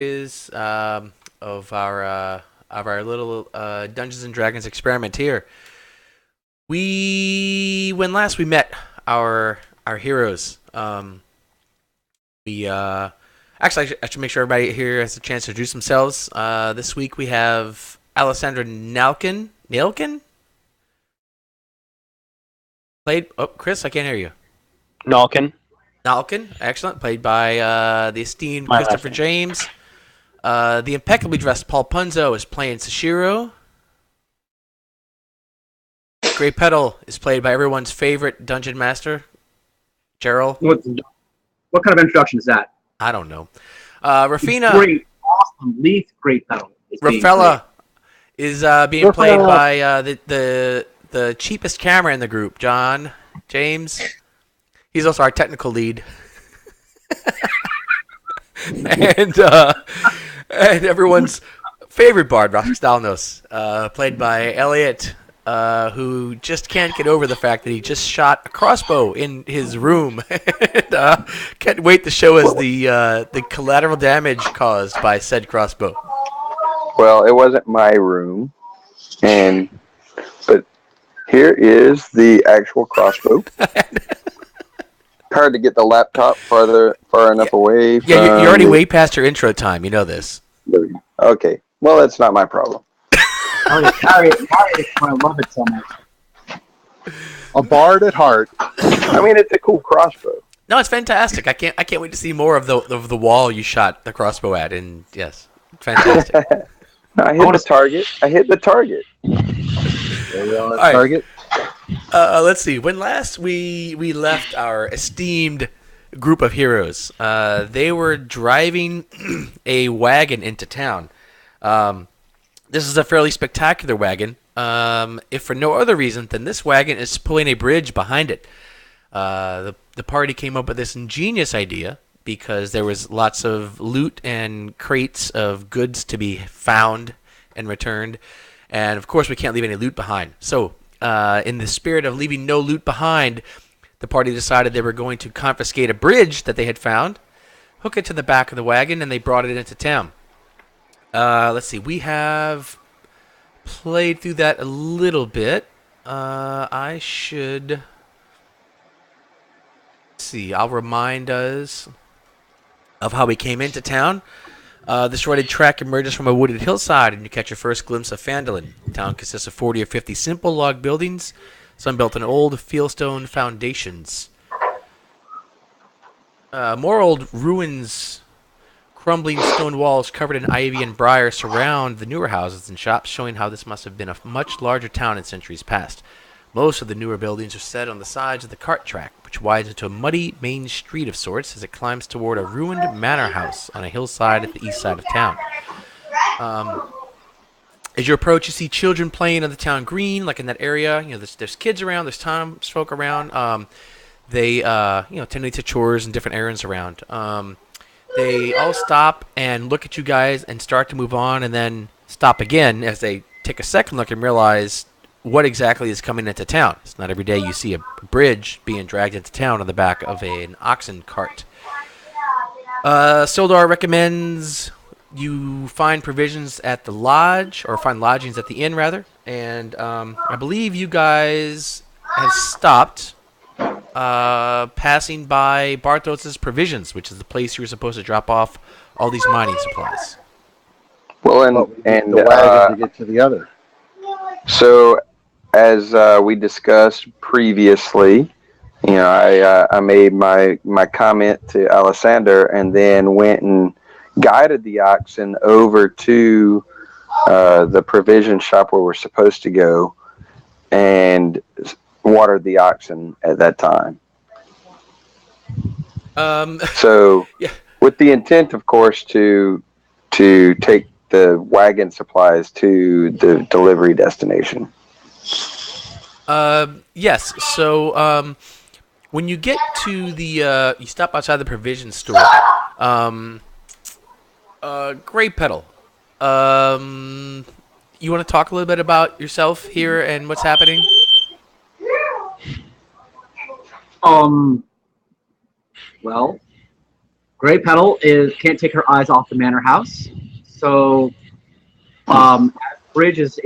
Is of our little Dungeons and Dragons experiment here. When last we met our heroes, we actually I should make sure everybody here has a chance to introduce themselves. This week we have Alessandra Nalkin played. Oh, Chris, I can't hear you. Nalkin, Nalkin, excellent, played by the esteemed my last Christopher name. James. The impeccably dressed Paul Punzo is playing Sashiro. Grey Petal is played by everyone's favorite dungeon master, Gerald. What kind of introduction is that? I don't know. It's Rafina great, awesome, leaf, great pedal. Is being played. Rafella is being played by the cheapest camera in the group, John James. He's also our technical lead. and and everyone's favorite bard, Rostalnos, played by Elliot, who just can't get over the fact that he just shot a crossbow in his room. and can't wait to show us the collateral damage caused by said crossbow. Well, it wasn't my room, but here is the actual crossbow. Hard to get the laptop far enough away. Yeah, you're already way past your intro time. You know this. Okay, well, that's not my problem. Carry it. I love it so much. A bard at heart. I mean, it's a cool crossbow. No, it's fantastic. I can't wait to see more of the wall you shot the crossbow at. And yes, fantastic. I hit the target. There we are. right. Target. Let's see. When last we left our esteemed group of heroes, they were driving a wagon into town. This is a fairly spectacular wagon, if for no other reason than this wagon is pulling a bridge behind it. The party came up with this ingenious idea because there was lots of loot and crates of goods to be found and returned. And, of course, we can't leave any loot behind. So, in the spirit of leaving no loot behind, the party decided they were going to confiscate a bridge that they had found, hook it to the back of the wagon, and they brought it into town. Let's see. We have played through that a little bit. I should see. I'll remind us of how we came into town. This rugged track emerges from a wooded hillside, and you catch your first glimpse of Phandalin. The town consists of 40 or 50 simple log buildings, some built on old fieldstone foundations. More old ruins, crumbling stone walls covered in ivy and briar surround the newer houses and shops, showing how this must have been a much larger town in centuries past. Most of the newer buildings are set on the sides of the cart track, which widens into a muddy main street of sorts as it climbs toward a ruined manor house on a hillside at the east side of town. As you approach, you see children playing on the town green, like in that area. You know, there's kids around, there's townsfolk around. They tending to chores and different errands around. They all stop and look at you guys and start to move on, and then stop again as they take a second look and realize what exactly is coming into town. It's not every day you see a bridge being dragged into town on the back of an oxen cart. Sildar recommends you find provisions at the lodge, or find lodgings at the inn, rather. And I believe you guys have stopped passing by Barthos's Provisions, which is the place you were supposed to drop off all these mining supplies. Well, and the wagon to get to the other. So, as we discussed previously, I made my comment to Alessander, and then went and guided the oxen over to the provision shop where we're supposed to go, and watered the oxen at that time. So, Yeah. with the intent, of course, to take the wagon supplies to the delivery destination. Yes. So, when you get to the, you stop outside the provision store. Grey Petal. You want to talk a little bit about yourself here and what's happening? Well, Grey Petal can't take her eyes off the manor house. So, Bridge is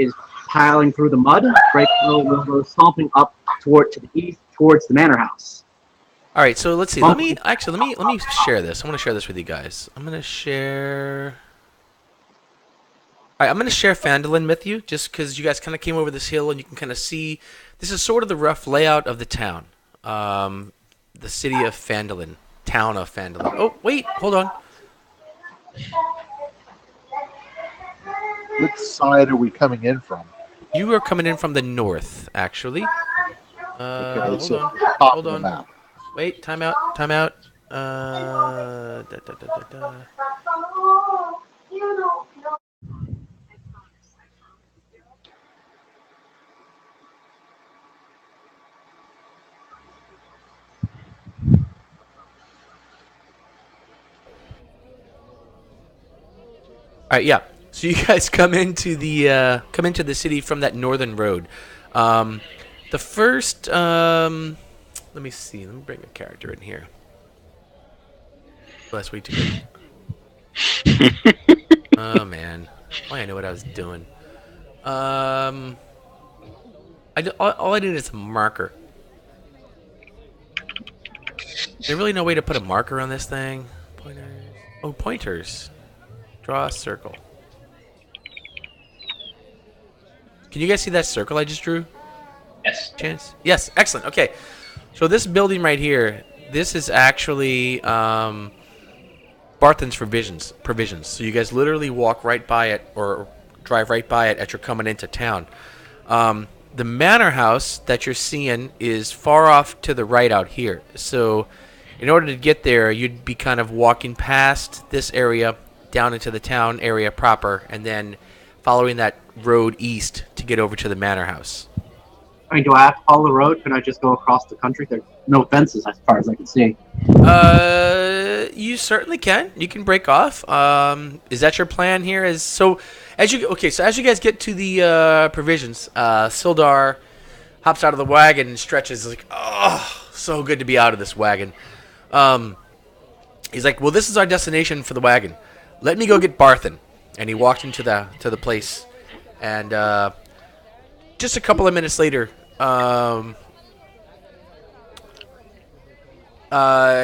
piling through the mud. Grey Petal will go stomping up to the east towards the manor house. All right, so let's see. Let me share this. I want to share this with you guys. I'm gonna share. All right, I'm gonna share Phandalin with you, just because you guys kind of came over this hill and you can kind of see. This is sort of the rough layout of the town, the city of Phandalin, town of Phandalin. Oh, wait, hold on. Which side are we coming in from? You are coming in from the north, actually. Okay, Hold so on. top Hold of the on. map. Wait, time out. All right, yeah. So you guys come into the city from that northern road. The first, let me see. Let me bring a character in here. Last week too good. Oh man, oh, I know what I was doing. All I need is a marker. There's really no way to put a marker on this thing. Pointers. Oh, pointers. Draw a circle. Can you guys see that circle I just drew? Yes. Chance? Yes, excellent. Okay. So this building right here, this is actually Barthen's provisions. So you guys literally walk right by it or drive right by it as you're coming into town. The manor house that you're seeing is far off to the right out here. So in order to get there, you'd be kind of walking past this area down into the town area proper, and then following that road east to get over to the manor house. I mean, do I have to follow the road? Can I just go across the country? There's no fences as far as I can see. You certainly can. You can break off. Is that your plan here? So as you guys get to the provisions, Sildar hops out of the wagon and stretches like, oh, so good to be out of this wagon. He's like, well, this is our destination for the wagon. Let me go get Barthen. And he walked into the place, and just a couple of minutes later,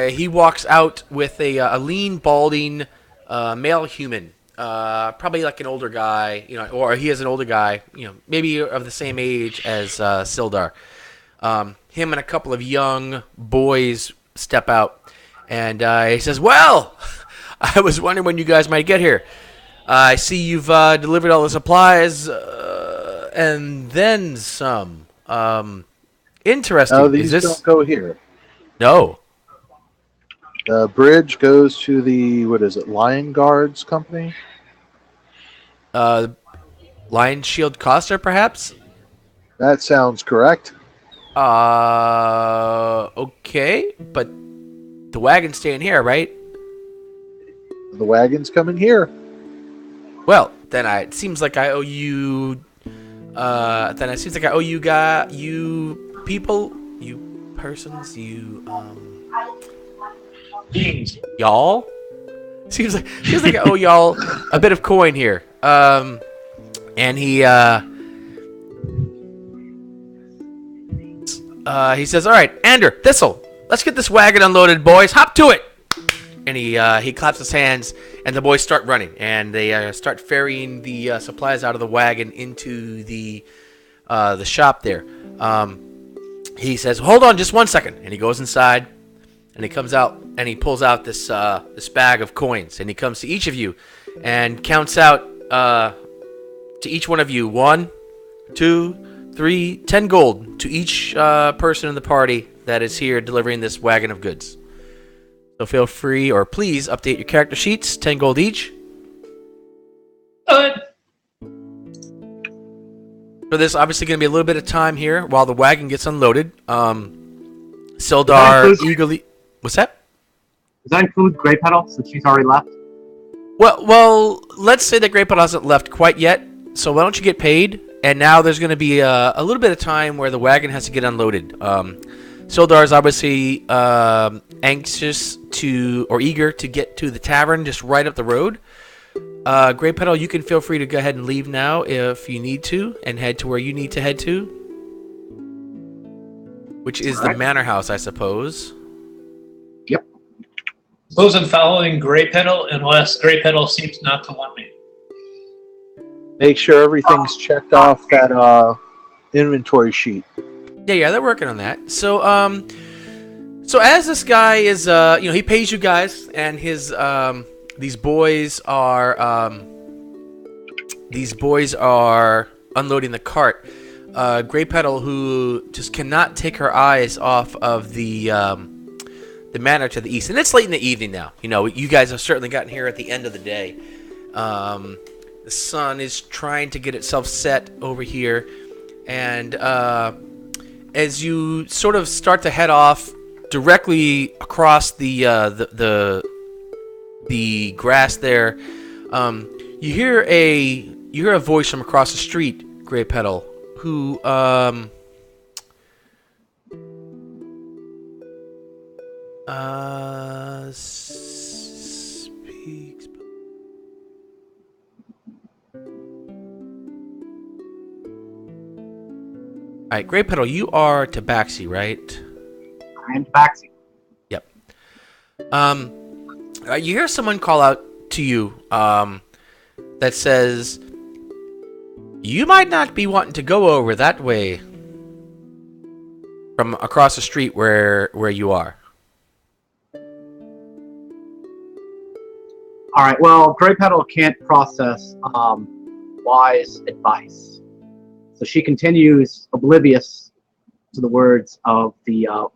he walks out with a lean, balding male human, probably like an older guy, or he is an older guy, maybe of the same age as Sildar. Him and a couple of young boys step out, and he says, "Well, I was wondering when you guys might get here. I see you've delivered all the supplies, and then some. Interesting. No, these don't go here. No. The bridge goes to the, Lion Guards Company? Lion Shield Coster, perhaps? That sounds correct. Okay, but the wagon's staying here, right? The wagon's coming here. Well, then it seems like I owe you. You people, you persons, y'all. Seems like I owe y'all a bit of coin here. And he says, "All right, Ander, Thistle, let's get this wagon unloaded, boys. Hop to it." And he claps his hands, and the boys start running, and they start ferrying the supplies out of the wagon into the shop there. He says, "Hold on, just 1 second," and he goes inside, and he comes out, and he pulls out this bag of coins, and he comes to each of you, and counts out to each one of you 1, 2, 3, 10 gold to each person in the party that is here delivering this wagon of goods. So feel free, or please, update your character sheets. 10 gold each. Good. So there's obviously going to be a little bit of time here while the wagon gets unloaded. Sildar eagerly... What's that? Does that include Grey Petal, since she's already left? Well, let's say that Grey Petal hasn't left quite yet. So why don't you get paid? And now there's going to be a little bit of time where the wagon has to get unloaded. Sildar's obviously anxious to or eager to get to the tavern just right up the road. Grey Petal, you can feel free to go ahead and leave now if you need to, and head to where you need to head to, which is the manor house, I suppose. Yep. Suppose I'm following Grey Petal unless Grey Petal seems not to want me. Make sure everything's checked off that inventory sheet. Yeah, they're working on that. So as this guy is, he pays you guys, and his these boys are unloading the cart. Grey Petal, who just cannot take her eyes off of the manor to the east, and it's late in the evening now. You guys have certainly gotten here at the end of the day. The sun is trying to get itself set over here, and as you sort of start to head off directly across the grass there, you hear a voice from across the street, Grey Petal, who speaks. All right, Grey Petal, you are Tabaxi, right? I am Tabaxi. Yep. You hear someone call out to you that says, "You might not be wanting to go over that way," from across the street where you are. All right. Well, Grey Petal can't process wise advice, so she continues oblivious to the words of the elf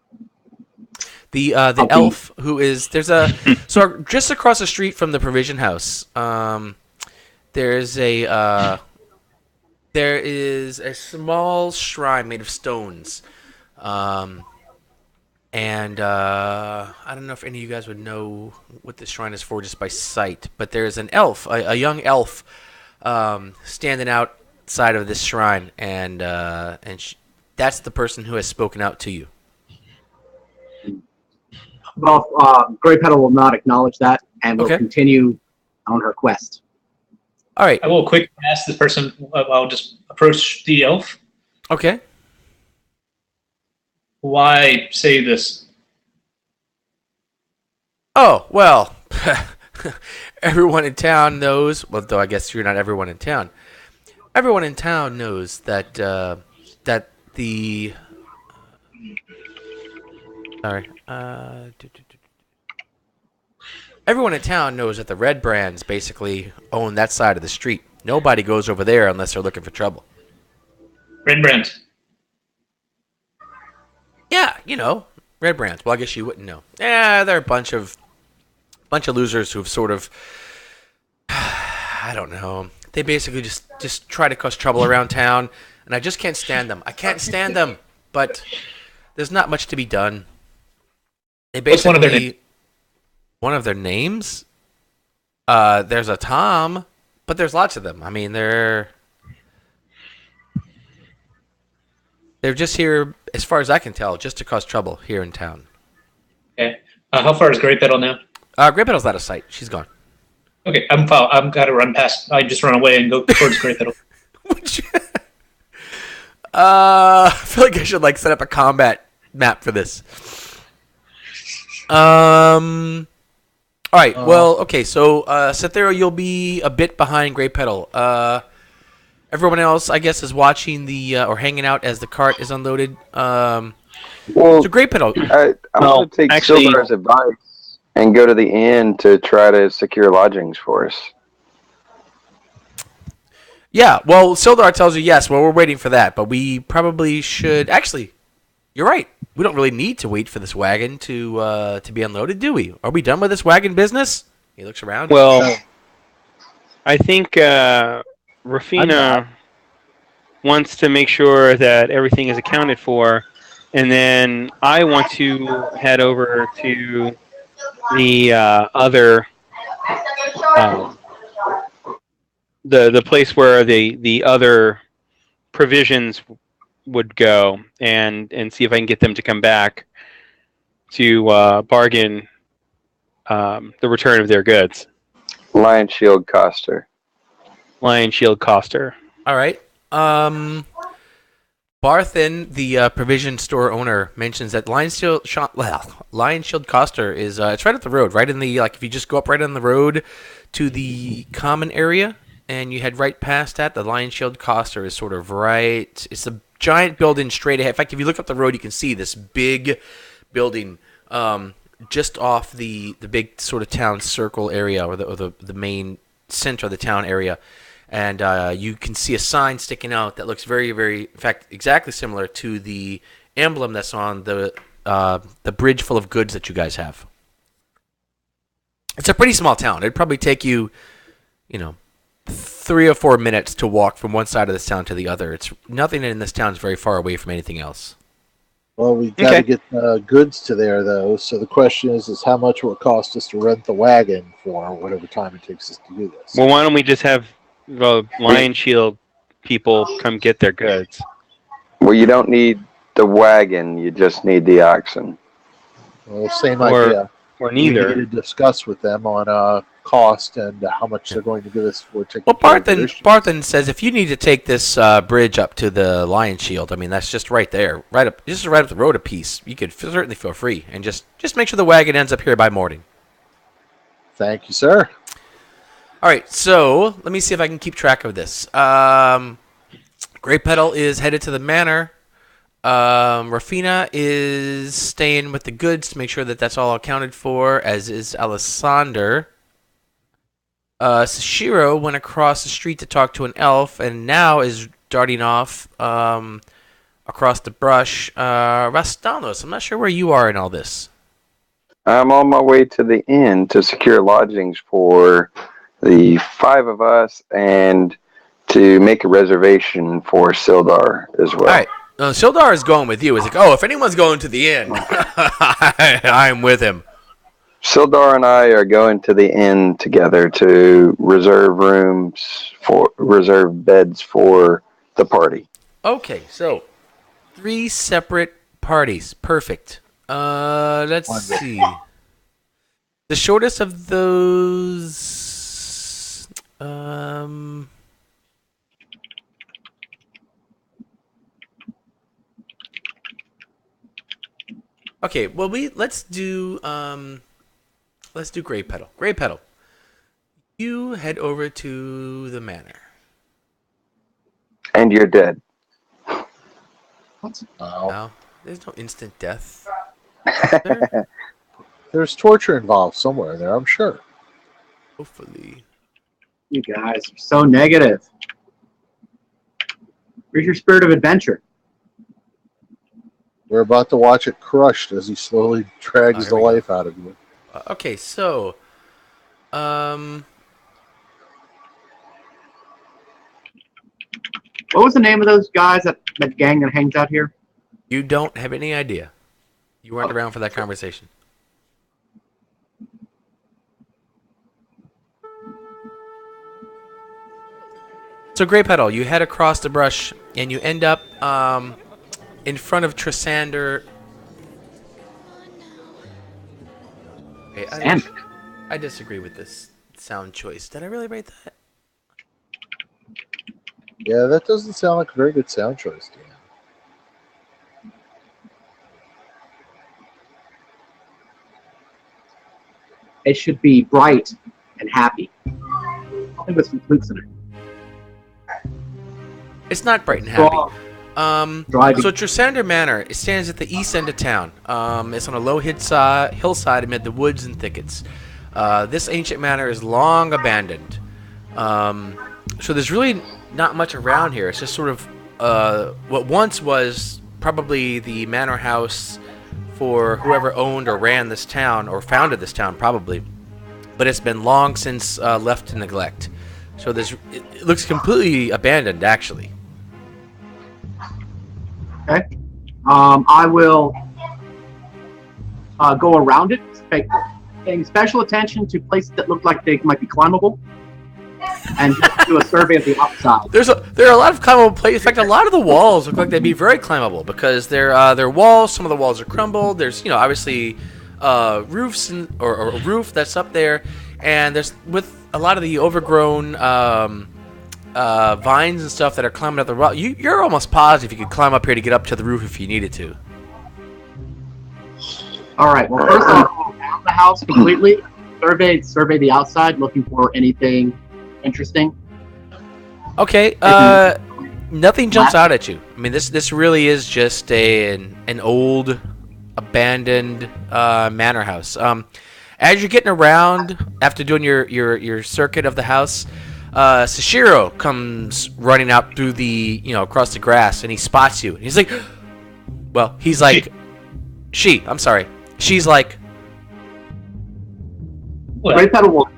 who is so just across the street from the provision house. There is a small shrine made of stones, and I don't know if any of you guys would know what this shrine is for just by sight, but there's an elf, a young elf, standing outside of this shrine, and that's the person who has spoken out to you. Well, Grey Petal will not acknowledge that and will continue on her quest. All right. I will quickly ask the person. I'll just approach the elf. Okay. Why say this? Oh, well, everyone in town knows, well, though I guess you're not everyone in town. Everyone in town knows that that the everyone in town knows that the Red Brands basically own that side of the street. Nobody goes over there unless they're looking for trouble. Red Brand. Yeah, Red Brands. Well, I guess you wouldn't know. Yeah, they're a bunch of losers who've sort of, I don't know. They basically just try to cause trouble around town, and I just can't stand them. I can't stand them, but there's not much to be done. They basically, what's one of their names? One of their names? There's a Tom, but there's lots of them. I mean, they're just here, as far as I can tell, just to cause trouble here in town. Okay. How far is Grey Petal now? Grey Petal's out of sight. She's gone. Okay, I'm got to run past. I just run away and go towards Grey Petal. I feel like I should set up a combat map for this. All right. Well, okay. So, Cythera, you'll be a bit behind Grey Petal. Everyone else, I guess, is watching or hanging out as the cart is unloaded. So Grey Petal. I'm going to take Sildar's advice and go to the inn to try to secure lodgings for us. Yeah. Well, Sildar tells you yes. Well, we're waiting for that, but we probably should. Actually, you're right. We don't really need to wait for this wagon to be unloaded, do we? Are we done with this wagon business? He looks around. Well, I think Rafina wants to make sure that everything is accounted for, and then I want to head over to the other the place where the other provisions would go and see if I can get them to come back to bargain the return of their goods. Lion Shield Coster. Lion Shield Coster. All right. Barthen, the provision store owner, mentions that Lion Shield Coster is it's right up the road, right in the if you just go up right on the road to the common area and you head right past that, the Lion Shield Coster is sort of right. It's a giant building straight ahead. In fact, if you look up the road, you can see this big building just off the big sort of town circle area or the main center of the town area. And you can see a sign sticking out that looks very, very, in fact, exactly similar to the emblem that's on the bridge full of goods that you guys have. It's a pretty small town. It'd probably take you, 3 or 4 minutes to walk from one side of this town to the other. It's nothing in this town is very far away from anything else. Well, we got to get goods to there, though. So the question is how much will it cost us to rent the wagon for whatever time it takes us to do this? Well, why don't we just have the Lion Shield people come get their goods? Well, you don't need the wagon. You just need the oxen. Well, same idea. Or neither. We need to discuss with them on cost and how much they're going to give us for taking Well, care of their issues. Barthen says if you need to take this bridge up to the Lion Shield, I mean that's just right there, right up the road a piece. You could certainly feel free and just make sure the wagon ends up here by morning. Thank you, sir. All right, so let me see if I can keep track of this. Grey Petal is headed to the manor. Rafina is staying with the goods to make sure that that's all accounted for, as is Alessander. Sashiro went across the street to talk to an elf and now is darting off across the brush. Rastanos, I'm not sure where you are in all this. I'm on my way to the inn to secure lodgings for the 5 of us and to make a reservation for Sildar as well. All right. Sildar is going with you. He's like, if anyone's going to the inn, I'm with him. Sildar and I are going to the inn together to reserve beds for the party. Okay, so 3 separate parties. Perfect. Let's see. The shortest of those. Okay, well let's do Grey Petal. Grey Petal, you head over to the manor. And you're dead. No, there's no instant death. There's torture involved somewhere in there, I'm sure. Hopefully. You guys are so negative. Where's your spirit of adventure? We're about to watch it crushed as he slowly drags here the we go. life out of you. Okay, so, What was the name of those guys, that gang that hangs out here? you don't have any idea. You weren't around for that conversation. So, Grey Petal, you head across the brush, and you end up in front of Trisander. Okay, I disagree with this sound choice. Did I really write that? Yeah, that doesn't sound like a very good sound choice, Dan. It should be bright and happy. I think with some flutes in it. It's not bright and happy. Driving. So Trisander Manor, it stands at the east end of town. It's on a low hillside amid the woods and thickets. This ancient manor is long abandoned. So there's really not much around here. It's just sort of what once was probably the manor house for whoever owned or ran this town or founded this town, probably. But it's been long since left to neglect. So it looks completely abandoned, actually. Okay. I will go around it, paying special attention to places that look like they might be climbable. and just do a survey of the outside. There are a lot of climbable places. In fact, a lot of the walls look like they'd be very climbable because they're walls. Some of the walls are crumbled. There's obviously roofs or a roof that's up there, and there's with a lot of the overgrown vines and stuff that are climbing up the rock. You're almost positive you could climb up here to get up to the roof if you needed to. All right. Well, first I'll go around the house completely. Survey the outside, looking for anything interesting. Okay. Nothing jumps out at you. I mean, this really is just an old, abandoned manor house. As you're getting around after doing your circuit of the house, Sashiro comes running out through the across the grass, and he spots you. And he's like, well, he's like, I'm sorry. She's like, What? Great Petal will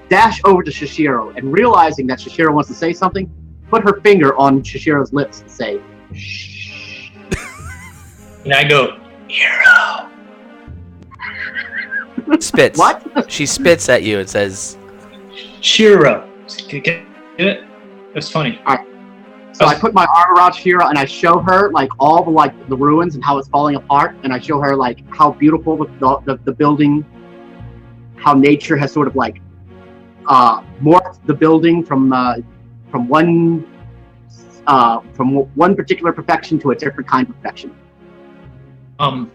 dash over to Shishiro, and realizing that Shishiro wants to say something, put her finger on Shishiro's lips and say, "Shh." And I go, hero. spits. What? She spits at you and says, Shiro. Get it? It's funny. So I put my arm around Shishiro and I show her like all the ruins and how it's falling apart, and I show her like how beautiful the building, how nature has sort of like morphed the building from one particular perfection to a different kind of perfection. I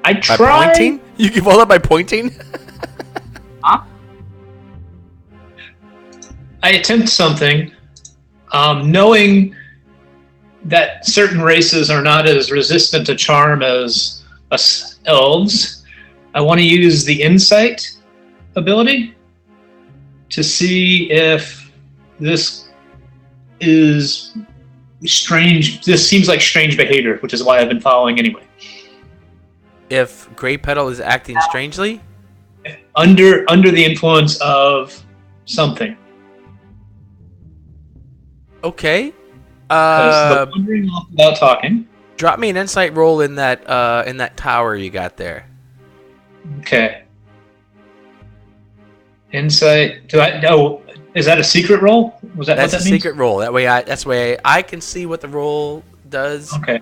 by tried. pointing? You can follow that by pointing? Huh? I attempt something, knowing that certain races are not as resistant to charm as us elves. I want to use the insight ability to see if this is strange. This seems like strange behavior, which is why I've been following anyway. If Grey Petal is acting strangely? Under the influence of something. Okay. The wandering off without talking. Drop me an insight roll in that tower you got there. Okay. Insight. Do I know? Is that a secret roll? Was that That's what a that means? secret roll. That's the way I can see what the roll does. Okay.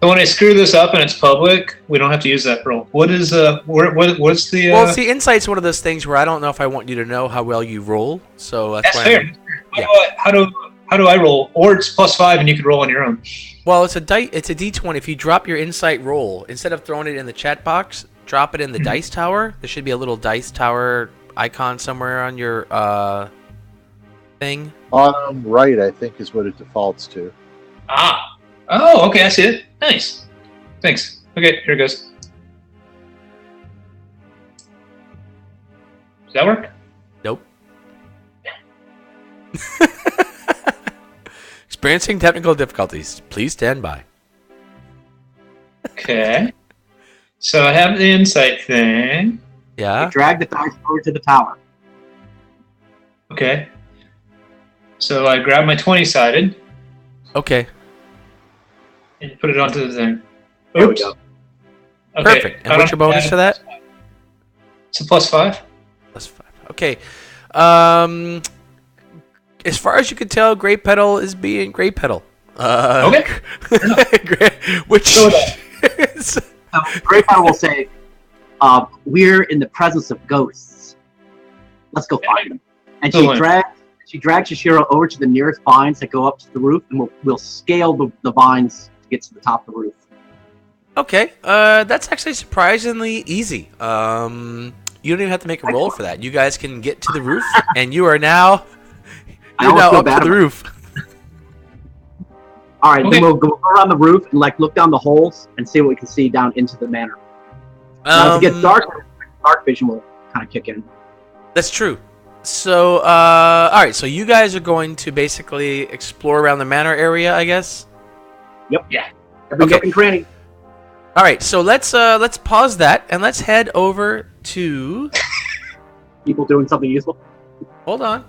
So when I screw this up and it's public, we don't have to use that roll. What is what's the? Well, see, insight's one of those things where I don't know if I want you to know how well you roll. So that's That's why. fair. Yeah. How do I roll? Or it's +5 and you could roll on your own. Well, it's a D20. If you drop your insight roll, instead of throwing it in the chat box, drop it in the dice tower. There should be a little dice tower icon somewhere on your thing. Bottom right, I think, is what it defaults to. Ah. Oh, okay. I see it. Nice. Thanks. Okay, here it goes. Does that work? Nope. Experiencing technical difficulties. Please stand by. Okay. So I have the insight thing. Yeah. Drag the dice over to the tower. Okay. So I grab my 20-sided Okay. and put it onto the thing. There we Oops. go. Okay. Perfect. And I what's don't your bonus have- for that? It's a +5. +5. Okay. As far as you can tell, Grey Petal is being Grey Petal. Okay. Which So that- is, Great Petal will say, "We're in the presence of ghosts. Let's go find them." And Excellent. she drags Shishiro over to the nearest vines that go up to the roof, and we'll scale the vines to get to the top of the roof. okay. That's actually surprisingly easy. You don't even have to make a roll for that. You guys can get to the roof, and you are now I almost feel up to bad the about it. roof. All right, Okay. then we'll go around the roof and look down the holes and see what we can see down into the manor. Now, as it gets darker, dark vision will kind of kick in. That's true. So, all right. So you guys are going to basically explore around the manor area, I guess. Yep. Yeah. Every Okay. nook and cranny. All right. So let's pause that and let's head over to. People doing something useful. Hold on.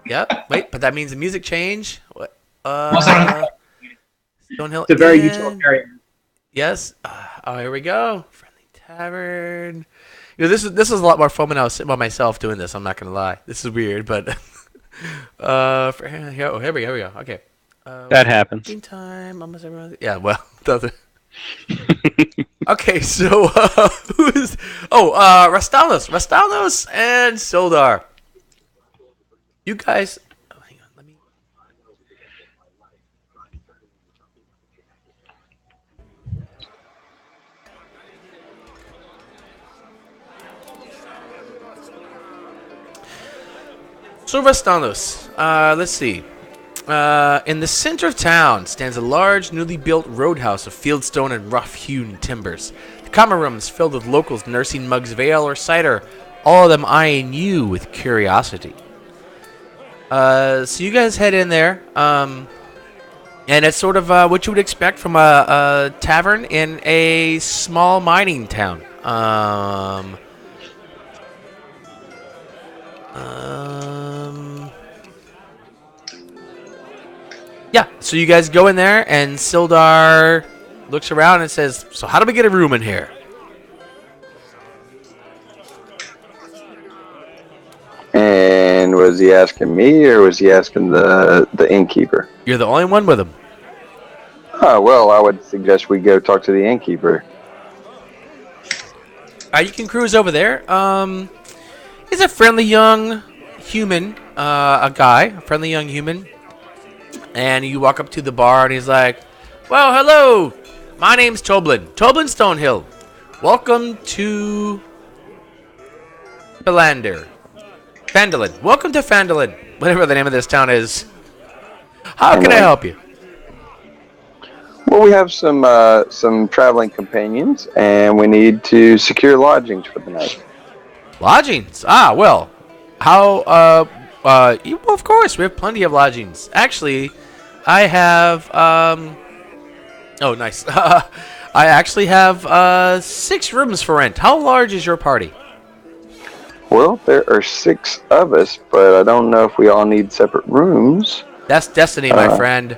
Yep. Wait, but that means the music change. What? What's that? Stonehill It's a very Inn. utilitarian. Yes. Oh, here we go. Friendly Tavern. You know, this is a lot more fun when I was sitting by myself doing this. I'm not gonna lie. This is weird, but Here we go. Okay. That happens. Time, almost everyone. Yeah, well, okay, so who is? Oh, Rastalos and Sildar. You guys. Oh, hang on. Let me. So Rastalos. Let's see. In the center of town stands a large, newly built roadhouse of fieldstone and rough-hewn timbers. The common room is filled with locals nursing mugs of ale or cider, all of them eyeing you with curiosity. So you guys head in there, and it's sort of what you would expect from a tavern in a small mining town. Yeah, so you guys go in there, and Sildar looks around and says, "So how do we get a room in here?" And was he asking me, or was he asking the innkeeper? You're the only one with him. Oh, well, I would suggest we go talk to the innkeeper. You can cruise over there. He's a friendly young human, a friendly young human. And you walk up to the bar, and he's like, "Well, hello. My name's Toblin Stonehill. Welcome to Phandalin. Welcome to Phandalin, whatever the name of this town is. How can I help you?" Well, we have some traveling companions, and we need to secure lodgings for the night. Lodgings? Ah, well. How, well, of course, we have plenty of lodgings. Actually, I have, oh, nice. I actually have, 6 rooms for rent. How large is your party? Well, there are 6 of us, but I don't know if we all need separate rooms. That's destiny, my friend.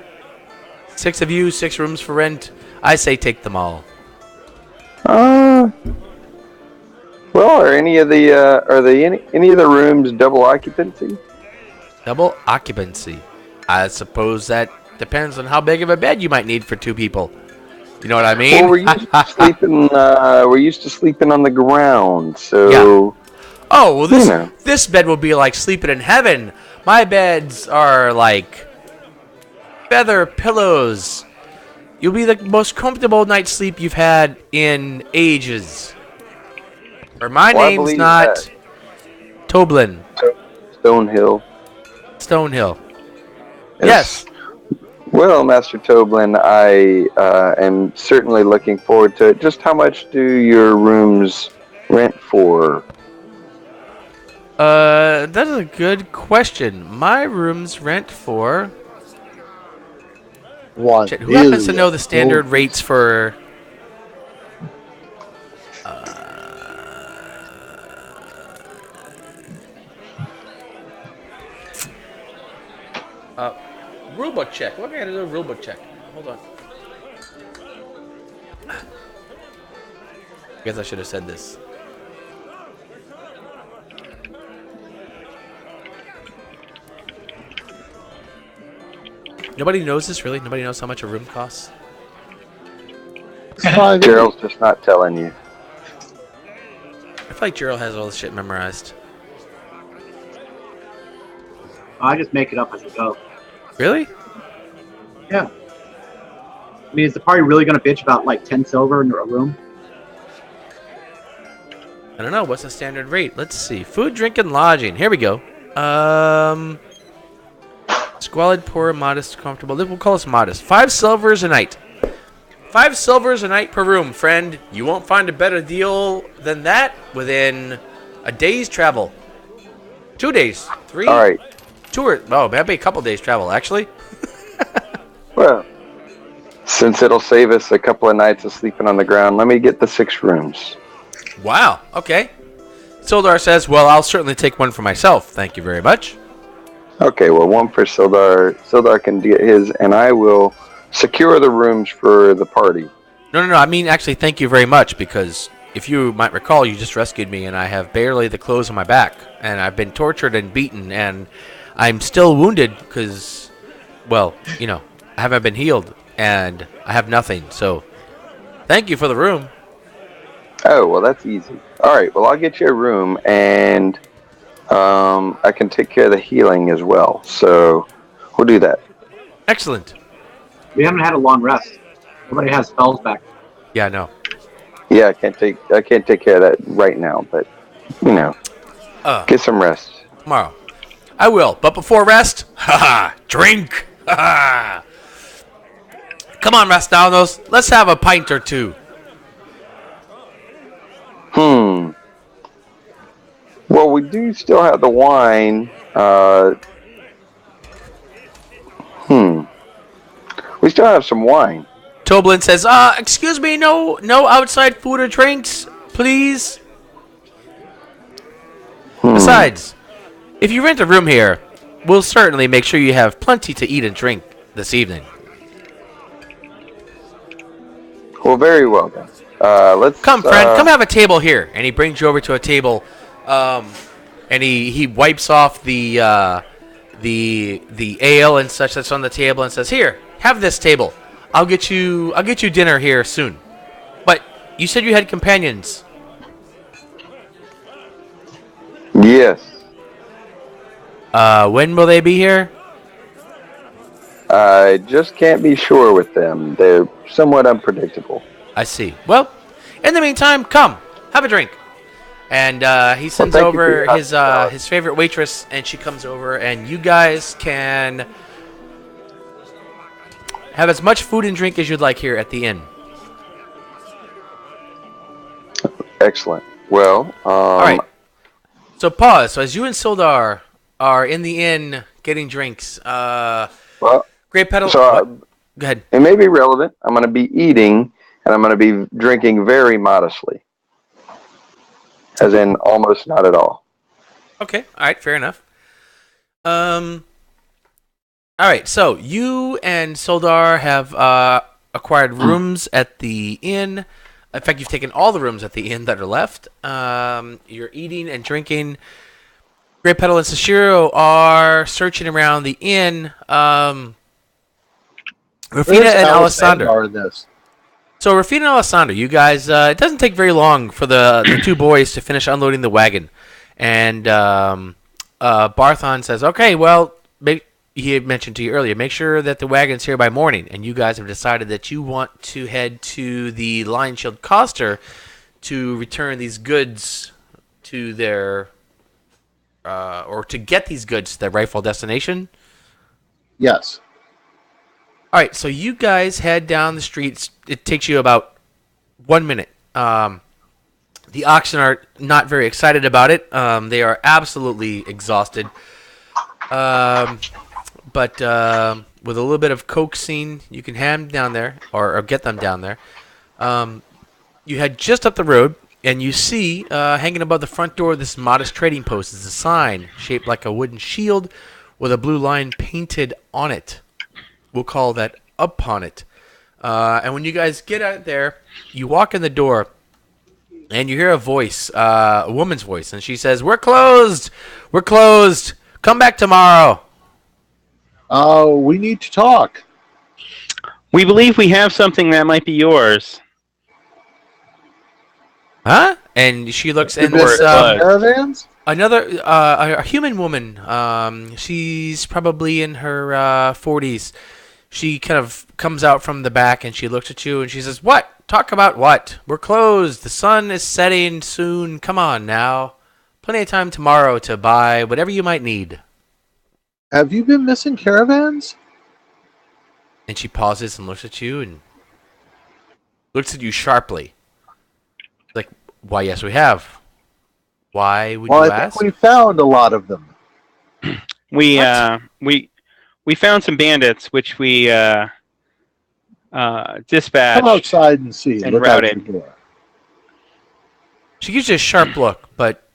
6 of you, 6 rooms for rent. I say take them all. Well, are any of the rooms double occupancy? Double occupancy. I suppose that depends on how big of a bed you might need for 2 people. You know what I mean? Well, we're used to sleeping on the ground, so. Yeah. Oh, well, this bed will be like sleeping in heaven. My beds are like feather pillows. You'll be the most comfortable night's sleep you've had in ages. Or my name's not Toblin. Stonehill. Yes. Well, Master Toblin, I am certainly looking forward to it. Just how much do your rooms rent for? That is a good question. My rooms rent for... Who happens to know the standard rates for... Rulebook check. What am I going to do a rulebook check? Hold on. I guess I should have said this. Nobody knows this, really? Nobody knows how much a room costs? Gerald's just not telling you. I feel like Gerald has all this shit memorized. I just make it up as we go. Really? Yeah. I mean, is the party really going to bitch about like 10 silver in a room? I don't know. What's the standard rate? Let's see. Food, drink, and lodging. Here we go. Squalid, poor, modest, comfortable. We'll call this modest. 5 silvers a night. 5 silvers a night per room, friend. You won't find a better deal than that within a day's travel. 2 days. 3. All right. 2 or... Oh, that'd be a couple days travel, actually. Well, since it'll save us a couple of nights of sleeping on the ground, let me get the 6 rooms. Wow. Okay. Sildar says, well, I'll certainly take one for myself. Thank you very much. Okay, well, one for Sildar. Sildar can get his, and I will secure the rooms for the party. No. I mean, actually, thank you very much, because if you might recall, you just rescued me, and I have barely the clothes on my back, and I've been tortured and beaten, and I'm still wounded because, well, I haven't been healed and I have nothing. So, thank you for the room. Oh, well, that's easy. All right, well, I'll get you a room, and I can take care of the healing as well. So we'll do that. Excellent. We haven't had a long rest. Nobody has spells back. Yeah, no. Yeah, I can't take care of that right now, but get some rest. Tomorrow. I will. But before rest, drink. Come on, Rastanos. Let's have a pint or two. Well, we do still have the wine. We still have some wine. Toblin says, excuse me, no outside food or drinks, please. Besides, if you rent a room here, we'll certainly make sure you have plenty to eat and drink this evening. Well, very well then. Let's Come, friend, come have a table here. And he brings you over to a table, and he wipes off the ale and such that's on the table and says, "Here, have this table. I'll get you dinner here soon." But you said you had companions. Yes. When will they be here? I just can't be sure with them. They're somewhat unpredictable. I see. Well, in the meantime, come have a drink. And he sends thank you for over your his favorite waitress, and she comes over, and you guys can have as much food and drink as you'd like here at the inn. Excellent. Well, All right. So pause. So as you and Sildar are in the inn getting drinks, well, Great Petal. so Go ahead. it may be relevant. I'm going to be eating, and I'm going to be drinking very modestly, as in almost not at all. Okay. All right. Fair enough. All right. So you and Sildar have acquired rooms at the inn. In fact, you've taken all the rooms at the inn that are left. You're eating and drinking. Great Petal and Sashiro are searching around the inn. Rafina and Alessandro are in this. So Rafina and Alessandro, you guys, it doesn't take very long for the two boys to finish unloading the wagon. And Barthon says, okay, well, he had mentioned to you earlier, make sure that the wagon's here by morning. And you guys have decided that you want to head to the Lion Shield Coster to return these goods to their, or to get these goods to their rightful destination. Yes. All right, so you guys head down the streets. It takes you about 1 minute. The oxen are not very excited about it. They are absolutely exhausted. But with a little bit of coaxing, you can hand them down there, or get them down there. You head just up the road, and you see, hanging above the front door of this modest trading post is a sign shaped like a wooden shield with a blue line painted on it. We'll call that upon it. And when you guys get out there, you walk in the door, and you hear a voice, a woman's voice, and she says, "We're closed! We're closed! Come back tomorrow!" We need to talk. We believe we have something that might be yours. Huh? And she looks in This, this caravans? another a human woman. She's probably in her 40s. She kind of comes out from the back and she looks at you and she says, "What? Talk about what? We're closed. The sun is setting soon. Come on now. Plenty of time tomorrow to buy whatever you might need." Have you been missing caravans? And she pauses and looks at you and looks at you sharply. Like, "Why, yes, we have. Why would Well, you I ask?" think we found a lot of them. We found some bandits, which we dispatched. Come outside and see. and Look out routed. the door. She gives you a sharp look, but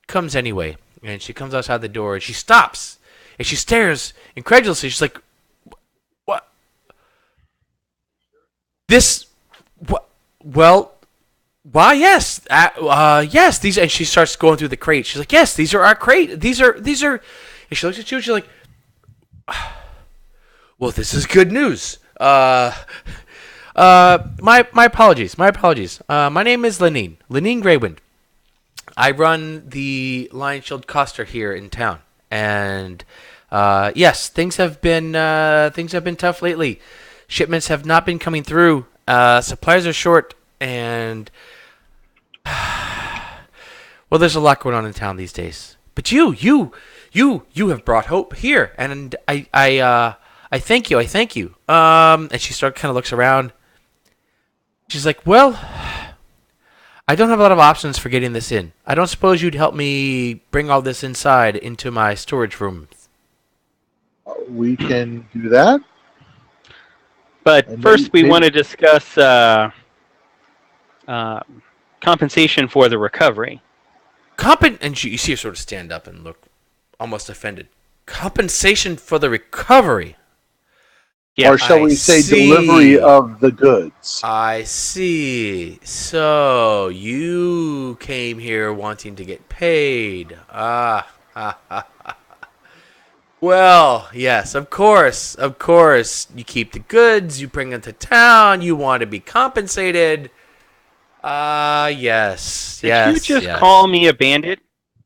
comes anyway. And she comes outside the door and she stops. And she stares incredulously. She's like, "What? This? What? Well, why? Yes, yes. These." And she starts going through the crate. She's like, "Yes, these are our crate. These are." And she looks at you and she's like, well, this is good news. My apologies. My apologies. My name is Lenine Greywind. I run the Lion Shield Coster here in town, and yes, things have been tough lately. Shipments have not been coming through. Supplies are short, and well, there's a lot going on in town these days. But you have brought hope here, and I thank you. I thank you. And she kind of looks around. She's like, well, I don't have a lot of options for getting this in. I don't suppose you'd help me bring all this inside into my storage room. We can do that. But And first, we maybe- want to discuss compensation for the recovery. And you see her sort of stand up and look almost offended. Compensation for the recovery. Yeah, or shall I we say see. delivery of the goods? I see. So you came here wanting to get paid. Well, yes, of course. Of course. You keep the goods, you bring them to town, you want to be compensated. Yes. Did yes. you just yes. call me a bandit?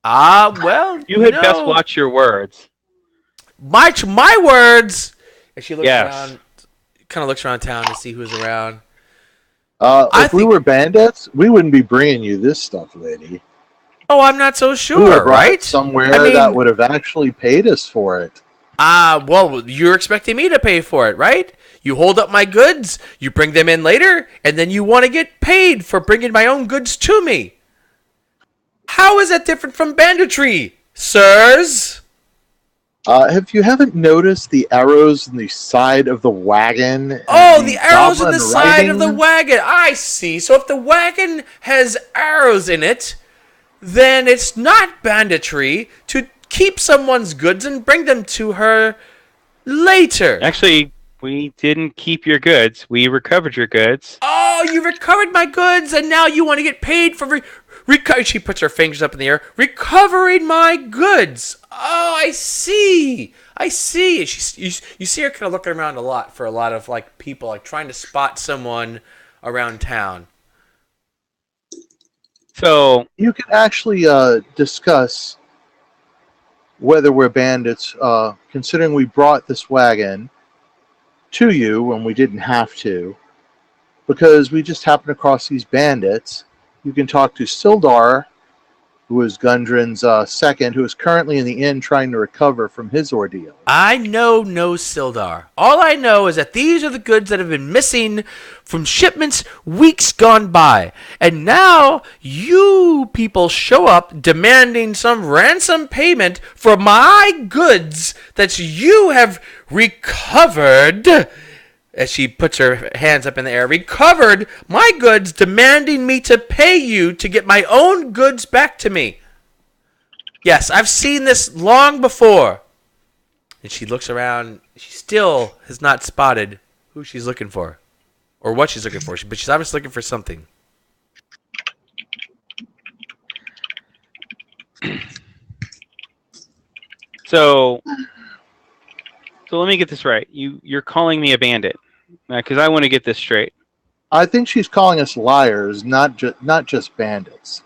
Well, You had best watch your words. My words. And she looks Yes. around, kind of looks around town to see who's around. If we were bandits, we wouldn't be bringing you this stuff, lady. Oh, I'm not so We would sure, have brought it right? somewhere I mean- that would have actually paid us for it. Well, you're expecting me to pay for it, right? You hold up my goods, you bring them in later, and then you want to get paid for bringing my own goods to me. How is that different from banditry, sirs? If you haven't noticed the arrows in the side of the wagon. and Oh, the arrows in goblin the side of the writing? wagon. I see. So if the wagon has arrows in it, then it's not banditry to keep someone's goods and bring them to her later. Actually, we didn't keep your goods. We recovered your goods. Oh, you recovered my goods, and now you want to get paid for She puts her fingers up in the air. Recovering my goods. Oh, I see. I see. And you see her kind of looking around a lot for a lot of like people, like trying to spot someone around town. So, You can actually discuss whether we're bandits, considering we brought this wagon to you when we didn't have to, because we just happened across these bandits. You can talk to Sildar, who is Gundren's second, who is currently in the inn trying to recover from his ordeal. I know no Sildar. All I know is that these are the goods that have been missing from shipments weeks gone by. And now you people show up demanding some ransom payment for my goods that you have recovered. As she puts her hands up in the air, recovered my goods, demanding me to pay you to get my own goods back to me. Yes, I've seen this long before. And she looks around. She still has not spotted who she's looking for. Or what she's looking for. But she's obviously looking for something. So let me get this right. You're calling me a bandit, because I want to get this straight. I think she's calling us liars, not just bandits,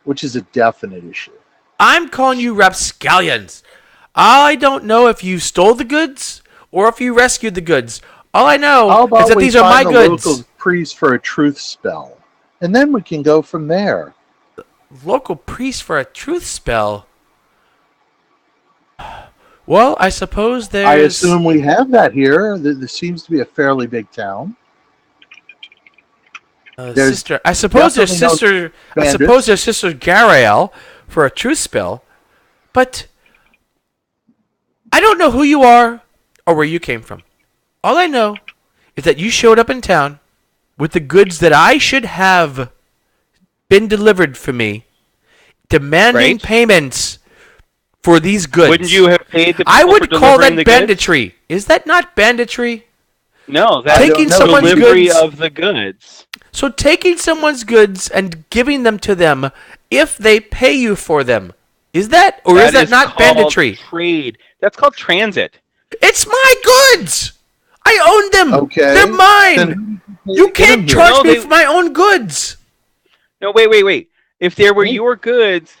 which is a definite issue. I'm calling you rapscallions. I don't know if you stole the goods or if you rescued the goods. All I How know about is that we these are my find the goods. local priest for a truth spell, and then we can go from there. Local priest for a truth spell. Well, I suppose there's. I assume we have that here. This seems to be a fairly big town. there's Sister. I suppose there's definitely no sister. I suppose there's Sister Garael for a truth spell, but I don't know who you are or where you came from. All I know is that you showed up in town with the goods that I should have been delivered for me, demanding Right. payments for these goods. Wouldn't you have paid the people I for would call delivering that the goods? banditry. Is that not banditry? No, that's Taking someone's delivery goods. of the goods. So taking someone's goods and giving them to them if they pay you for them. Is that, or is that not called banditry? Trade. That's called transit. It's my goods. I own them. Okay. They're mine. Then You can't charge No, me they- for my own goods. No, wait. If they were your goods,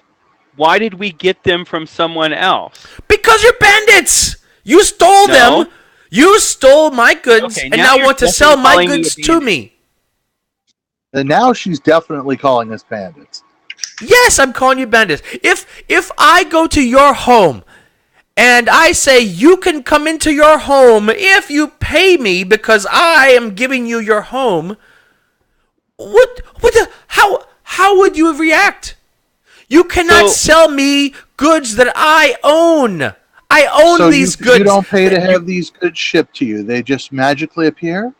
why did we get them from someone else? Because you're bandits. You stole No. them. You stole my goods, Okay, and now now you're want to sell definitely my calling me goods a to bandit. me. And now she's definitely calling us bandits. Yes, I'm calling you bandits. If I go to your home and I say you can come into your home if you pay me because I am giving you your home, how would you react? You cannot So- sell me goods that I own. I own So these you, goods. you don't pay to have these goods shipped to you. They just magically appear?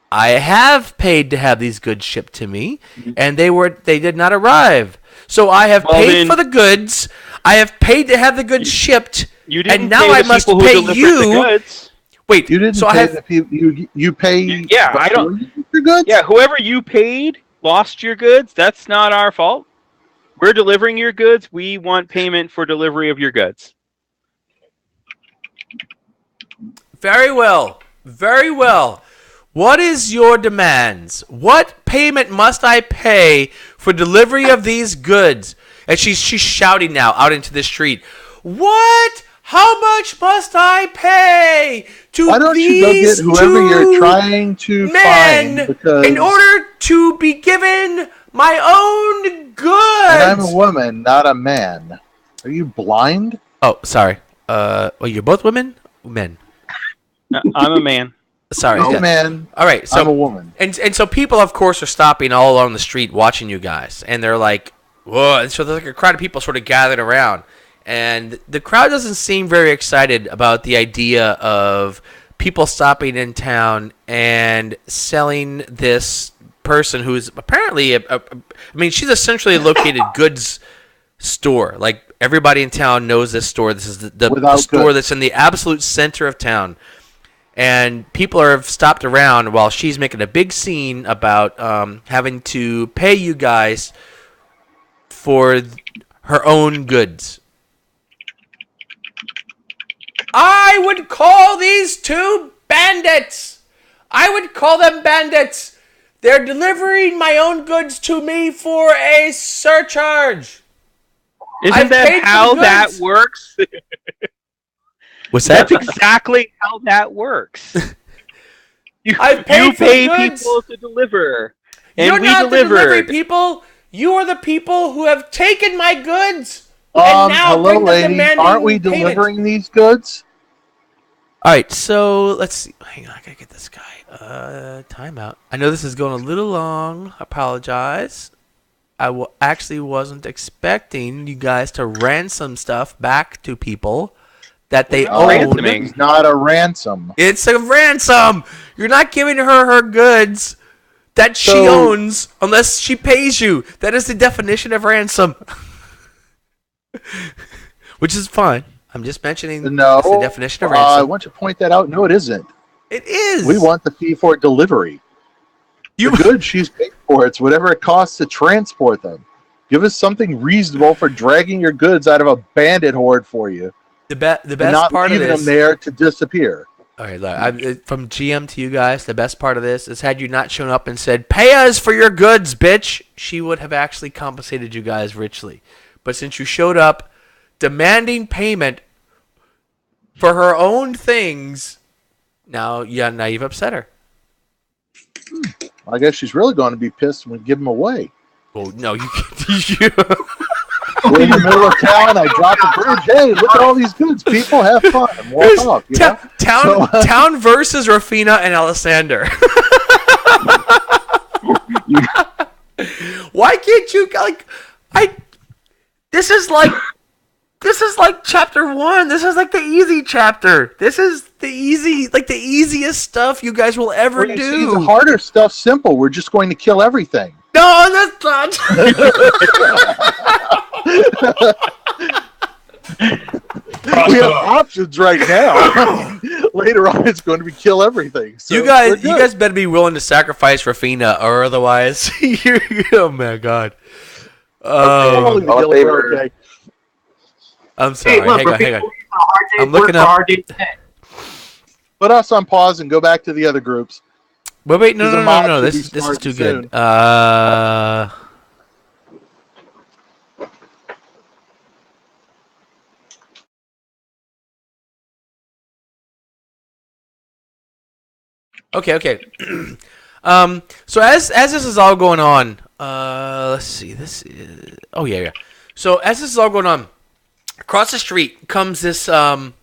I have paid to have these goods shipped to me, and they did not arrive. So I have Well, paid then- for the goods. I have paid to have the goods shipped, You didn't and now pay I the must people who pay delivered you. the goods. Wait, You didn't so pay I have the people. You pay. Yeah, I don't- before you get your goods. Yeah, whoever you paid lost your goods. That's not our fault. We're delivering your goods. We want payment for delivery of your goods. very well, very well. What is your demands? What payment must I pay for delivery of these goods? And she's shouting now out into the street. What? How much must I pay to Why don't you go get these whoever you're two trying to men find? Because in order to be given my own goods? and I'm a woman, not a man. Are you blind? Oh, sorry. Well, you're both women? Men. I'm a man. Sorry. No, man. All right. So I'm a woman. And so people, of course, are stopping all along the street watching you guys, and they're like, "Whoa!" And so there's like a crowd of people sort of gathered around, and the crowd doesn't seem very excited about the idea of people stopping in town and selling this person who's apparently I mean, she's essentially a located goods store. Like everybody in town knows this store. This is the Without store goods. that's in the absolute center of town. And people have stopped around while she's making a big scene about having to pay you guys for her own goods. I would call these two bandits. I would call them bandits. They're delivering my own goods to me for a surcharge. Isn't I've paid that for how the that goods. works? What's That's exactly how that works. I've paid You for the pay goods. people to deliver, and You're we not the delivery delivered. people. You are the people who have taken my goods and now Hello, bring them lady. demanding Aren't we payment. delivering these goods? All right, so let's see. Hang on, I gotta get this guy. Timeout. I know this is going a little long. I apologize. Actually wasn't expecting you guys to ransom stuff back to people that they not own. ransoming. It's not a ransom. It's a ransom. You're not giving her goods that she So- owns unless she pays you. That is the definition of ransom. Which is fine. I'm just mentioning No. that's the definition of I ransom. want to point that out. No, it isn't. It is. We want the fee for delivery. you. The goods she's paid for. It's whatever it costs to transport them. Give us something reasonable for dragging your goods out of a bandit horde for you. The And best not part of leaving this. them there to disappear. All right, look, from GM to you guys, the best part of this is had you not shown up and said, "Pay us for your goods, bitch," she would have actually compensated you guys richly. But since you showed up demanding payment for her own things, now you've upset her. I guess she's really going to be pissed when we give them away. Well, no, you We're in the middle of town. I drop a bridge. Hey, look at all these goods. People have fun and walk off. You know? town versus Rafina and Alessander. Why can't you This is like chapter 1. This is like the easy chapter. This is the easiest stuff you guys will ever Well, you see, the do. harder stuff simple. We're just going to kill everything. No, that's not. We have options right now. Later on, it's going to be kill everything. So you we're guys good. better be willing to sacrifice Rafina, or otherwise, oh my god. Holy all Gilly, favor- okay. I'm sorry. Hey, look, Hang on, hang Rafino, on. a hard day's I'm work looking for a up. hard day's pay. Put us on pause and go back to the other groups. Wait, no, Because no, the no, no, mob no. should be This is starting too good. soon. Okay. So as this is all going on, let's see. This is yeah. So as this is all going on, across the street comes this well,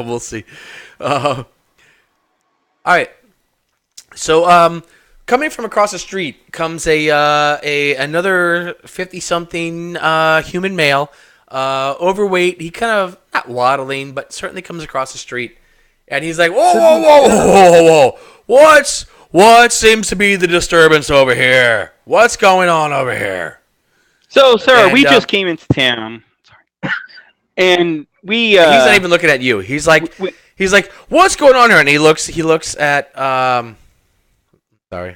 we'll see. All right. So coming from across the street comes a another 50-something human male, overweight. He kind of not waddling, but certainly comes across the street, and he's like, whoa! What seems to be the disturbance over here? What's going on over here? So, sir, And, we just came into town. Sorry. And we. He's not even looking at you. He's like, what's going on here? And he looks at sorry,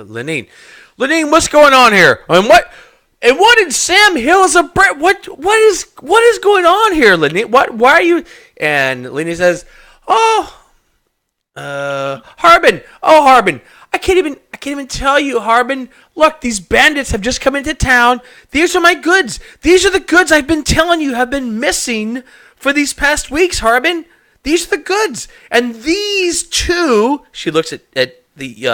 Lenine. Lenine, what's going on here? And what in Sam Hill is what is going on here, Lenine? Why are you? And Lenine says, Harbin. Oh, Harbin. I can't even tell you, Harbin. Look, these bandits have just come into town. These are my goods. These are the goods I've been telling you have been missing for these past weeks, Harbin. These are the goods. And these two, she looks at the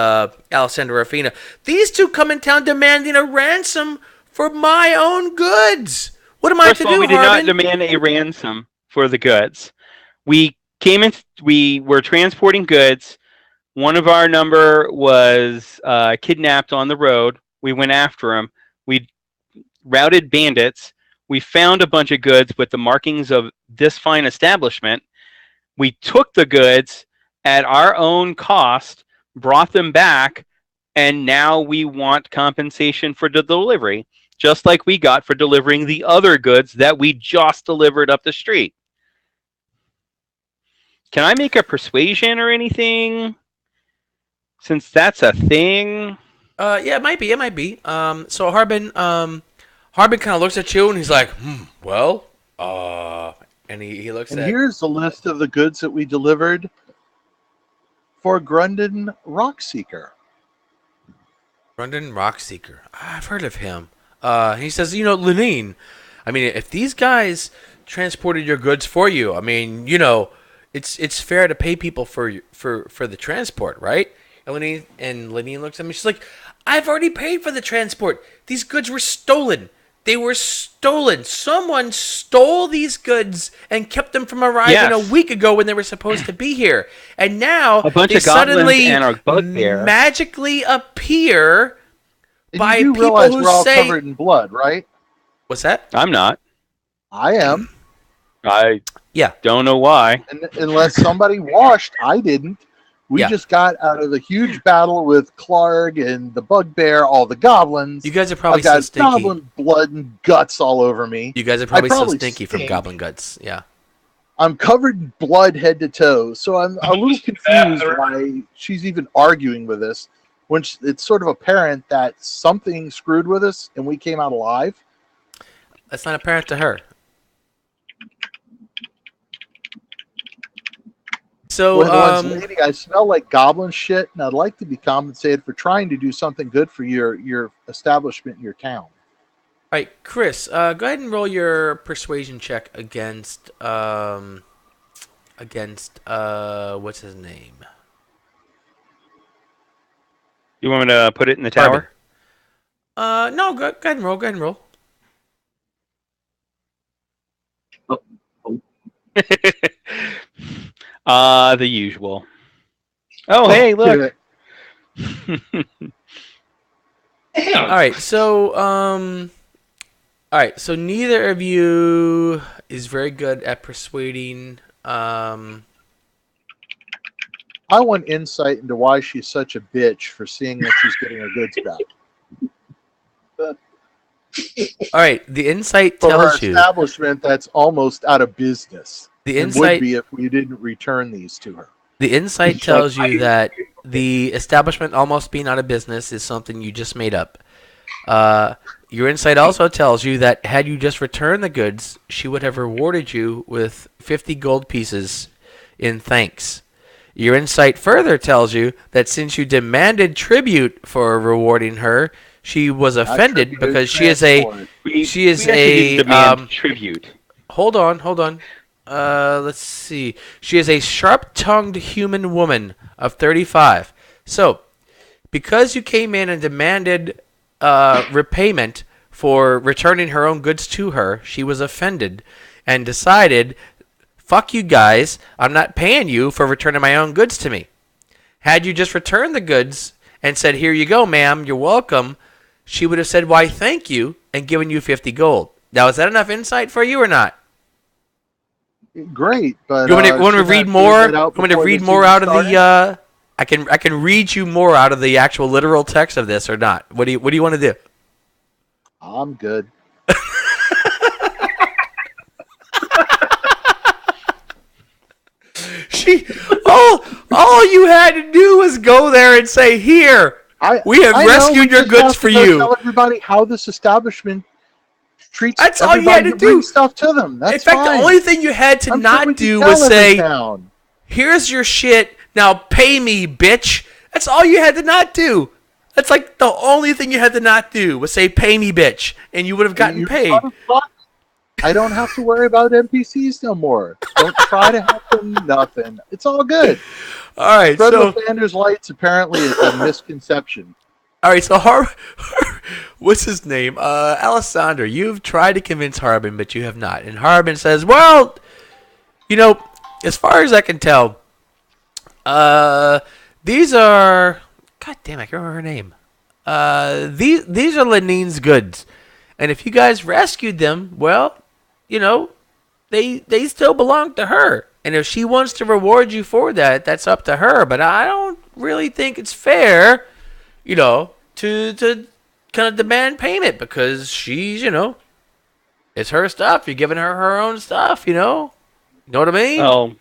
Alessandra Rafina. These two come in town demanding a ransom for my own goods. What am I to do, Harbin? We did not demand a ransom for the goods. We came in. We were transporting goods. One of our number was kidnapped on the road. We went after him. We routed bandits. We found a bunch of goods with the markings of this fine establishment. We took the goods at our own cost, brought them back, and now we want compensation for the delivery, just like we got for delivering the other goods that we just delivered up the street. Can I make a persuasion or anything? Since that's a thing. Yeah, it might be. So Harbin kind of looks at you and he's like, well, and he looks And at. here's the list of the goods that we delivered for Grundon Rockseeker. Grundon Rockseeker. I've heard of him. He says, Lenine, I mean, if these guys transported your goods for you, I mean, it's fair to pay people for the transport, right? And Lenine looks at me. She's like, I've already paid for the transport. These goods were stolen. They were stolen. Someone stole these goods and kept them from arriving a week ago when they were supposed to be here. And now a bunch they of suddenly and a bugbear magically appear And by you do people realize who we're all say... covered in blood, right? What's that? I'm not. I am. I Yeah. don't know why. And unless somebody washed, I didn't. We just got out of a huge battle with Clark and the bugbear, all the goblins. You guys are probably I've got so stinky. goblin blood and guts all over me. You guys are probably so probably stinky from stink. goblin guts. Yeah. I'm covered in blood head to toe, so I'm a little confused why she's even arguing with us when it's sort of apparent that something screwed with us and we came out alive. That's not apparent to her. So, Lady, I smell like goblin shit, and I'd like to be compensated for trying to do something good for your establishment in your town. All right, Chris, go ahead and roll your persuasion check against what's his name? You want me to put it in the tower? No, go ahead and roll. Go ahead and roll. The usual. Oh, hey, look. Damn. All right, so neither of you is very good at persuading. I want insight into why she's such a bitch for seeing that she's getting her goods back. All right. The insight For our tells you. establishment that's almost out of business The and would insight. be if we didn't return these to her. The insight tells you that the establishment almost being out of business is something you just made up. Your insight also tells you that had you just returned the goods, she would have rewarded you with 50 gold pieces in thanks. Your insight further tells you that since you demanded tribute for rewarding her, she was offended Tribute because is she is a transport. she is we actually a demand tribute. hold on. Let's see. She is a sharp-tongued human woman of 35. So, because you came in and demanded repayment for returning her own goods to her, she was offended and decided, fuck you guys, I'm not paying you for returning my own goods to me. Had you just returned the goods and said, here you go, ma'am, you're welcome, she would have said, why, thank you, and given you 50 gold. Now, is that enough insight for you or not? Great, but You want me to shouldn't I read figure more? that out You want me to before read this more even out of started? the? I can read you more out of the actual literal text of this or not. What do you want to do? I'm good. She all you had to do was go there and say, "Here, we have I know, rescued we your just goods have for to go you." Tell everybody how this establishment treats That's all you had everybody to who brings do. stuff to them. That's In fact, fine. the only thing you had to I'm not sure we can do tell was every say, town. "Here's your shit. Now pay me, bitch." That's all you had to not do. That's like the only thing you had to not do was say, "Pay me, bitch," and you would have gotten You paid. motherfucker. I don't have to worry about NPCs no more. Don't try to help them. Nothing. It's all good. All right, Fred so Lathander's lights apparently is a misconception. what's his name? Alessandro. You've tried to convince Harbin, but you have not. And Harbin says, "Well, as far as I can tell, these are. God damn, I can't remember her name. These are Lenine's goods, and if you guys rescued them, well, they still belong to her. And if she wants to reward you for that, that's up to her. But I don't really think it's fair, to kind of demand payment because she's, it's her stuff. You're giving her her own stuff, You know what I mean? Oh,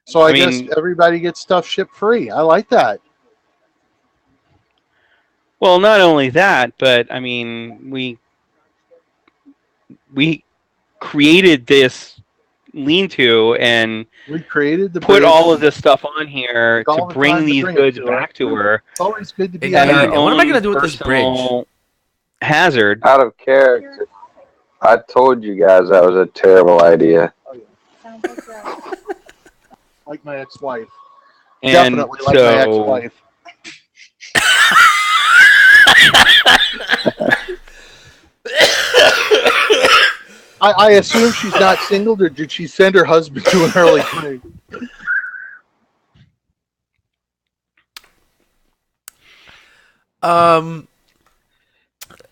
So I guess mean, everybody gets stuff shipped free. I like that. well, not only that, but I mean, we created this lean-to and We created the put bridge. all of this stuff on here Took to all the bring time to these bring it goods to back to her It's always good to be at Exactly. her And what am I own gonna do with this bridge? personal hazard. Out of character. I told you guys that was a terrible idea. like my ex-wife. And Definitely like my so, ex-wife. I assume she's not single, or did she send her husband to an early grave?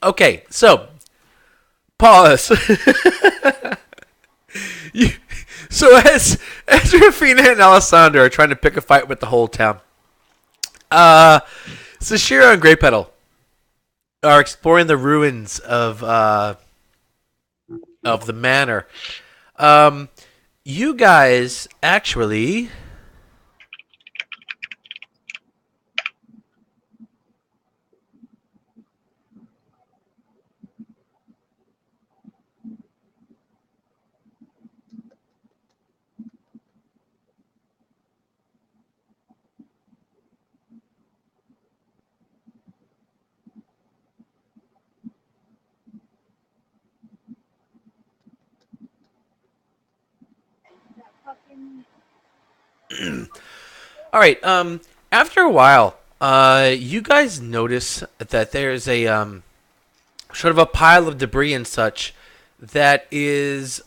Okay, so pause. You, so as Rafina and Alessandro are trying to pick a fight with the whole town, Sashiro and Grey Petal are exploring the ruins of the manor. You guys actually. All right. After a while, you guys notice that there's a sort of a pile of debris and such that is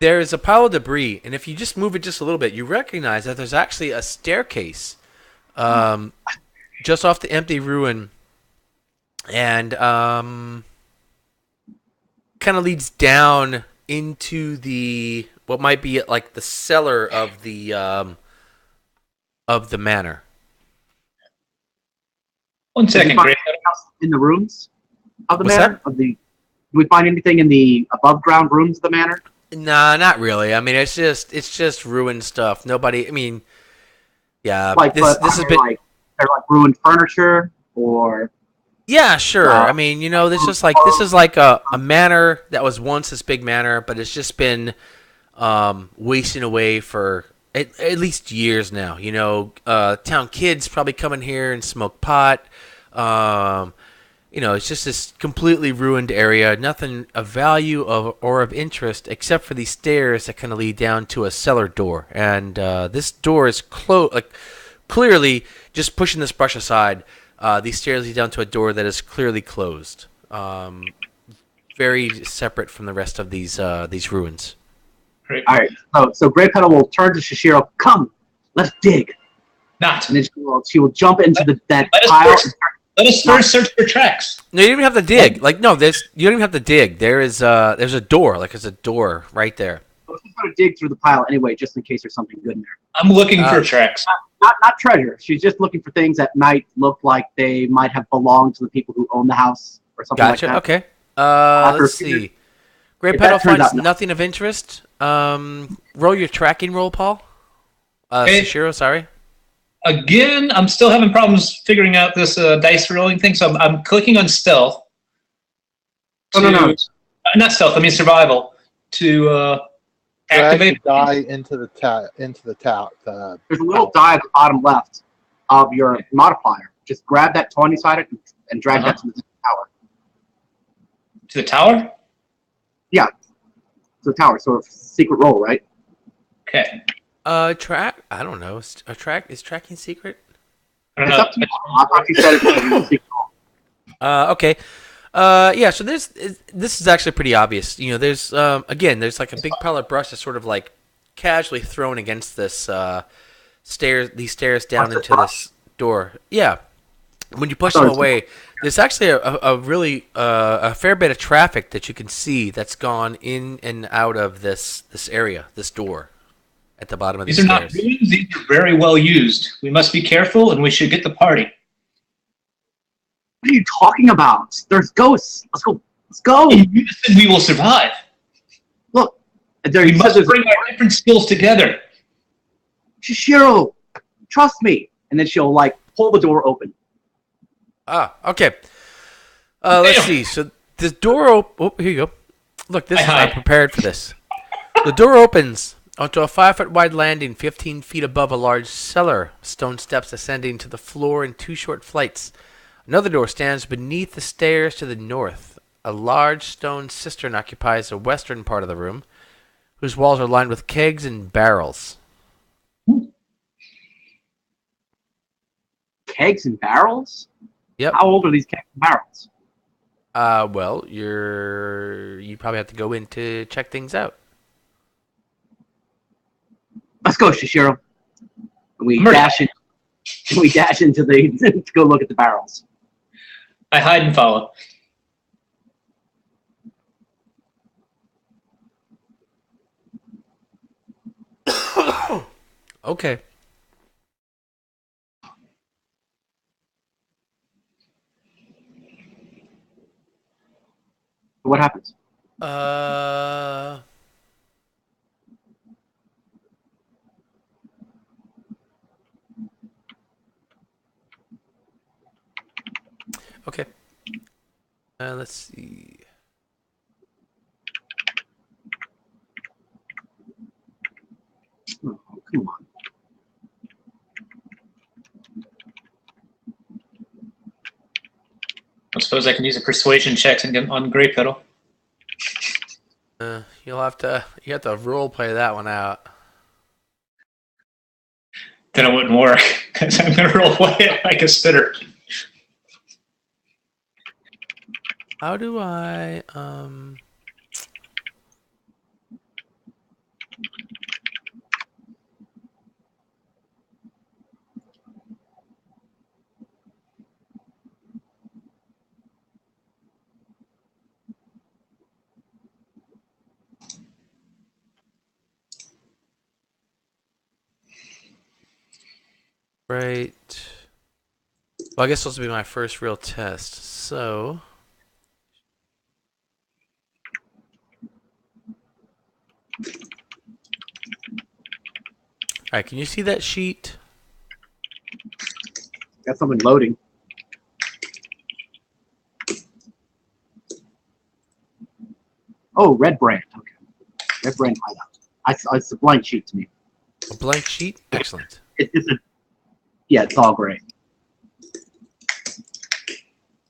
there's a pile of debris, and if you just move it just a little bit, you recognize that there's actually a staircase just off the empty ruin, and kind of leads down into the what might be like the cellar of the of the manor. One Did we second, find Great. anything else in the rooms of the What's manor? Did we find anything in the above ground rooms of the manor? Nah, not really. I mean, it's just ruined stuff. Nobody. I mean, yeah. Like, This but this are has there been. like ruined furniture or Yeah, sure. uh, I mean, this is like a manor that was once this big manor, but it's just been wasting away for at least years now. Town kids probably come in here and smoke pot. Um, it's just this completely ruined area. Nothing of value or of interest except for these stairs that kind of lead down to a cellar door. And this door is closed. Like clearly, just pushing this brush aside, these stairs lead down to a door that is clearly closed. Very separate from the rest of these ruins. Great. all right. So Grey Petal will turn to Shishiro. Come, let's dig. Not. And then she will jump into that Let us pile. Let us first search for tracks. No, you don't even have to dig. Like no, you don't even have to dig. There's a door. Like there's a door right there. She's going to dig through the pile anyway, just in case there's something good in there. I'm looking for tracks. Not treasure. She's just looking for things that might look like they might have belonged to the people who own the house or something Gotcha. like that. Okay. Let's see. Great if Petal that turns finds out no- nothing of interest. Roll your tracking roll, Paul. Okay. Shishiro, sorry. Again, I'm still having problems figuring out this dice rolling thing, so I'm clicking on stealth. No. Not stealth. I mean survival to Drag activate. the die into the tower. There's a little die at the bottom left of your modifier. Just grab that 20 sided and drag that to the tower. To the tower. To the tower. So secret roll, right? Okay. Track. I don't know. Is tracking secret? I don't It's know. up to you. I thought you said it was a secret roll. Okay. Yeah. So this is actually pretty obvious. There's there's like a big pile of brush that's sort of like casually thrown against this these stairs down What's into the this door. Yeah. When you push them away, there's actually a really a fair bit of traffic that you can see that's gone in and out of this area, this door at the bottom of These these are not stairs. ruins. These are very well used. We must be careful, and we should get the party. What are you talking about? There's ghosts. Let's go. Let's go. In unison, we will survive. Look. There We you must said bring our different skills together. Shishiro, trust me. And then she'll like pull the door open. Okay. Let's see. So the door oh, here you go. Look, I'm prepared for this. The door opens onto a 5-foot wide landing 15 feet above a large cellar. Stone steps ascending to the floor in 2 short flights. Another door stands beneath the stairs to the north. A large stone cistern occupies the western part of the room, whose walls are lined with kegs and barrels. Kegs and barrels? Yep. How old are these kegs and barrels? Well, you probably have to go in to check things out. Let's go, Shishiro. And we I'm ready. dash into the to go look at the barrels. I hide and follow. Okay. What happens? Okay. Let's see. Oh, come on. I suppose I can use a persuasion check and get on Grey Petal. You have to role play that one out. Then it wouldn't work because I'm going to roll away like a spitter. How do I Right. Well, I guess this will be my first real test. So. All right, can you see that sheet? Got something loading. Oh, red brand. Okay. Red brand hideout. It's a blank sheet to me. A blank sheet? Excellent. It's a, yeah, it's all gray.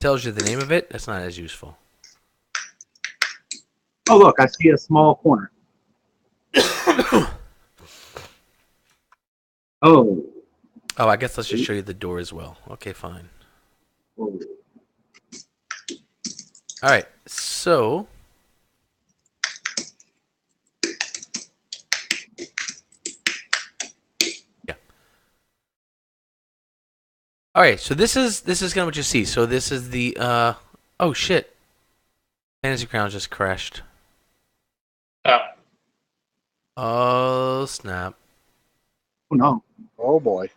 Tells you the name of it. That's not as useful. Oh, look, I see a small corner. Oh. Oh, I guess let's just show you the door as well. Okay, fine. Oh. All right, so yeah. All right, so this is kind of what you see. So this is the oh shit, Fantasy Grounds just crashed. Oh. Oh snap! Oh no. Oh boy.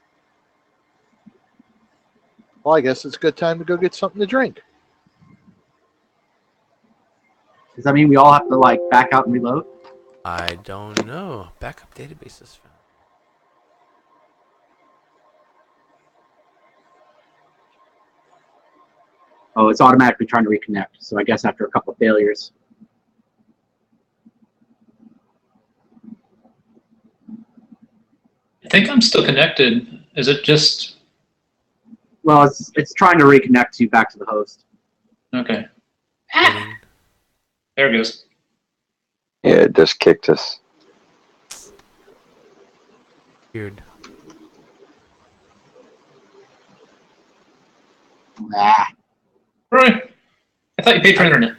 Well, I guess it's a good time to go get something to drink. Does that mean we all have to like back out and reload? I don't know. Backup databases found. Oh, it's automatically trying to reconnect. So I guess after a couple of failures. I think I'm still connected. Is it just Well, it's trying to reconnect you back to the host. okay? Hitting. There it goes. Yeah, it just kicked us. Weird. Ah. Right. I thought you paid for internet.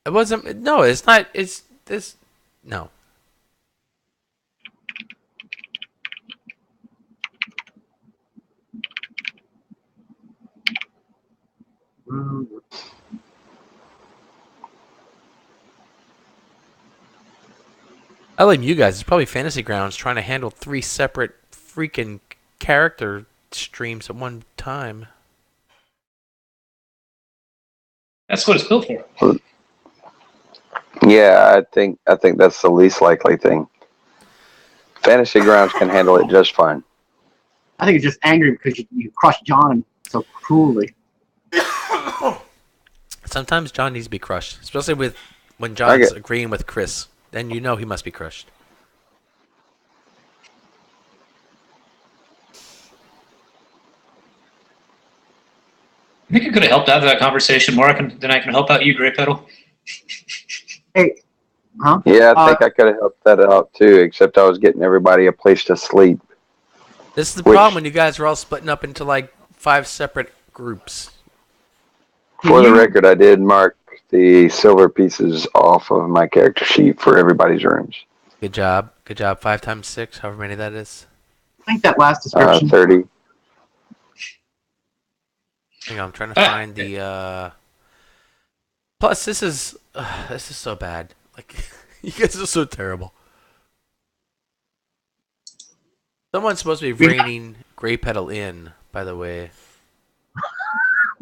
It wasn't. No, it's not. It's this. No. I blame you guys. It's probably Fantasy Grounds trying to handle 3 separate freaking character streams at one time. That's what it's built for. Yeah, I think that's the least likely thing. Fantasy Grounds can handle it just fine. I think it's just angry because you crushed John so cruelly. Sometimes John needs to be crushed, especially when John's agreeing with Chris. Then you know he must be crushed. I think I could have helped out that conversation more than I can help out you, Grey Petal. Hey, huh? Yeah, I think I could have helped that out too, except I was getting everybody a place to sleep. This is the problem when you guys are all splitting up into like 5 separate groups. For the record, I did mark the silver pieces off of my character sheet for everybody's rooms. Good job. Good job. 5 times 6, however many that is. I think that last description. 30. Hang on, I'm trying to find the. Plus, this is so bad. Like, you guys are so terrible. Someone's supposed to be reining Grey Petal in, by the way.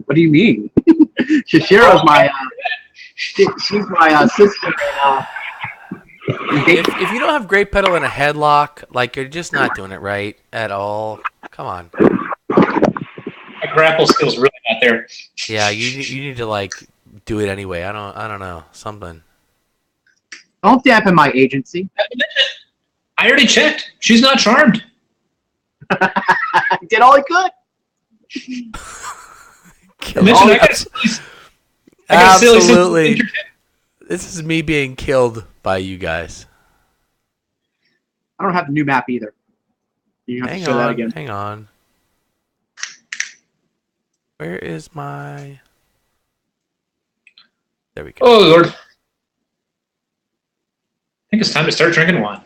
What do you mean? Shishiro's my she's my sister. If you don't have Grey Petal in a headlock, like you're just not doing it right at all. Come on. My grapple skill's really not there. Yeah, you need to like do it anyway. I don't know, something. Don't dampen my agency. I already checked. She's not charmed. Did all he could. Absolutely. This is me being killed by you guys. I don't have the new map either. You have to show that again. Hang on. Where is my... There we go. Oh, Lord. I think it's time to start drinking wine.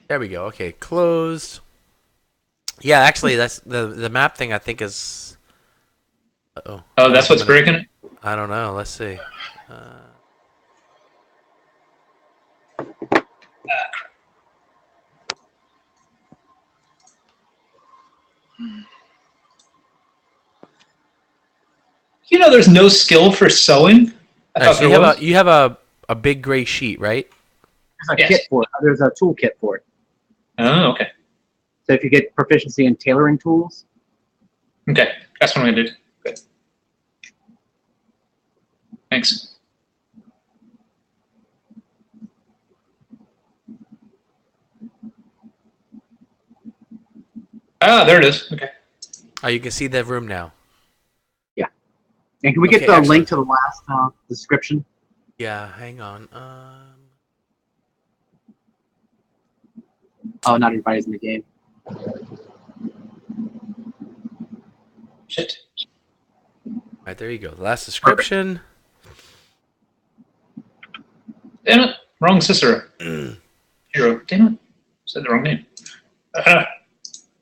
There we go. Okay, closed. Yeah, actually, that's the map thing. I think is. Uh-oh. Oh, that's what's breaking it. I don't know. Let's see. You know, there's no skill for sewing. I All right, thought so there was. you have a big gray sheet, right? There's a Yes. kit for it. There's a tool kit for it. Oh, okay. So if you get proficiency in tailoring tools, Okay, that's what I'm gonna do. Good. Thanks. Ah, there it is. Okay. Oh, you can see the room now. and can we get Okay, the excellent. link to the last description? Yeah, hang on. Oh, not everybody's in the game. Shit. All right, there you go. The last description. Damn it. Wrong Cicero. Hero. Damn it. Said the wrong name. All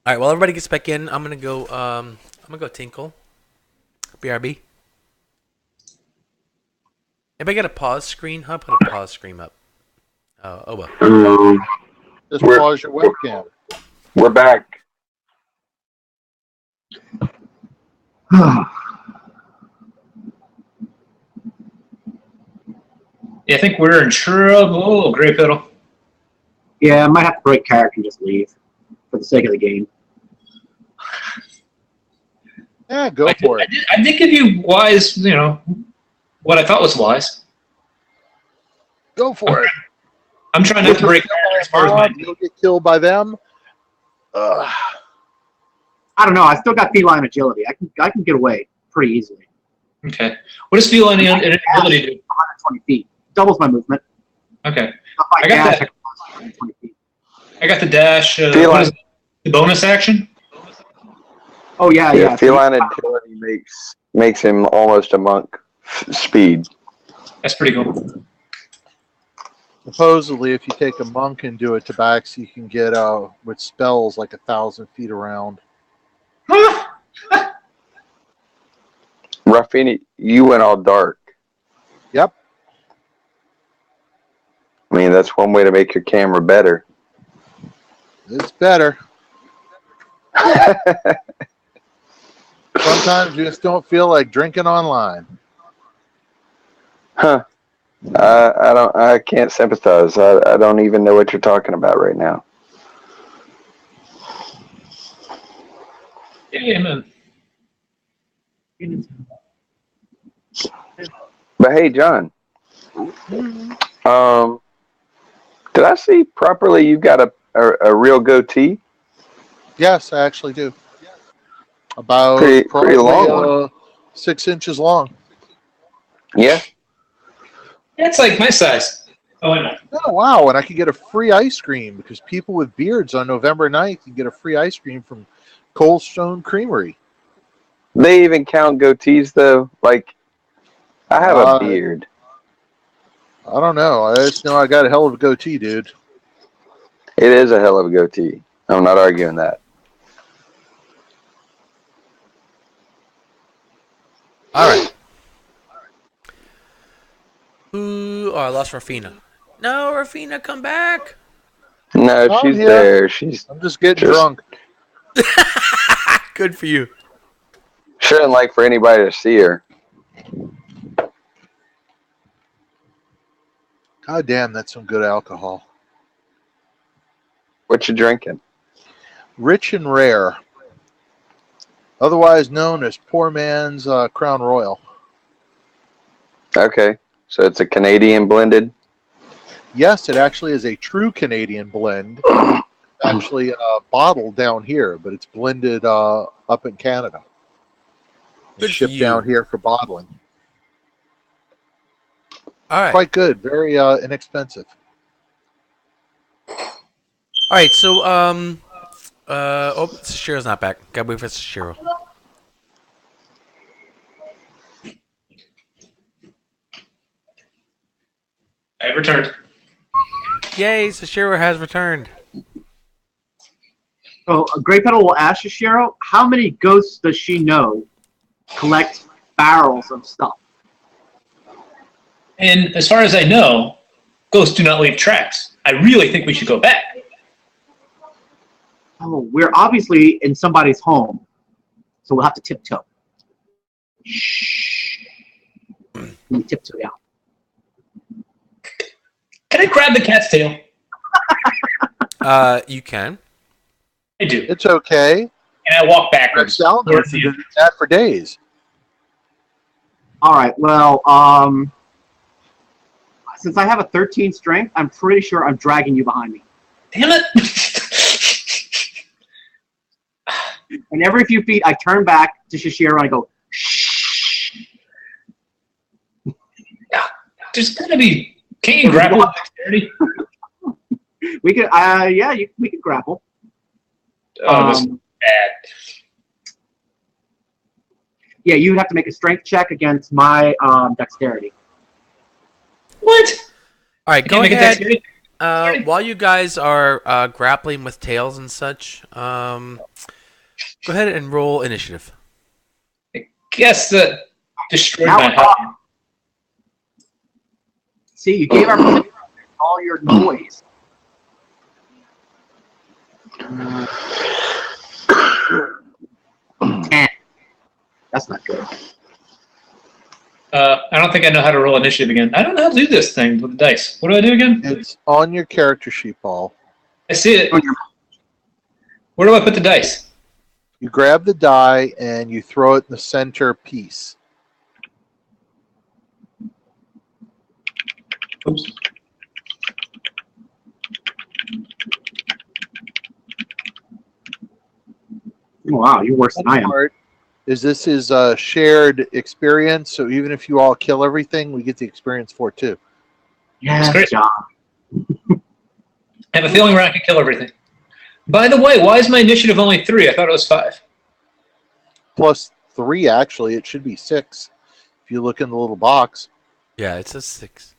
right, well, everybody gets back in. I'm gonna go. I'm gonna go tinkle. BRB. Anybody got a pause screen? I'll put a pause screen up. Oh well. Just We're- pause your webcam. We're back. Yeah, I think we're in trouble, Grey Fiddle. Yeah, I might have to break character and just leave for the sake of the game. Yeah, go for it. I did give you wise, what I thought was wise. Go for it. I'm trying not to break character as far as my... You'll get killed by them. Ugh. I don't know. I still got feline agility. I can get away pretty easily. Okay. What does feline ability do? 120 feet. Doubles my movement. Okay. If I I got dash, that. I can cross 120 feet. I got the dash. Feline- What is it? The bonus action? Oh yeah, Yeah, yeah. feline agility makes him almost a monk speed. That's pretty cool. Supposedly, if you take a monk and do a tabaxi, you can get with spells like 1,000 feet around. Ruffini, you went all dark. Yep. I mean, that's one way to make your camera better. It's better. Sometimes you just don't feel like drinking online. Huh. I can't sympathize. I don't even know what you're talking about right now. Yeah, man. But hey, John. Did I see properly? You've got a real goatee. Yes, I actually do. About Pretty probably long one. 6 inches long. Yeah. It's like my size. Oh, I know. Oh, wow. And I could get a free ice cream because people with beards on November 9th can get a free ice cream from Cold Stone Creamery. They even count goatees though. Like, I have a beard. I don't know. I just know I got a hell of a goatee, dude. It is a hell of a goatee. I'm not arguing that. All right. Ooh, oh, I lost Rafina. No, Rafina, come back. No, I'm she's here. there. She's I'm just getting Just- drunk. Good for you. shouldn't like for anybody to see her. God damn, that's some good alcohol. What you drinking? Rich and Rare. Otherwise known as Poor Man's Crown Royal. Okay, so it's a Canadian blended. Yes, it actually is a true Canadian blend. Actually bottled down here, but it's blended up in Canada. Good for Shipped you. down here for bottling. All right. Quite good. Very inexpensive. All right. So, oh, Sashiro's not back. Gotta wait for Sashiro. I returned. Yay, Sashiro has returned. So Grey Petal will ask Shishiro, how many ghosts does she know collect barrels of stuff? And as far as I know, ghosts do not leave tracks. I really think we should go back. Oh, we're obviously in somebody's home, so we'll have to tiptoe. Shh. We tiptoe down. Can I grab the cat's tail? You can. I do. It's okay. And I walk backwards. Salvador's been doing that for days. All right. Well, since I have a 13 strength, I'm pretty sure I'm dragging you behind me. Damn it! And every few feet, I turn back to Shishiro and I go, shh. There's gotta be. Can't you grapple with dexterity? We could, we could grapple. Oh, this is bad. Yeah, you would have to make a strength check against my dexterity. What? All right, I go can't make a ahead. dexterity? While you guys are grappling with tails and such, go ahead and roll initiative. Guess that destroyed Now my we're heart. talking. See, you gave our all your noise. 10. That's not good. I don't think I know how to roll initiative again. I don't know how to do this thing with the dice. What do I do again? It's on your character sheet, Paul. I see it. Where do I put the dice? You grab the die and you throw it in the center piece. Oops. Oh, wow, you're worse than I am. Part is this is a shared experience, so even if you all kill everything, we get the experience for it too. Yes, great. John. I have a feeling where I can kill everything. By the way, why is my initiative only 3? I thought it was 5. Plus 3, actually, it should be 6. If you look in the little box. Yeah, it says 6.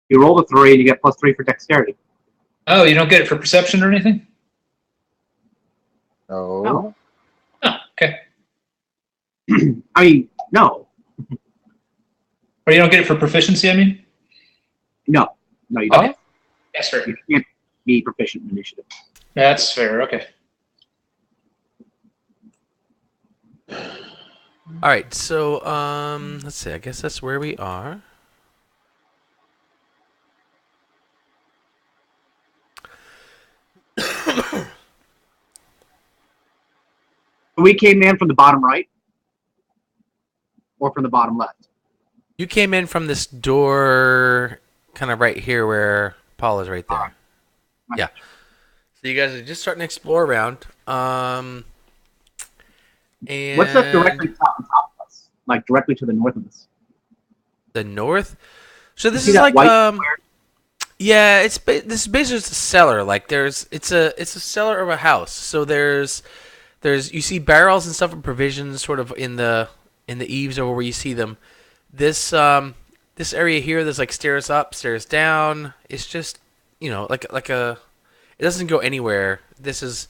You roll a 3 and you get plus 3 for dexterity. Oh, you don't get it for perception or anything? No. No. Oh, okay. I mean, no. Or you don't get it for proficiency, I mean? No, you don't. Okay. That's fair. You can't be proficient in initiative. That's fair, okay. All right, so let's see. I guess that's where we are. We came in from the bottom right or from the bottom left. You came in from this door, kind of right here where Paul is right there. Right. Yeah. So you guys are just starting to explore around. And What's up directly on top of us? Like directly to the north of us? the north. So this see is that like white square? yeah, this is basically just a cellar. Like it's a cellar of a house. So there's you see barrels and stuff and provisions sort of in the eaves or where you see them. This this area here, there's like stairs up, stairs down. It's just like a it doesn't go anywhere. This is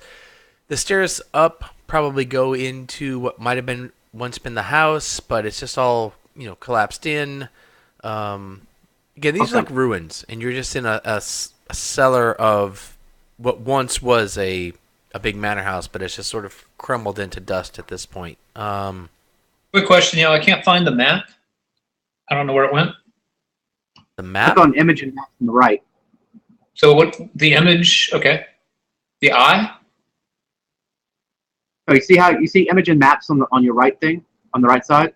the stairs up probably go into what might have been once been the house, but it's just all collapsed in. Again, these are like ruins, and you're just in a cellar of what once was a big manor house, but it's just sort of crumbled into dust at this point. Quick question, I can't find the map. I don't know where it went. The map? Click on image and map on the right. So what the image? Okay, the eye. Oh, you see image and maps on your right thing on the right side,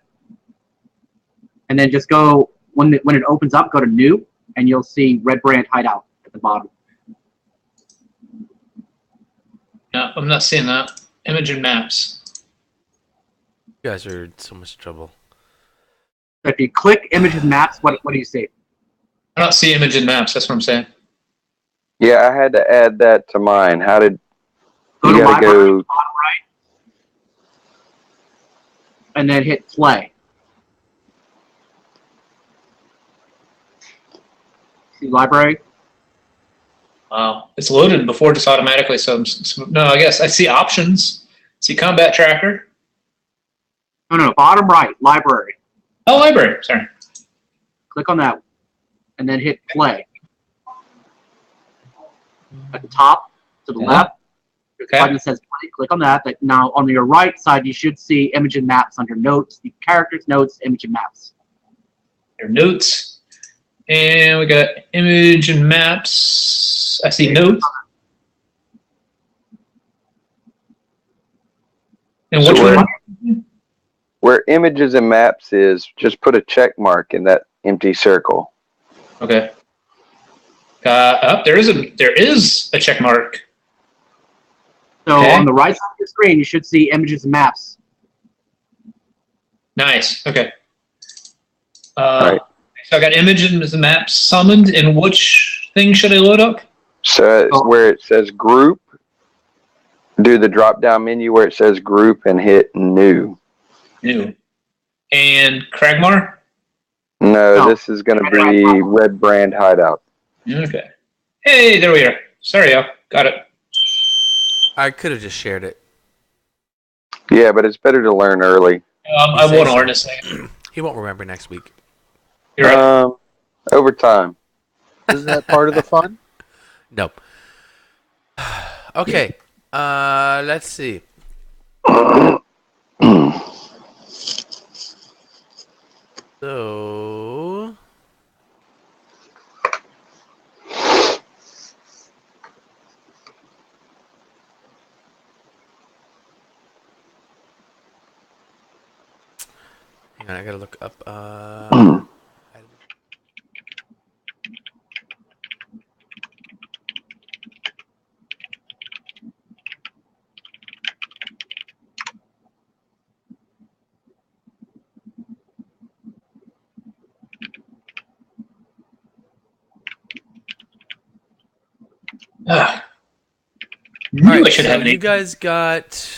and then just go when it opens up, go to new, and you'll see Red Brand Hideout at the bottom. No, I'm not seeing that. Image and maps. You guys are in so much trouble. So if you click image and maps, what do you see? I don't see image and maps. That's what I'm saying. Yeah, I had to add that to mine. How did Go you to gotta library, go? bottom right, and then hit play. See library? Wow, it's loaded before just automatically. No, I guess I see options. See combat tracker. No, bottom right, library. Oh, library. Sorry. Click on that, and then hit play. at the top to the left. Okay. Button that says play. Click on that. Now on your right side, you should see image and maps under notes. The characters, notes, image and maps. Your notes. And we got image and maps. I see notes. And So which one? where images and maps is, just put a check mark in that empty circle. Okay. There is a check mark. So Okay. on the right side of the screen, you should see images and maps. Nice. Okay. Right. So I got images and maps summoned. And which thing should I load up? So where it says group, do the drop down menu where it says group and hit new. New. And Kragmar? No, this is going to be Red Brand Hideout. Okay. Hey, there we are. Sorry, y'all. Got it. I could have just shared it. Yeah, but it's better to learn early. I won't learn a second. He won't remember next week. You're right. Over time. Isn't that part of the fun? No. Okay. Let's see. So. Hang on, I gotta look up. Knew All right, I should so have an you eight. guys got.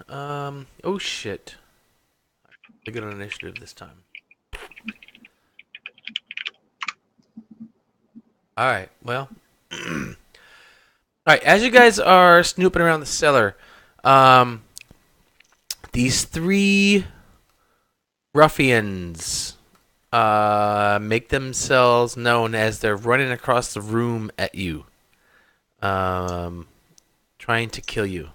Oh shit! I got an initiative this time. All right. Well. All right. As you guys are snooping around the cellar, these three ruffians make themselves known as they're running across the room at you, trying to kill you.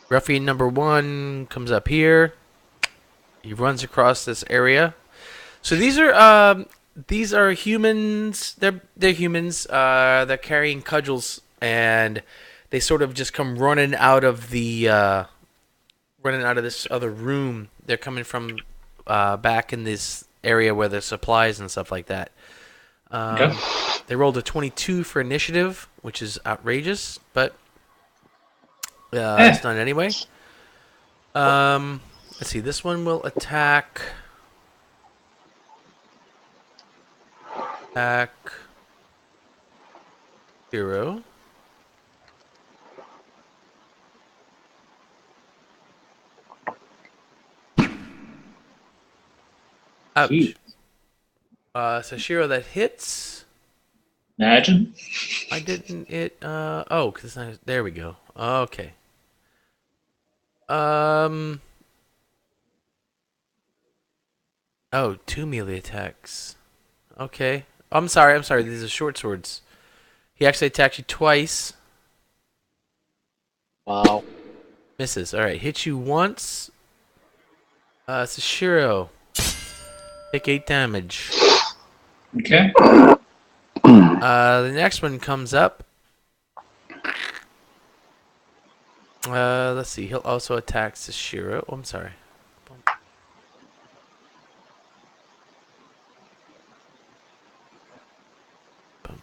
Ruffian number 1 comes up here. He runs across this area. So these are humans. They're humans. They're carrying cudgels, and they sort of just come running out of this other room. They're coming from back in this area where there's supplies and stuff like that. Okay. They rolled a 22 for initiative, which is outrageous, but it's done anyway. Let's see. This one will attack. Hero. Ouch. Jeez. Sashiro, that hits. Imagine. I didn't it oh, cuz there we go. Okay. Oh, 2 melee attacks. Okay. I'm sorry. These are short swords. He actually attacks you twice. Wow. Misses. All right. Hits you once. Sashiro. Take 8 damage. Okay. The next one comes up. Let's see. He'll also attack Sashiro. Oh, I'm sorry. Boom.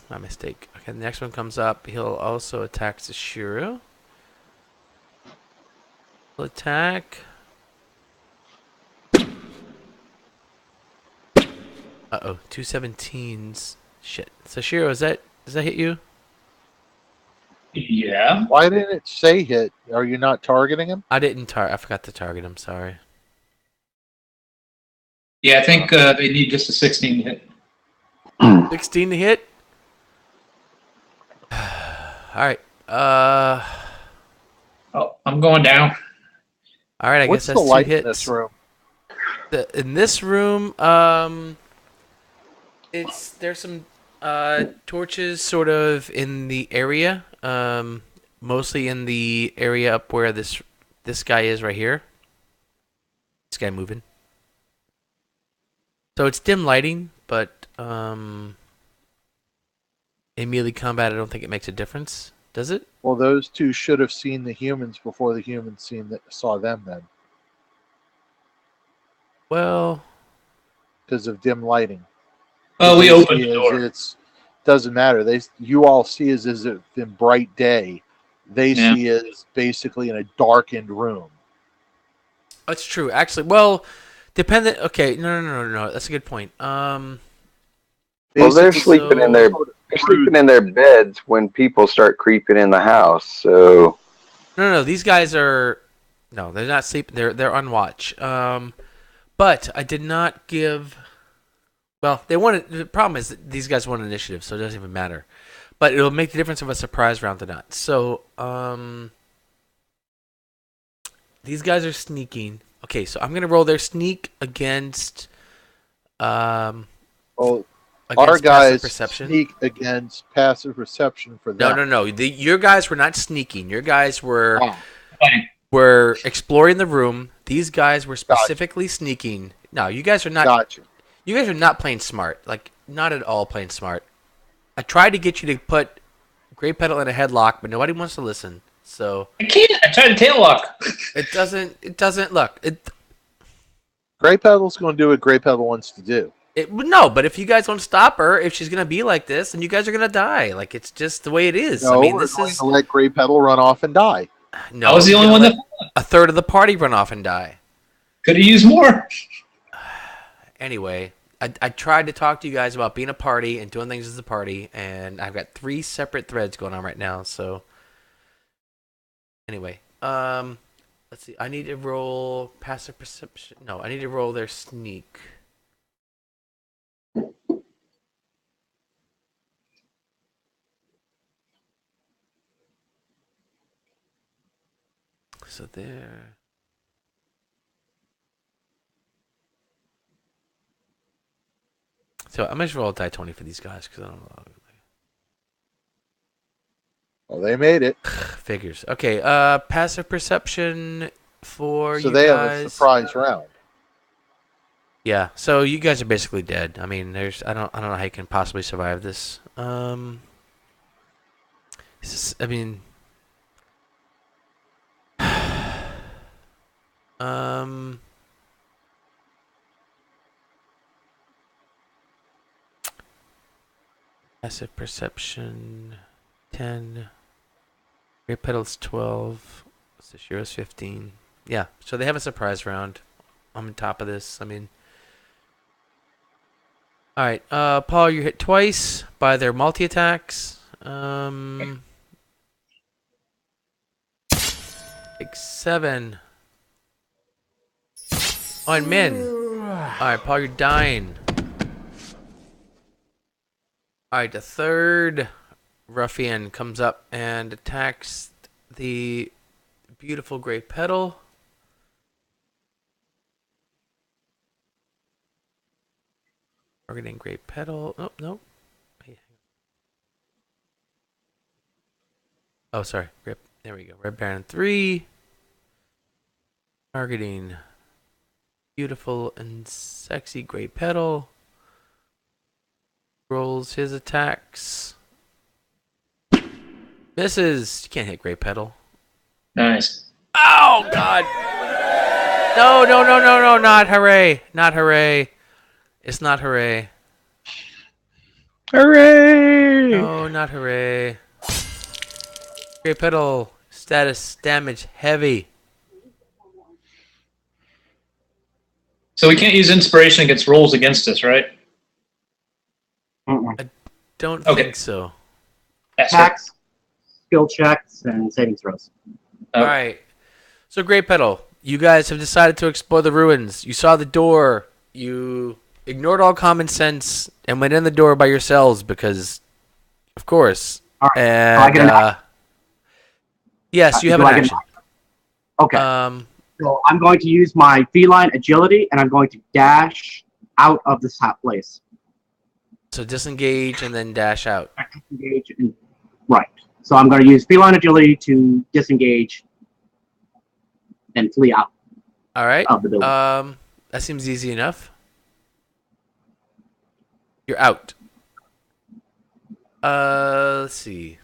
My mistake. Okay, the next one comes up. He'll also attack Sashiro. He'll attack. Uh-oh. 2 17s. Shit. Sashiro, does that hit you? Yeah. Why didn't it say hit? Are you not targeting him? I didn't I forgot to target him. Sorry. Yeah, I think they need just a 16 hit. 16 to hit. All right. Oh, I'm going down. All right. I What's guess the that's 2 light hits. in this room? In this room, There's some torches sort of in the area, mostly in the area up where this guy is right here. This guy moving. So it's dim lighting, but in melee combat, I don't think it makes a difference. Does it? Well, those two should have seen the humans before the humans saw them then, Well, because of dim lighting. Well, we They opened see the as door. it's doesn't matter. You all see as if in bright day. They Yeah. see as basically in a darkened room. that's true. Actually, well, dependent. Okay, no. That's a good point. Well, they're Basically, sleeping in so- they're sleeping in their beds when people start creeping in the house. So No. These guys are no, they're not sleeping. They're on watch. But I did not give. Well, they wanted. The problem is that these guys want initiative, so it doesn't even matter. But it'll make the difference of a surprise round or not. So, these guys are sneaking. Okay, so I'm gonna roll their sneak against. well, Against our passive guys perception. sneak against passive perception for them. No. Your guys were not sneaking. Your guys were Ah, were exploring the room. These guys were specifically sneaking. No, you guys are not. gotcha. You guys are not playing smart. Like, not at all playing smart. I tried to get you to put Great Pedal in a headlock, but nobody wants to listen. So I can't. I tried to tail walk. it doesn't. It doesn't look. Grey Pedal's going to do what Grey Pedal wants to do. No, but if you guys don't stop her, if she's gonna be like this, then you guys are gonna die. Like, it's just the way it is. No, I mean, we're this going is to let Grey Pedal run off and die. no. I was the you're only gonna one that let a third of the party run off and die. could have used more. Anyway, I tried to talk to you guys about being a party and doing things as a party, and I've got 3 separate threads going on right now. So anyway, let's see. I need to roll passive perception. No, I need to roll their sneak. So there. So I'm gonna just roll a die 20 for these guys because I don't know. Well, they made it. Figures. Okay. Passive perception for So you they guys. have a surprise round. Yeah. So you guys are basically dead. I mean, I don't know how you can possibly survive this. I mean, passive perception 10. Great Pedal's 12. Sashiro's 15. Yeah. So they have a surprise round. I'm on top of this. I mean. All right, Paul, you hit twice by their multi attacks. Like 7. Oh, and Min. All right, Paul, you're dying. All right, the third ruffian comes up and attacks the beautiful Great Pedal. Targeting Great Pedal. Oh, no. Oh, sorry. There we go. Red Baron 3. Targeting beautiful and sexy Great Pedal. Rolls his attacks. Misses. You can't hit Great Pedal. Nice. Oh, God. No. Not hooray. Not hooray. It's not hooray. Hooray! No, not hooray. Great Pedal. Status damage heavy. So we can't use inspiration against rolls against us, right? Don't Okay. think so. Yes, sir. Attacks, skill checks, and saving throws. Oh. All right. So, Great Pedal, you guys have decided to explore the ruins. You saw the door. You ignored all common sense and went in the door by yourselves because, of course. All right. And So I get an action. yes, you have Do an I get action. Okay. So I'm going to use my feline agility, and I'm going to dash out of this hot place. So disengage and then dash out. Disengage and right. So I'm going to use feline agility to disengage and flee out All right. of the building. That seems easy enough. You're out. Let's see.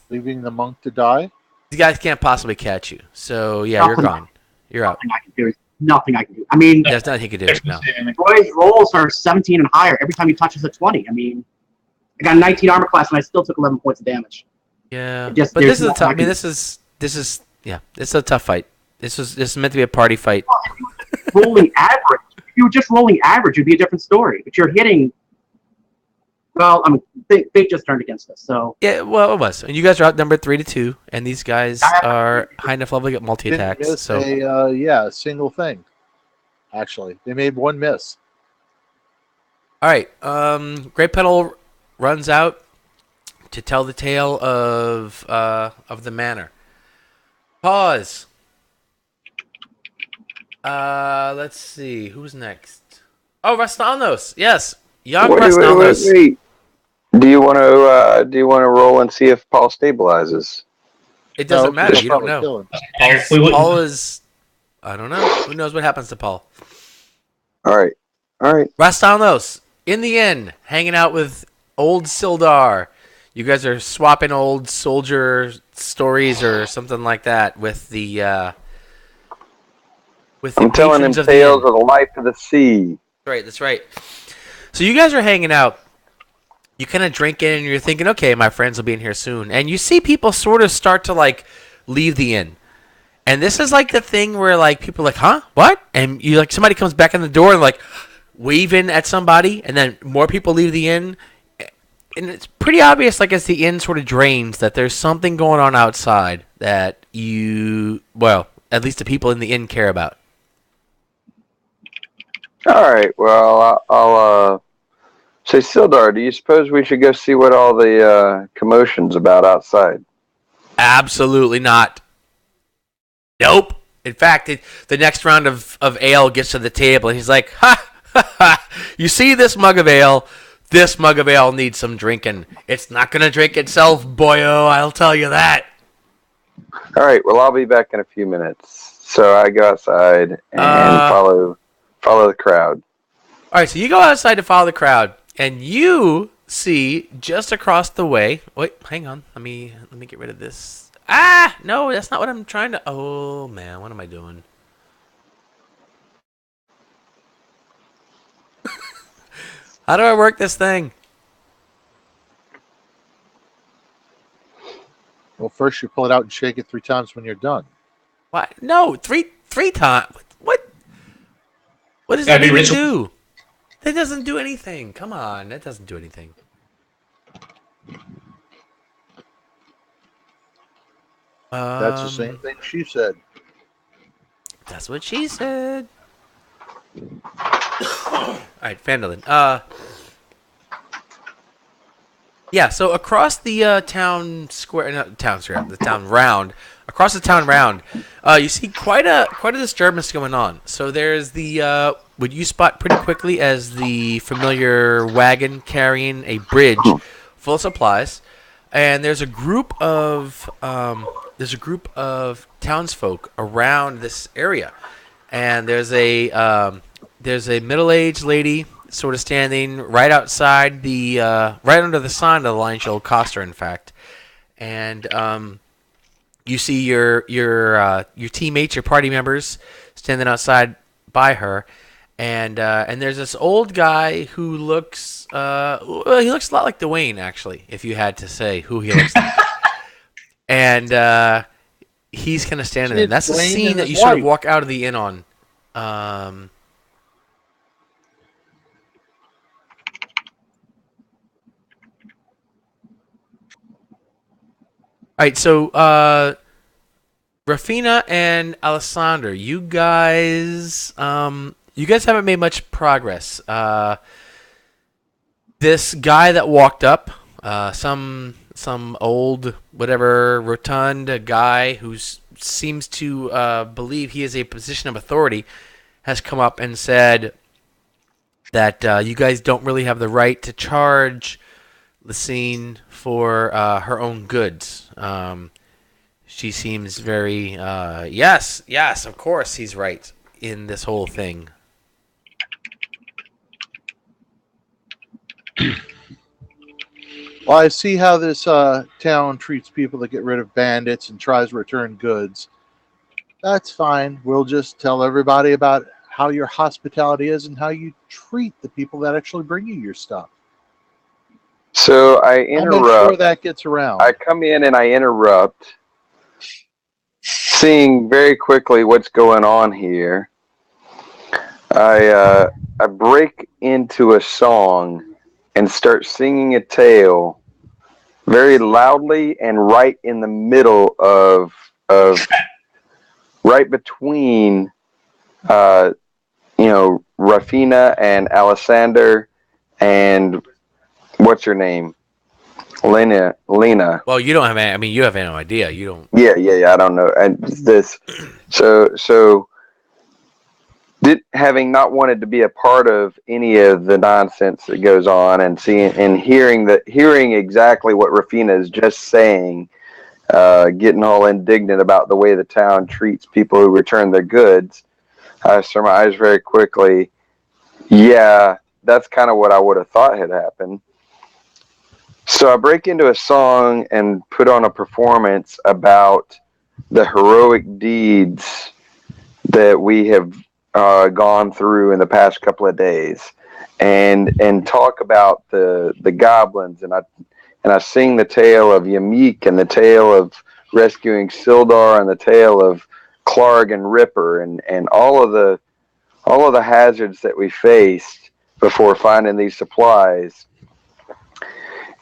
Leaving the monk to die. These guys can't possibly catch you. So yeah, you're gone. You're out. Nothing I can do. Nothing I can do. I mean, There's nothing you can do. No. Roy's rolls are 17 and higher. Every time he touches a 20. I mean, I got 19 armor class and I still took 11 points of damage. Yeah. Just- But this there's is a nothing tough. I I mean, can- this is yeah. This is a tough fight. This is meant to be a party fight. Rolling average. If you were just rolling average, it'd be a different story. But you're hitting. Well, I mean, they just turned against us. So Yeah. Well, it was. And you guys are outnumbered 3-2, and these guys are high enough level to get multi Didn't attacks. miss So a single thing. Actually, they made one miss. all right. Great Petal runs out to tell the tale of the manor. Pause. Let's see. Who's next? Oh, Rastanos. Yes, young Rastanos. Wait. Do you want to roll and see if Paul stabilizes? It doesn't No, matter. they'll You don't probably know. kill him. We wouldn't. Paul is. I don't know. Who knows what happens to Paul? All right. Rastanos in the inn, hanging out with old Sildar. You guys are swapping old soldier stories or something like that with the. I'm telling him patrons of the tales inn. of the life of the sea. Right, that's right. So you guys are hanging out. You kind of drink in, and you're thinking, okay, my friends will be in here soon. And you see people sort of start to like leave the inn. And this is like the thing where like people are like, huh? What? And you like somebody comes back in the door and like waving at somebody, and then more people leave the inn. And it's pretty obvious, like as the inn sort of drains, that there's something going on outside that at least the people in the inn care about. All right. Well, I'll say, Sildar, do you suppose we should go see what all the commotion's about outside? Absolutely not. Nope. In fact, the next round of ale gets to the table, and he's like, ha, ha, ha. You see this mug of ale? This mug of ale needs some drinking. It's not going to drink itself, boyo, I'll tell you that. All right. Well, I'll be back in a few minutes. So I go outside and follow the crowd. All right, so you go outside to follow the crowd, and you see just across the way. Wait, hang on. Let me get rid of this. Ah, no, that's not what I'm trying to. Oh man, what am I doing? How do I work this thing? Well, first you pull it out and shake it 3 times when you're done. What? No, three times. What? What does Gotta that be even ritual. do? That doesn't do anything. Come on, that doesn't do anything. That's the same thing she said. That's what she said. All right, Fandolin. Yeah. So across the town square, not town square, the town round. Across the town round, you see quite a disturbance going on. So there's the what you spot pretty quickly as the familiar wagon carrying a bridge full of supplies, and there's a group of townsfolk around this area, and there's a middle-aged lady sort of standing right outside the right under the sign of the Lion Show Coster, in fact, and you see your teammates, your party members, standing outside by her, and there's this old guy who looks he looks a lot like Dwayne, actually, if you had to say who he looks like, and he's kind of standing there. That's the Dwayne scene and that his you sort of wife. walk out of the inn on. All right, so Rafina and Alessander, you guys haven't made much progress. This guy that walked up, some old whatever rotund guy who seems to believe he is a position of authority, has come up and said that you guys don't really have the right to charge Lysine for her own goods. She seems very yes, of course he's right in this whole thing. Well, I see how this town treats people that get rid of bandits and tries to return goods. That's fine. We'll just tell everybody about how your hospitality is and how you treat the people that actually bring you your stuff. So I I'll make interrupt. sure that gets around. I come in and I interrupt, seeing very quickly what's going on here. I break into a song and start singing a tale very loudly and right in the middle of right between Rafina and Alessander and what's her name? Lena. Well, you don't have any, I mean, you have no idea. You don't. Yeah. I don't know. And this, so having not wanted to be a part of any of the nonsense that goes on, and seeing and hearing exactly what Rafina is just saying, getting all indignant about the way the town treats people who return their goods, I surmise very quickly, yeah, that's kind of what I would have thought had happened. So I break into a song and put on a performance about the heroic deeds that we have gone through in the past couple of days, and talk about the goblins, and I sing the tale of Yamik and the tale of rescuing Sildar and the tale of Clark and Ripper and all of the hazards that we faced before finding these supplies.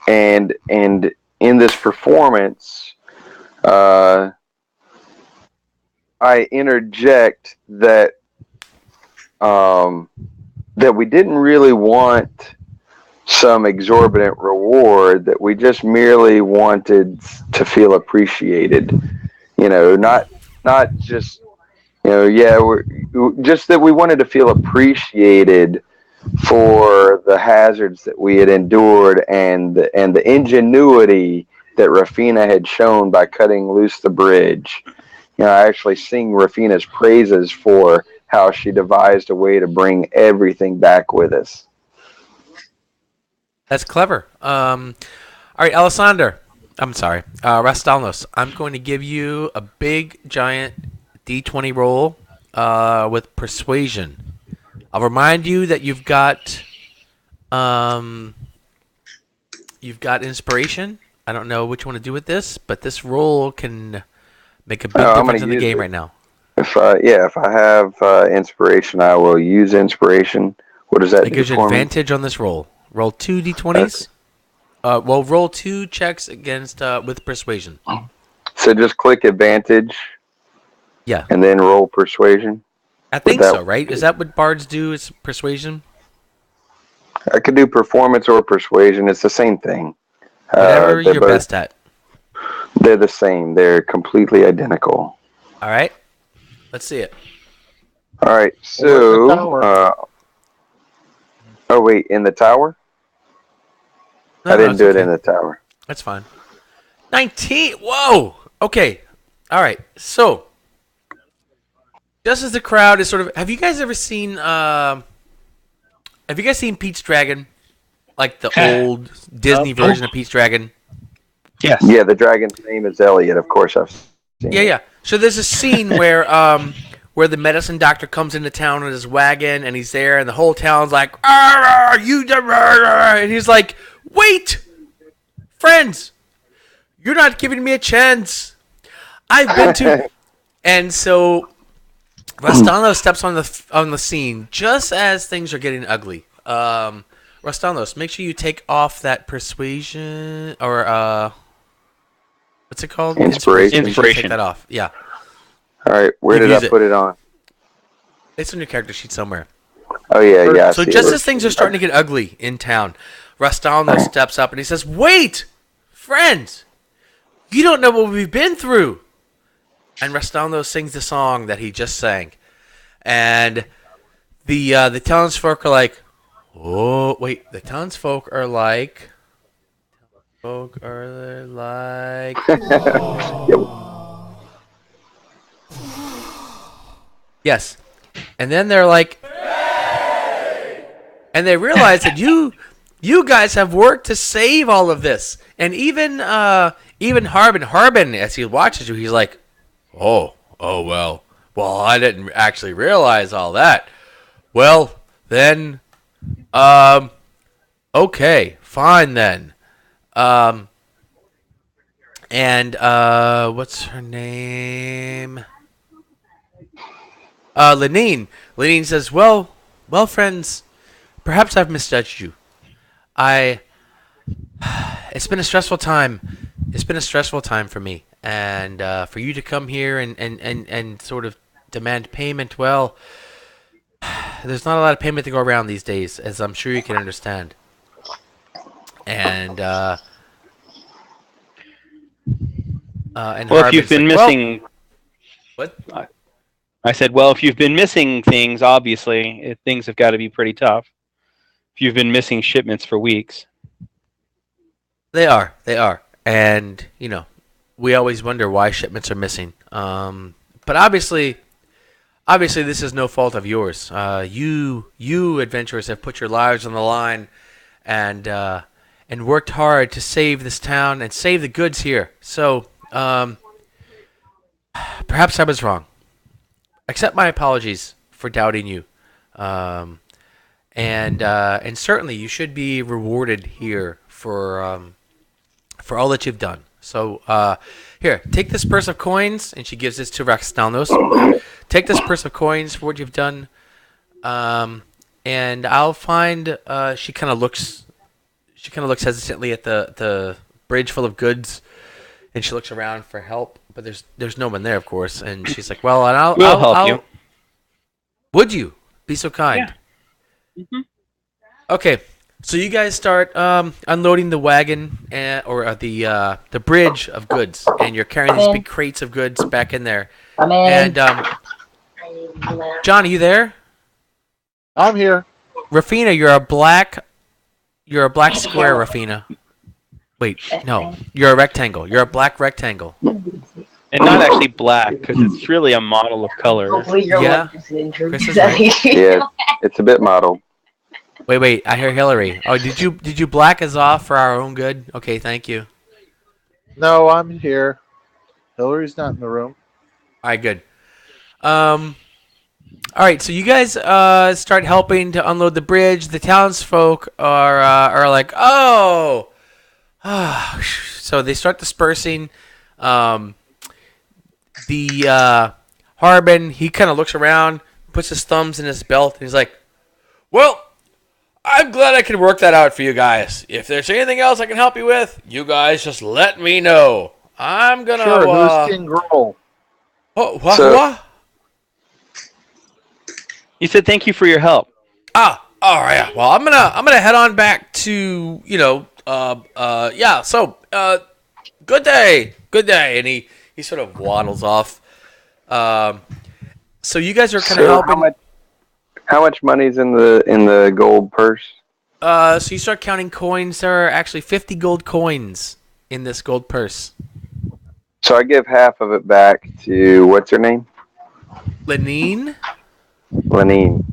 And in this performance, I interject that that we didn't really want some exorbitant reward, that we just merely wanted to feel appreciated. Not just we're just that we wanted to feel appreciated for the hazards that we had endured and the ingenuity that Rafina had shown by cutting loose the bridge. I actually sing Rafina's praises for how she devised a way to bring everything back with us. That's clever. All right, Alessander. I'm sorry, Rastalnos. I'm going to give you a big, giant D20 roll with persuasion. I'll remind you that you've got inspiration. I don't know what you want to do with this, but this roll can make a big difference in the game right now. If I have inspiration, I will use inspiration. What does that do? It gives you advantage on this roll. Roll 2 d20s. Roll 2 checks against with persuasion. So just click advantage. Yeah. And then roll persuasion. I think so, right? Is that what bards do? Is persuasion? I could do performance or persuasion. It's the same thing. Whatever you're best at. They're the same. They're completely identical. All right. Let's see it. All right. So, oh wait, in the tower? I didn't do it in the tower. That's fine. 19. Whoa. Okay. All right. So, just as the crowd is sort of, have you guys ever seen? Have you guys seen Pete's Dragon, like the old Disney version of Pete's Dragon? Yes. Yeah, the dragon's name is Elliot. Of course, I've seen. Yeah. So there's a scene where the medicine doctor comes into town in his wagon, and he's there, and the whole town's like, and he's like, wait, friends, you're not giving me a chance. I've been to, and so Rastanos steps on the scene just as things are getting ugly. Rastanos, make sure you take off that persuasion or what's it called? Inspiration. Take that off. Yeah. All right, where did I put it on? It's on your character sheet somewhere. Oh yeah. So just as things are starting to get ugly in town, Rastanos steps up and he says, "Wait, friends, you don't know what we've been through." And Rastanos sings the song that he just sang, and the townsfolk are like, Oh, wait. The townsfolk are like. Folk are like. Yes. And then they're like. And they realize that you guys have worked to save all of this. And even Harbin, as he watches you, he's like, oh well, I didn't actually realize all that. Well, then, okay, fine then. Um, and what's her name? Lenine. Lenine says, well, friends, perhaps I've misjudged you. I It's been a stressful time. It's been a stressful time for me, and for you to come here and sort of demand payment. Well, there's not a lot of payment to go around these days, as I'm sure you can understand. And Well, if Harbin's you've been like, well, missing, what? I said, well, if you've been missing things, obviously things have got to be pretty tough. If you've been missing shipments for weeks. They are, and we always wonder why shipments are missing. But obviously, this is no fault of yours. You adventurers have put your lives on the line, and worked hard to save this town and save the goods here. So, perhaps I was wrong. Accept my apologies for doubting you. And certainly you should be rewarded here for all that you've done. So here, take this purse of coins, and she gives this to Raxtalnos. Take this purse of coins for what you've done, and I'll find. She kind of looks hesitantly at the bridge full of goods, and she looks around for help, but there's no one there, of course. And she's like, "Well, and We'll help you. Would you be so kind?" Yeah. Mm-hmm. Okay, so you guys start unloading the wagon or the bridge of goods, and you're carrying these big crates of goods back in there. And John, are you there? I'm here. Rafina, you're a black square, Rafina. Wait, no, you're a rectangle. You're a black rectangle. And not actually black, because it's really a model of colors. Yeah, Chris is right. Yeah, it's a bit mottled. Wait, I hear Hillary. Oh, did you black us off for our own good? Okay, thank you. No, I'm here. Hillary's not in the room. All right, good. All right, so you guys start helping to unload the bridge. The townsfolk are like, oh, so they start dispersing. The Harbin, he kind of looks around, puts his thumbs in his belt, and he's like, well, I'm glad I can work that out for you guys. If there's anything else I can help you with, you guys just let me know. I'm gonna. Sure, who's King Grohl? Oh, what? So- What? He said, "Thank you for your help." Ah, all right. Yeah. Well, I'm gonna head on back to yeah. So, good day, and he sort of waddles off. So you guys are kind of helping. How much money's in the gold purse? So you start counting coins. There are actually 50 gold coins in this gold purse. So I give half of it back to what's her name? Lenine? Lenine.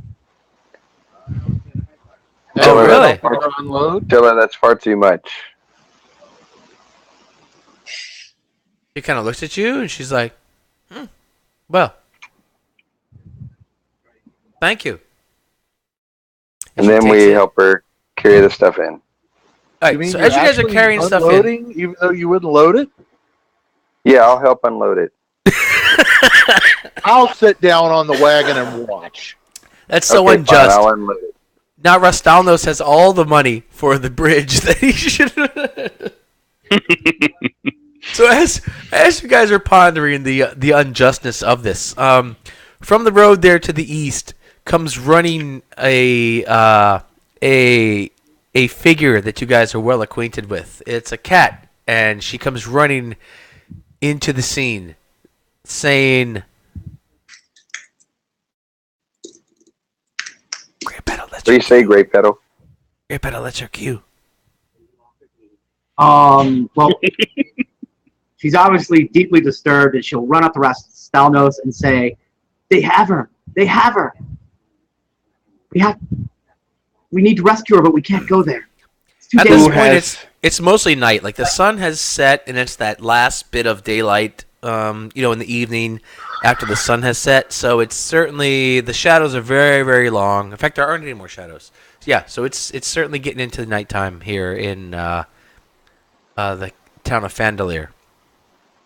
Oh, really? Unload. Tell her that's far too much. She kind of looks at you and she's like, well, thank you. And she then takes we it. help her carry the stuff in. All right, You mean so you're as you guys are actually carrying stuff in, unloading, even though you wouldn't load it? Yeah, I'll help unload it. I'll sit down on the wagon and watch. that's so Okay, fine, unjust. I'll unload it. Now Rastalnos has all the money for the bridge that he should. So as you guys are pondering the unjustness of this, from the road there to the east comes running a figure that you guys are well acquainted with. It's a cat, and she comes running into the scene, saying, "Great battle, let's What do you say, Great Petal? Great Petal, that's your cue. Well, she's obviously deeply disturbed, and she'll run up the rest of Stalnos and say, "They have her. They have her. We need to rescue her, but we can't go there. It's too At this dangerous." point, it's mostly night. Like the sun has set, and it's that last bit of daylight. In the evening after the sun has set. So it's certainly the shadows are very, very long. In fact, there aren't any more shadows. Yeah, so it's certainly getting into the nighttime here in the town of Fandelier.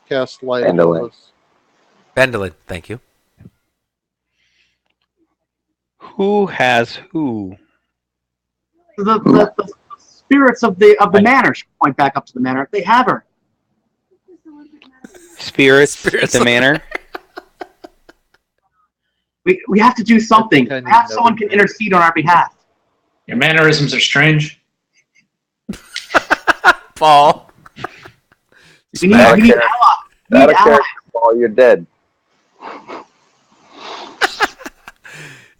Cast light. Fandolin. Fandolin, thank you. Who has who? The spirits of the manor. She point back up to the manor. They have her. Spirits at the manor. We have to do something. I think I need Perhaps to someone know. can intercede on our behalf. Your mannerisms are strange. Paul. We need Not a allies. character. We Not need a allies. character, Paul. You're dead.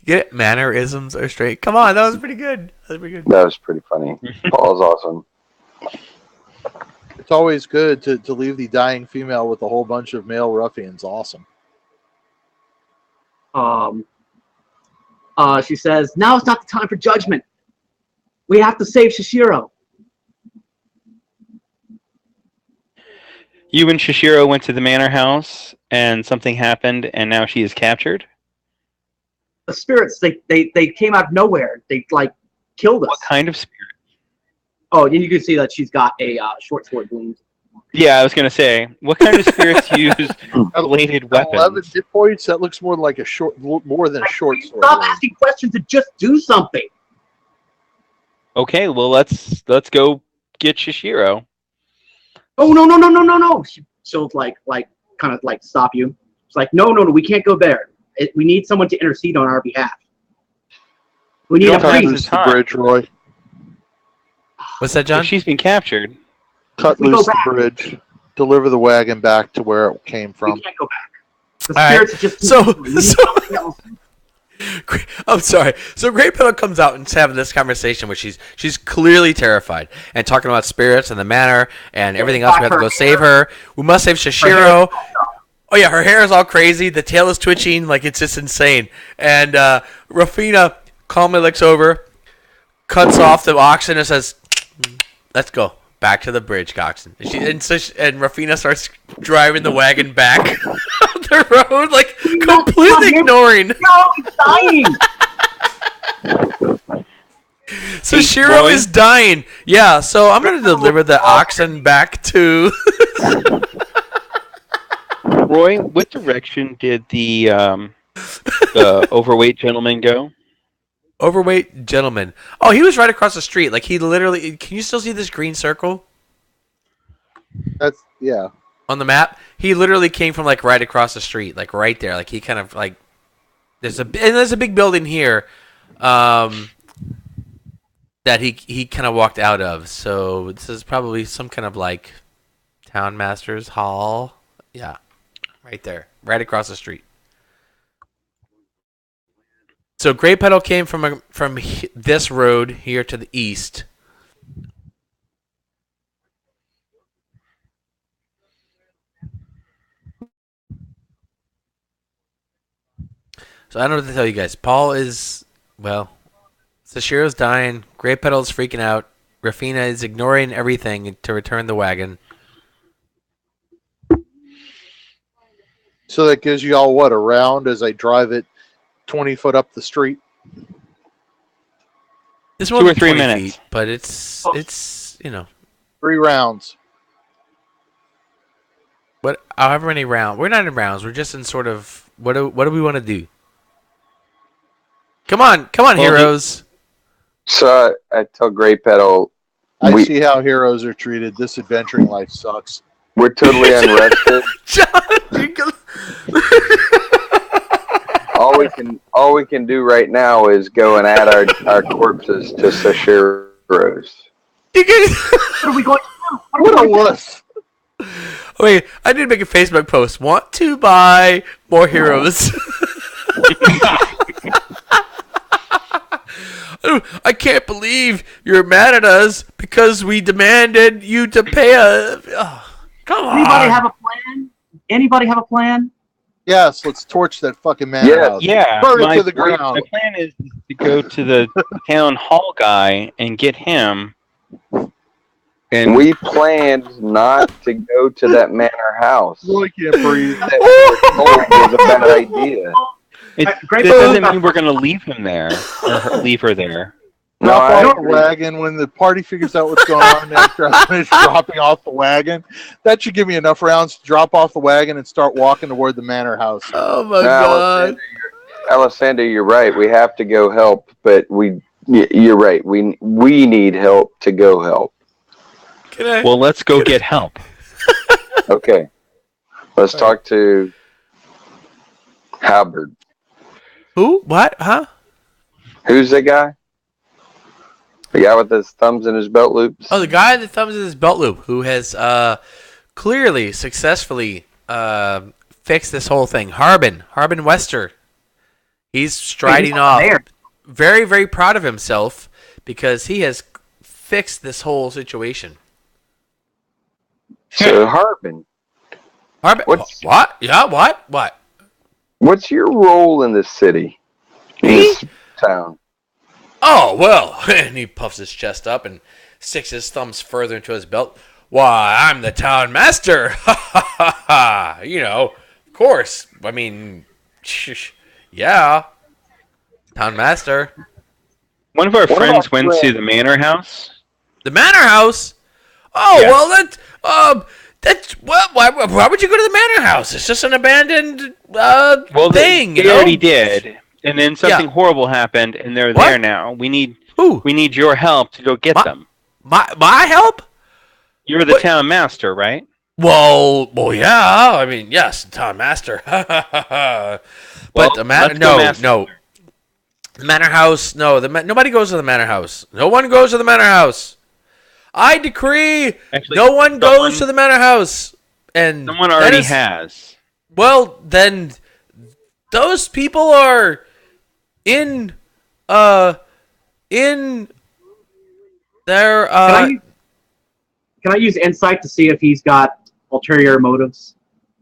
Get it? Mannerisms are straight. Come on, that was pretty good. That was pretty funny. Paul's awesome. It's always good to leave the dying female with a whole bunch of male ruffians. Awesome. She says, "Now is not the time for judgment. We have to save Shishiro." You and Shishiro went to the manor house, and something happened, and now she is captured. The spirits, they came out of nowhere. They killed us. What kind of spirit? Oh, and you can see that she's got a short sword wound. Yeah, I was gonna say, what kind of spirits use bladed 11 weapons? hit points. That looks more like more than a short sword. Stop asking questions and just do something. Okay, well let's go get Shishiro. Oh no! She'll kind of stop you. It's like no, we can't go there. We need someone to intercede on our behalf. We need Don't a talk priest. to Loose the bridge, Roy. What's that, John? If she's been captured. Cut We go loose the back. bridge. Deliver the wagon back to where it came from. We can't go back. The All right. spirits just So- we need so- something else. I'm sorry. So Great Petal comes out and is having this conversation where she's clearly terrified and talking about spirits and the manor and everything else. We have to go save her. We must save Shishiro. Oh yeah, her hair is all crazy. The tail is twitching like it's just insane. And Rafina calmly looks over, cuts off the oxen, and says, "Let's go back to the bridge, Coxon." And Rafina starts driving the wagon back up the road, like completely ignoring. No, he's dying. So Shiro is dying. Yeah, so I'm gonna deliver the oxen back to. Roy, what direction did the overweight gentleman go? Overweight gentleman. Oh, he was right across the street. Like he literally. Can you still see this green circle That's yeah. on the map? He literally came from like right across the street, like right there. Like he kind of like. There's a big building here, that he kind of walked out of. So this is probably some kind of like town master's hall. Yeah, right there, right across the street. So Great Petal came from this road here to the east. So I don't know what to tell you guys. Paul is, well, Sashiro's dying. Great Petal's freaking out. Rafina is ignoring everything to return the wagon. So that gives you all what, a round as I drive it 20 foot up the street. It's 2 more or than 3 20 minutes. feet, but it's 3 rounds. however many rounds. We're not in rounds. We're just in sort of what do we want to do? Come on, heroes. So I tell Great Petal, I see how heroes are treated. This adventuring life sucks. we're totally unrested. John, you go- All we can do right now is go and add our corpses to Sashiro's. you can- What are we going to do? What a wuss. Wait, I need to make a Facebook post. Want to buy more heroes? I can't believe you're mad at us because we demanded you to pay us. Oh, come on. Anybody have a plan? Anybody have a plan? Yes, let's torch that fucking manor Yes. house. Yeah, Burn it my, to the my ground. plan is to go to the town hall guy and get him. And We planned not to go to that manor house. Really can't breathe. That we were told was a bad idea. Great that doesn't Pool- mean we're going to leave him there or leave her there. No, Drop I off the agree. wagon when the party figures out what's going on after I finish dropping off the wagon. That should give me enough rounds to drop off the wagon and start walking toward the manor house. Oh my No, god. Alessander, you're right. We have to go help, but you're right. We need help to go help. Can I? Well, let's go get help. Okay. Let's talk to Halberd. Who? What? Huh? Who's the guy? The guy with his thumbs in his belt loops? Oh, the guy that thumbs in his belt loop, who has clearly, successfully fixed this whole thing. Harbin Wester. He's striding off. There. Very, very proud of himself because he has fixed this whole situation. So, Harbin, Harbin, what? Yeah, what? What? what's your role in this city? In Me? this town? Oh, well, and he puffs his chest up and sticks his thumbs further into his belt. Why, I'm the town master. Ha ha ha ha. You know, of course. I mean, yeah. Town master. One of our What friends about went Fred? to the manor house. The manor house? Oh, Yes. well, that's, well, why would you go to the manor house? It's just an abandoned, Well, thing, they you know? already did, and then something Yeah. horrible happened, and they're What? there now. We need Who? your help to go get them. My help? You're the What? town master, right? Well, yeah. I mean, yes, town master. Well, But the let's go master. no. The manor house, no. Nobody goes to the manor house. No one goes to the manor house. I decree Actually, no one goes someone- to the manor house. And Someone that already is- has. Well, then those people are in their Can I use insight to see if he's got ulterior motives?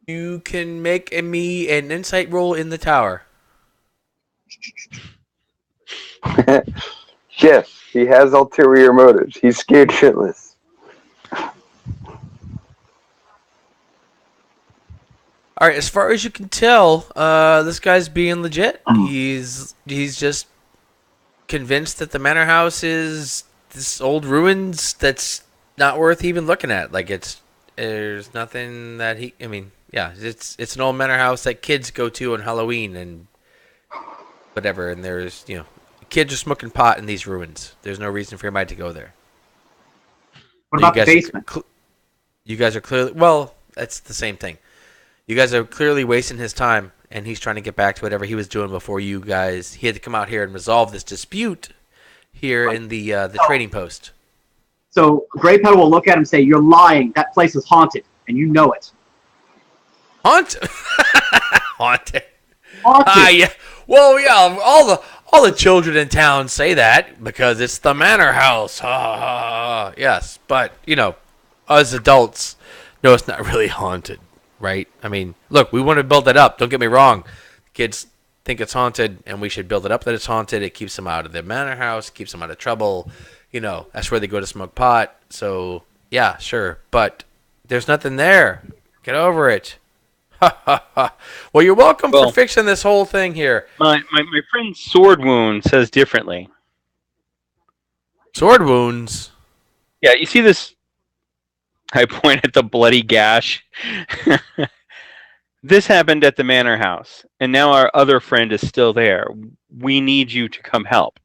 you can make me an insight roll in the tower. Yes, he has ulterior motives. He's scared shitless. All right, as far as you can tell, this guy's being legit. He's just convinced that the manor house is this old ruins that's not worth even looking at. Like there's nothing that he. I mean, yeah, it's an old manor house that kids go to on Halloween and whatever. And there's kids are smoking pot in these ruins. There's no reason for anybody to go there. What about the You guys are basement? You guys are clearly that's the same thing. You guys are clearly wasting his time, and he's trying to get back to whatever he was doing before you guys. He had to come out here and resolve this dispute here in the trading post. So Grey Petal will look at him and say, "You're lying. That place is haunted, and you know it." Haunted. Haunted. Yeah. Well, yeah. All the children in town say that because it's the manor house. Ha ha ha. Yes, but us adults know it's not really haunted, right? I mean, look, we want to build it up. Don't get me wrong. Kids think it's haunted, and we should build it up that it's haunted. It keeps them out of the manor house, keeps them out of trouble. That's where they go to smoke pot. So, yeah, sure. But there's nothing there. Get over it. Ha ha ha. Well, you're welcome for fixing this whole thing here. My friend's sword wound says differently. Sword wounds? Yeah, you see this? I point at the bloody gash. This happened at the manor house, and now our other friend is still there. We need you to come help.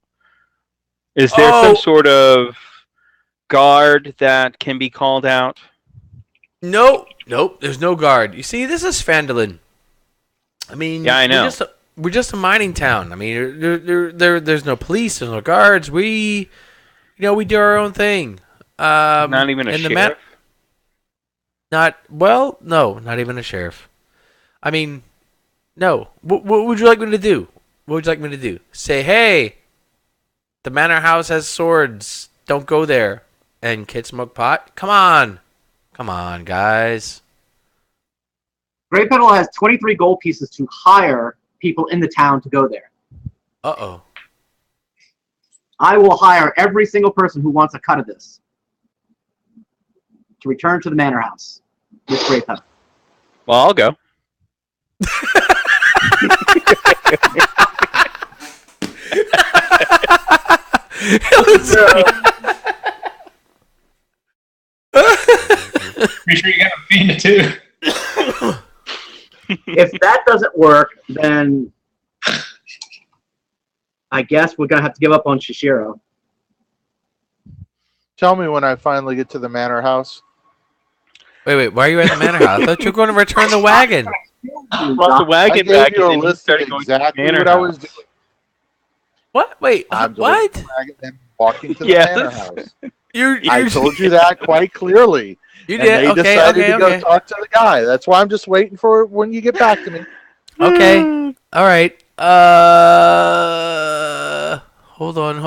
Is there some sort of guard that can be called out? Nope. There's no guard. You see, this is Phandalin. I mean, yeah, I know. We're just a mining town. I mean, there's no police, there's no guards. We do our own thing. Not even a sheriff? Not even a sheriff. I mean, no. What would you like me to do? What would you like me to do? Say, hey, The manor house has swords. Don't go there. And Kid Smoke Pot? Come on. Come on, guys. Grey Petal has 23 gold pieces to hire people in the town to go there. Uh-oh. I will hire every single person who wants a cut of this to return to the manor house with Grey Petal. Well, I'll go. Pretty sure you got a fiend too. If that doesn't work, then I guess we're gonna have to give up on Shishiro. Tell me when I finally get to the manor house. Wait. Why are you at the manor house? I thought you were going to return the wagon. Brought the I wagon gave back you a and then he list of started going to the exactly manor what I was house. doing. What? Wait. I'm What? delivering the wagon and walking to the Yes. manor house. You I told you that quite clearly. You And did. they Okay. decided Okay. to go Okay. talk to the guy. That's why I'm just waiting for when you get back to me. Okay. All right. Hold on.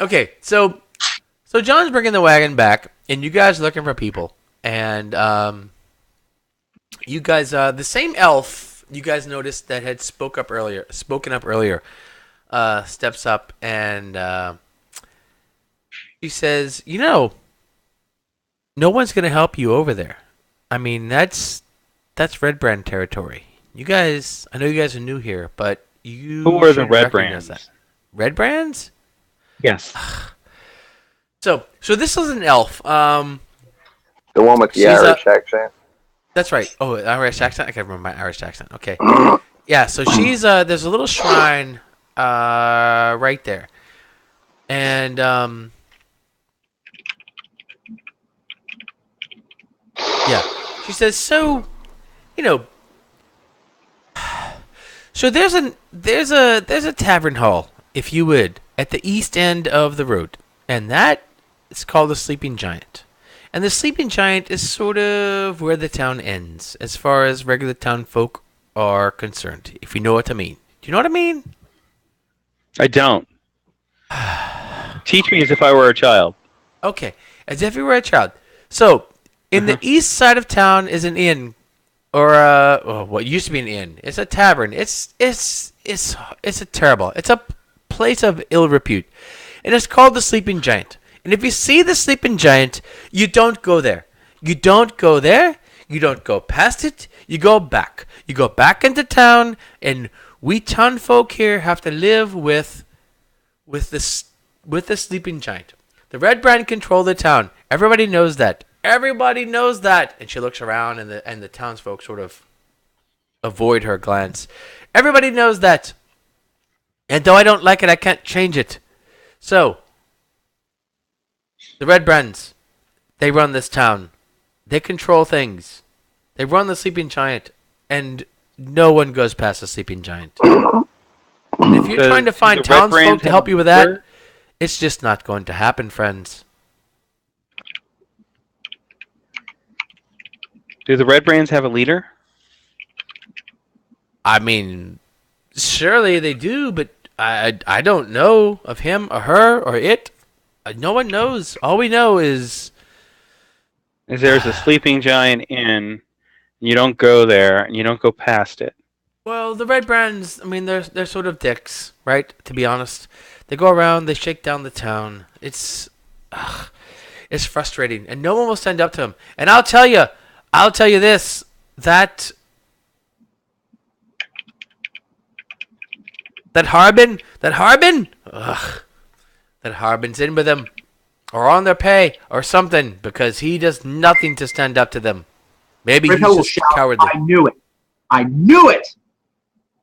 Okay, so John's bringing the wagon back, and you guys are looking for people, and you guys, the same elf you guys noticed that had spoken up earlier, steps up and she says, no one's gonna help you over there. I mean, that's Red Brand territory. You guys, I know you guys are new here, but you Who are the should Red recognize Brands? that. Red Brands? Yes. So this is an elf. The one with the She's Irish accent. That's right. Oh, Irish accent? I can't remember my Irish accent. Okay. Yeah, so she's, there's a little shrine right there. And, yeah. She says, so there's a tavern hall, if you would, at the east end of the road. And that is called the Sleeping Giant. And the Sleeping Giant is sort of where the town ends, as far as regular town folk are concerned, if you know what I mean. Do you know what I mean? I don't. Teach me as if I were a child. Okay, as if you were a child. So, in the east side of town is an inn, or what used to be an inn. It's a tavern. It's a terrible. It's a place of ill repute, and it's called the Sleeping Giant. And if you see the Sleeping Giant, you don't go there. You don't go there. You don't go past it. You go back. You go back into town, and we town folk here have to live with the Sleeping Giant. The Red Brand control the town. Everybody knows that. Everybody knows that. And she looks around, and the townsfolk sort of avoid her glance. Everybody knows that. And though I don't like it, I can't change it. So, the Red Brands, they run this town. They control things. They run the Sleeping Giant, and no one goes past the Sleeping Giant. And if you're trying to find townsfolk to help you with that, it's just not going to happen, friends. Do the Red Brands have a leader? I mean, surely they do, but I don't know of him or her or it. No one knows. All we know is There's a Sleeping Giant Inn. You don't go there, and you don't go past it. well, the Red Brands. I mean, they're sort of dicks, right? To be honest, they go around, they shake down the town. It's frustrating, and no one will stand up to them. And I'll tell you this: that Harbin, that Harbin's in with them, or on their pay, or something, because he does nothing to stand up to them. Maybe Grey he's Petal will just shout, cowardly. I knew it. I knew it!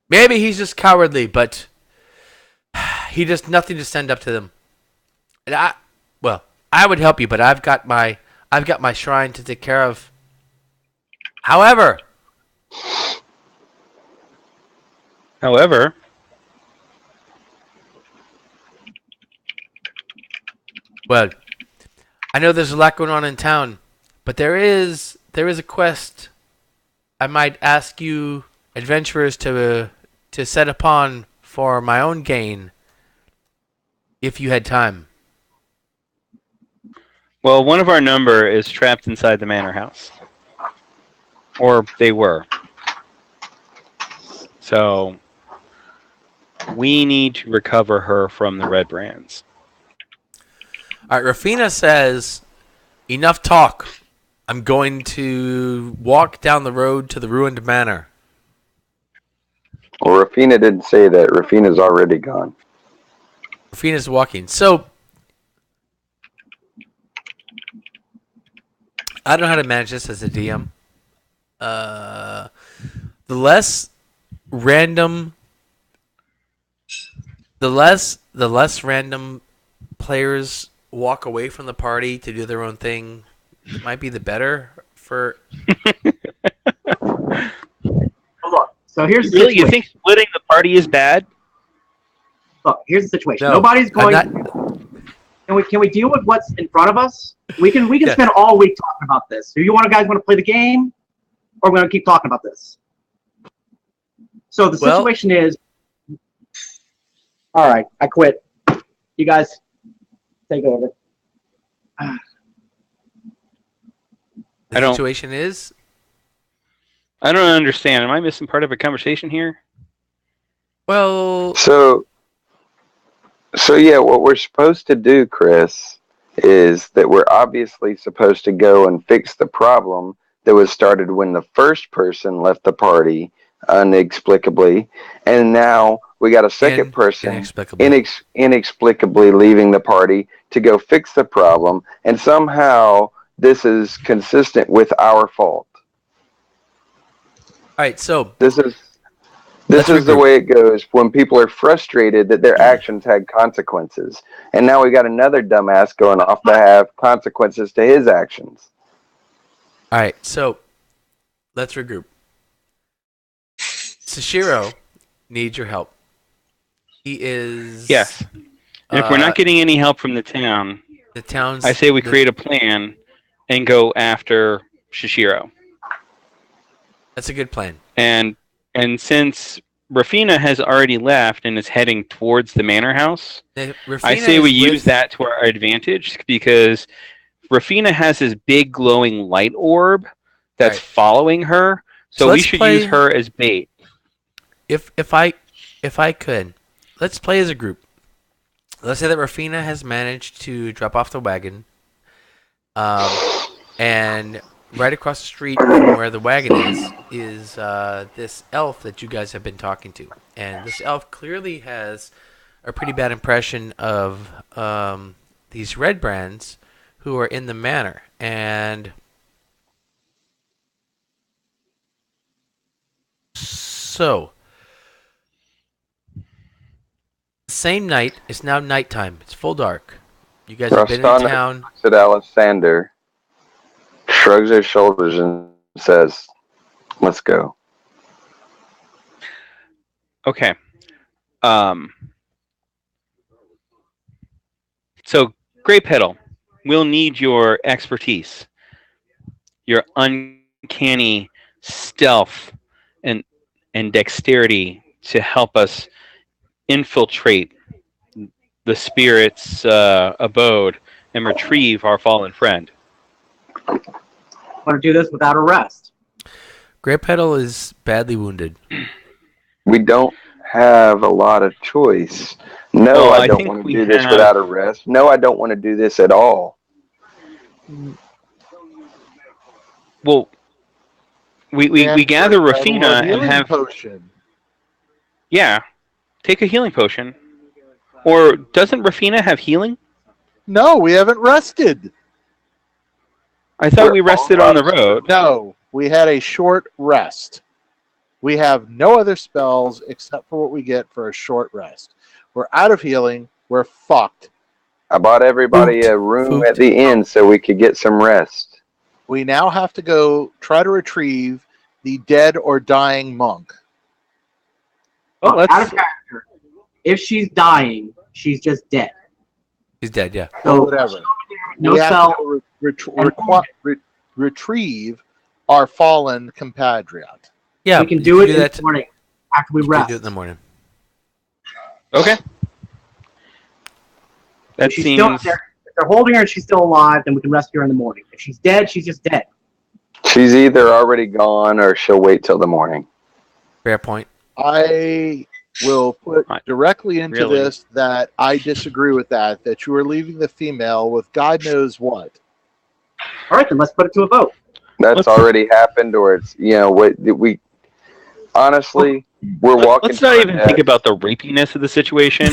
Maybe he's just cowardly, but he does nothing to stand up to them. And I would help you, but I've got my shrine to take care of. However, Well, I know there's a lot going on in town, but there is a quest I might ask you adventurers to set upon for my own gain, if you had time. Well, one of our number is trapped inside the manor house, or they were. So we need to recover her from the Red Brands. All right, Rafina says, "Enough talk. I'm going to walk down the road to the ruined manor." Well, Rafina didn't say that. Rafina's already gone. Rafina's walking. So I don't know how to manage this as a DM. The less random, the less random players walk away from the party to do their own thing, it might be the better for. Look, so here's the Really, you situation. think splitting the party is bad? Look, here's the situation. No, Nobody's going. I'm not- Can we deal with what's in front of us? We can Yes. spend all week talking about this. Do you guys want to play the game, or we're going to keep talking about this? So the Well- situation is. All right, I quit. You guys take over. The I don't- situation is I don't understand. Am I missing part of a conversation here? well. So yeah, what we're supposed to do, Chris, is that we're obviously supposed to go and fix the problem that was started when the first person left the party inexplicably, and now we got a second person Inexplicably. inexplicably leaving the party to go fix the problem, and somehow this is consistent with our fault. All right, so This Let's is the regroup. way it goes when people are frustrated that their actions had consequences. And now we got another dumbass going off to have consequences to his actions. all right, so let's regroup. Sashiro needs your help. He is Yes. And if we're uh, not getting any help from the town, the town's. I say we the- create a plan and go after Shishiro. That's a good plan. And since Rafina has already left and is heading towards the manor house, I say we use that to our advantage because Rafina has this big glowing light orb that's Right. following her. So So we let's should play- use her as bait. If I could, let's play as a group. Let's say that Rafina has managed to drop off the wagon, and right across the street from where the wagon is this elf that you guys have been talking to, and this elf clearly has a pretty bad impression of these red brands who are in the manor, and so. Same night. It's now nighttime. It's full dark. You guys have been in Rostana town. looks at Alexander, shrugs his shoulders, and says, "Let's go." Okay. So, Grey Petal, we'll need your expertise, your uncanny stealth and dexterity to help us infiltrate the spirit's abode and retrieve our fallen friend. Want to do this without arrest? Grey Petal is badly wounded. We don't have a lot of choice. No, Well, I I don't think want to we do this have- without arrest. No, I don't want to do this at all. Well, we gather Rafina and have potion. yeah, take a healing potion. Or doesn't Rafina have healing? No, we haven't rested. I thought we rested on the road. No, we had a short rest. We have no other spells except for what we get for a short rest. We're out of healing. We're fucked. I bought everybody a room at the inn so we could get some rest. We now have to go try to retrieve the dead or dying monk. Oh, Out of character. If she's dying, she's just dead. He's dead. Yeah. So whatever. no We have cell. to retrieve our fallen compatriot. Yeah. We can you do it in that. the morning after we You can rest. do it in the morning. Okay. That If she's still seems. there, if they're holding her and she's still alive, then we can rescue her in the morning. If she's dead, she's just dead. She's either already gone or she'll wait till the morning. Fair point. I will put directly into Really? this that I disagree with that. That you are leaving the female with God knows what. All right, then let's put it to a vote. That's already happened, or it's what we. Honestly, we're walking. Let's not even think about the rapiness of the situation.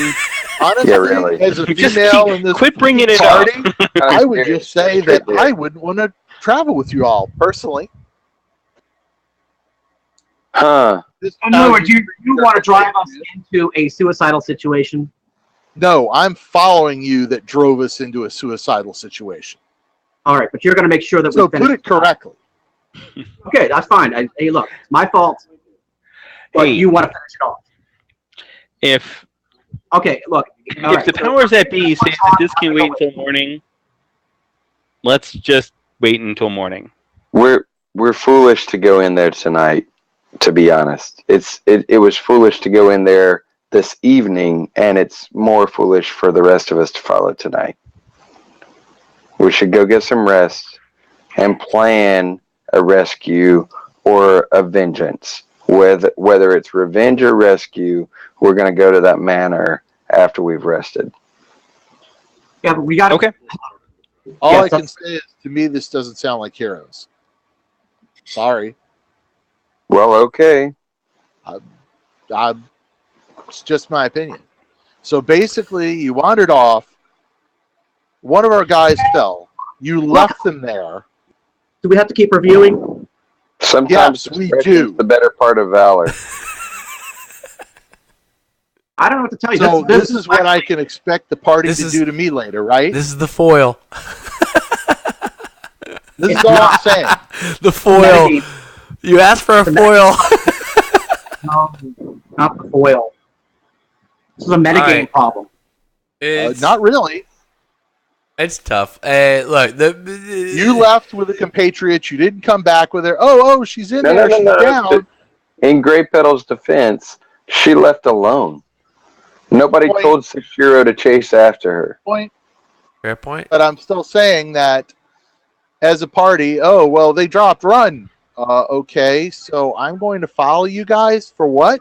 Honestly, Yeah, really. as a Just female in this quit bringing it party, up. I would just say that I wouldn't want to travel with you all personally. Huh? In other words, you want to drive us into a suicidal situation? No, I'm following you that drove us into a suicidal situation. All right, but you're going to make sure that So we finish. put it correctly. Okay, that's fine. Hey, look, it's my fault. But Hey. you want to finish it off. If Okay, look. all if right, the so- powers that be say that this can wait until morning, let's just wait until morning. We're foolish to go in there tonight. To be honest, it was foolish to go in there this evening, and it's more foolish for the rest of us to follow tonight. We should go get some rest and plan a rescue or a vengeance. Whether it's revenge or rescue, we're going to go to that manor after we've rested. Yeah, but we got to. Okay. All Yeah, I so- can say is, to me, this doesn't sound like heroes. Sorry. Well, okay. It's just my opinion. So basically, you wandered off. One of our guys fell. You left them there. Do we have to keep reviewing? Sometimes Yes, we discretion do. is the better part of valor. I don't know what to tell you. So this is what I can expect the party This to is- do to me later, right? This is the foil. This is all I'm saying. The foil. You asked for a foil. No, not the foil. This is a metagame right. problem. Not really. It's tough. Look, You left with a compatriot. You didn't come back with her. Oh, she's in there. She's down. In Grey Petal's defense, she left alone. Nobody Point. told Sashiro to chase after her. Point. Fair point. But I'm still saying that as a party, oh, well, they dropped run. Okay, so I'm going to follow you guys for what?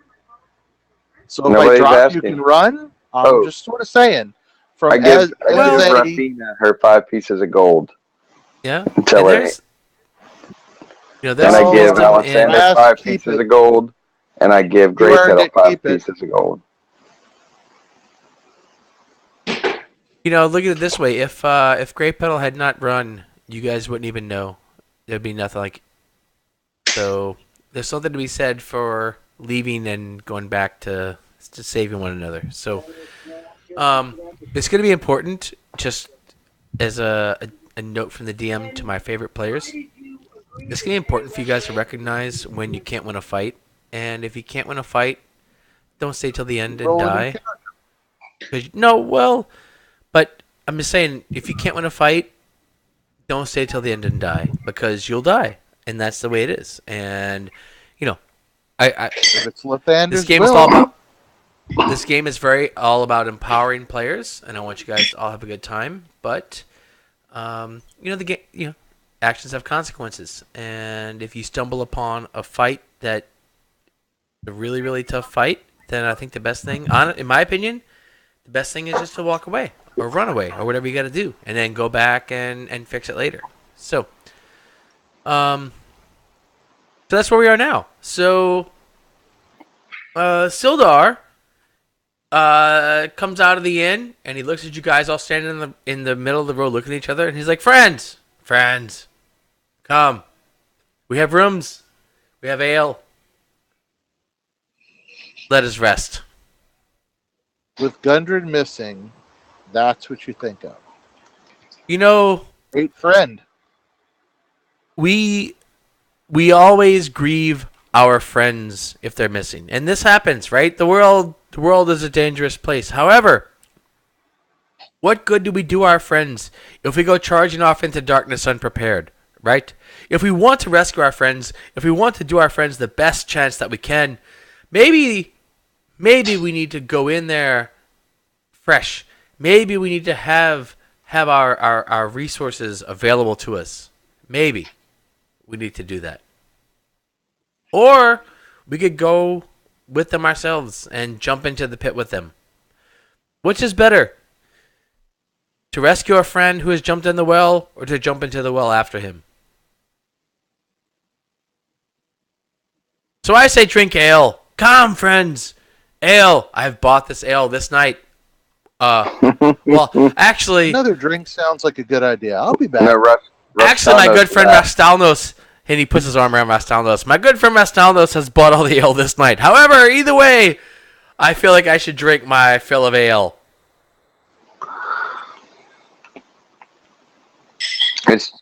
So if Nobody's I drop, asking. you can run? I'm Oh. just sort of saying. From I give as a, Rafina her 5 pieces of gold. Yeah. Tell And her. there's, And there's I give wisdom Alexander Last 5 keep pieces it. of gold. And I give Grey earned Petal it, 5 keep it. pieces of gold. Look at it this way. If Grey Petal had not run, you guys wouldn't even know. There'd be nothing like. So there's something to be said for leaving and going back to saving one another. So it's going to be important. Just as a note from the DM to my favorite players, it's going to be important for you guys to recognize when you can't win a fight, and if you can't win a fight, don't stay till the end and Roll a new die. 'Cause- but I'm just saying, if you can't win a fight, don't stay till the end and die, because you'll die, and that's the way it is. And if it's Lathander's this game is will, all about. This game is all about empowering players, and I want you guys to all have a good time. But the game, actions have consequences, and if you stumble upon a fight that a really, really tough fight, then I think the best thing, in my opinion, the best thing is just to walk away or run away or whatever you got to do, and then go back and fix it later. So, so that's where we are now. So, Sildar comes out of the inn and he looks at you guys all standing in the middle of the road, looking at each other, and he's like, "Friends, come. We have rooms. We have ale. Let us rest." with Gundren missing, that's what you think of. Great friend. We always grieve our friends if they're missing, and this happens, right? The world is a dangerous place. However, What good do we do our friends if we go charging off into darkness unprepared, right? If we want to rescue our friends, if we want to do our friends the best chance that we can, maybe we need to go in there fresh. Maybe we need to have our resources available to us. Maybe we need to do that. Or we could go with them ourselves and jump into the pit with them. Which is better? To rescue a friend who has jumped in the well, or to jump into the well after him? So I say drink ale. Come, friends. Ale. I've bought this ale this night. Well, actually, Another drink sounds like a good idea. I'll be back. No, actually, my good friend Rastalnos, and he puts his arm around Rastalnos. My good friend Rastalnos has bought all the ale this night. However, either way, I feel like I should drink my fill of ale.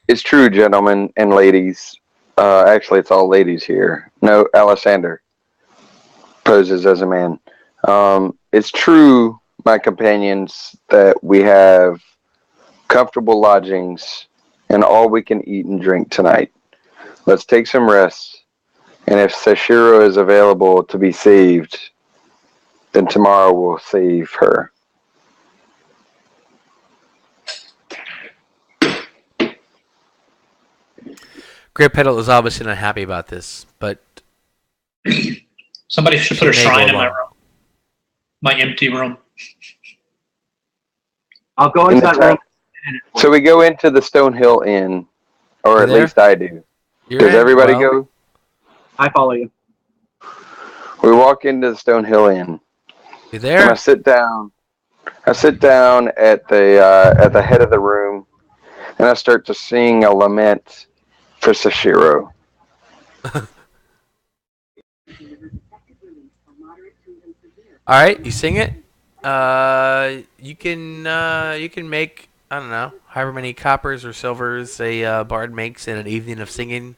It's true, gentlemen and ladies. Actually, it's all ladies here. No, Alessander poses as a man. It's true, my companions, that we have comfortable lodgings and all we can eat and drink tonight. Let's take some rest, and if Sashiro is available to be saved, then tomorrow we'll save her. Great Pedal is obviously not happy about this, but Somebody should put a She may shrine go in my along. room. My empty room. I'll go In into the that room. So we go into the Stonehill Inn, or You at there? least I do. you're Does in? everybody Well, go? I follow you. We walk into the Stonehill Inn, You and there? I sit down. I sit down at the head of the room, and I start to sing a lament for Sashiro. All right, you sing it. You can make, I don't know, however many coppers or silvers a bard makes in an evening of singing.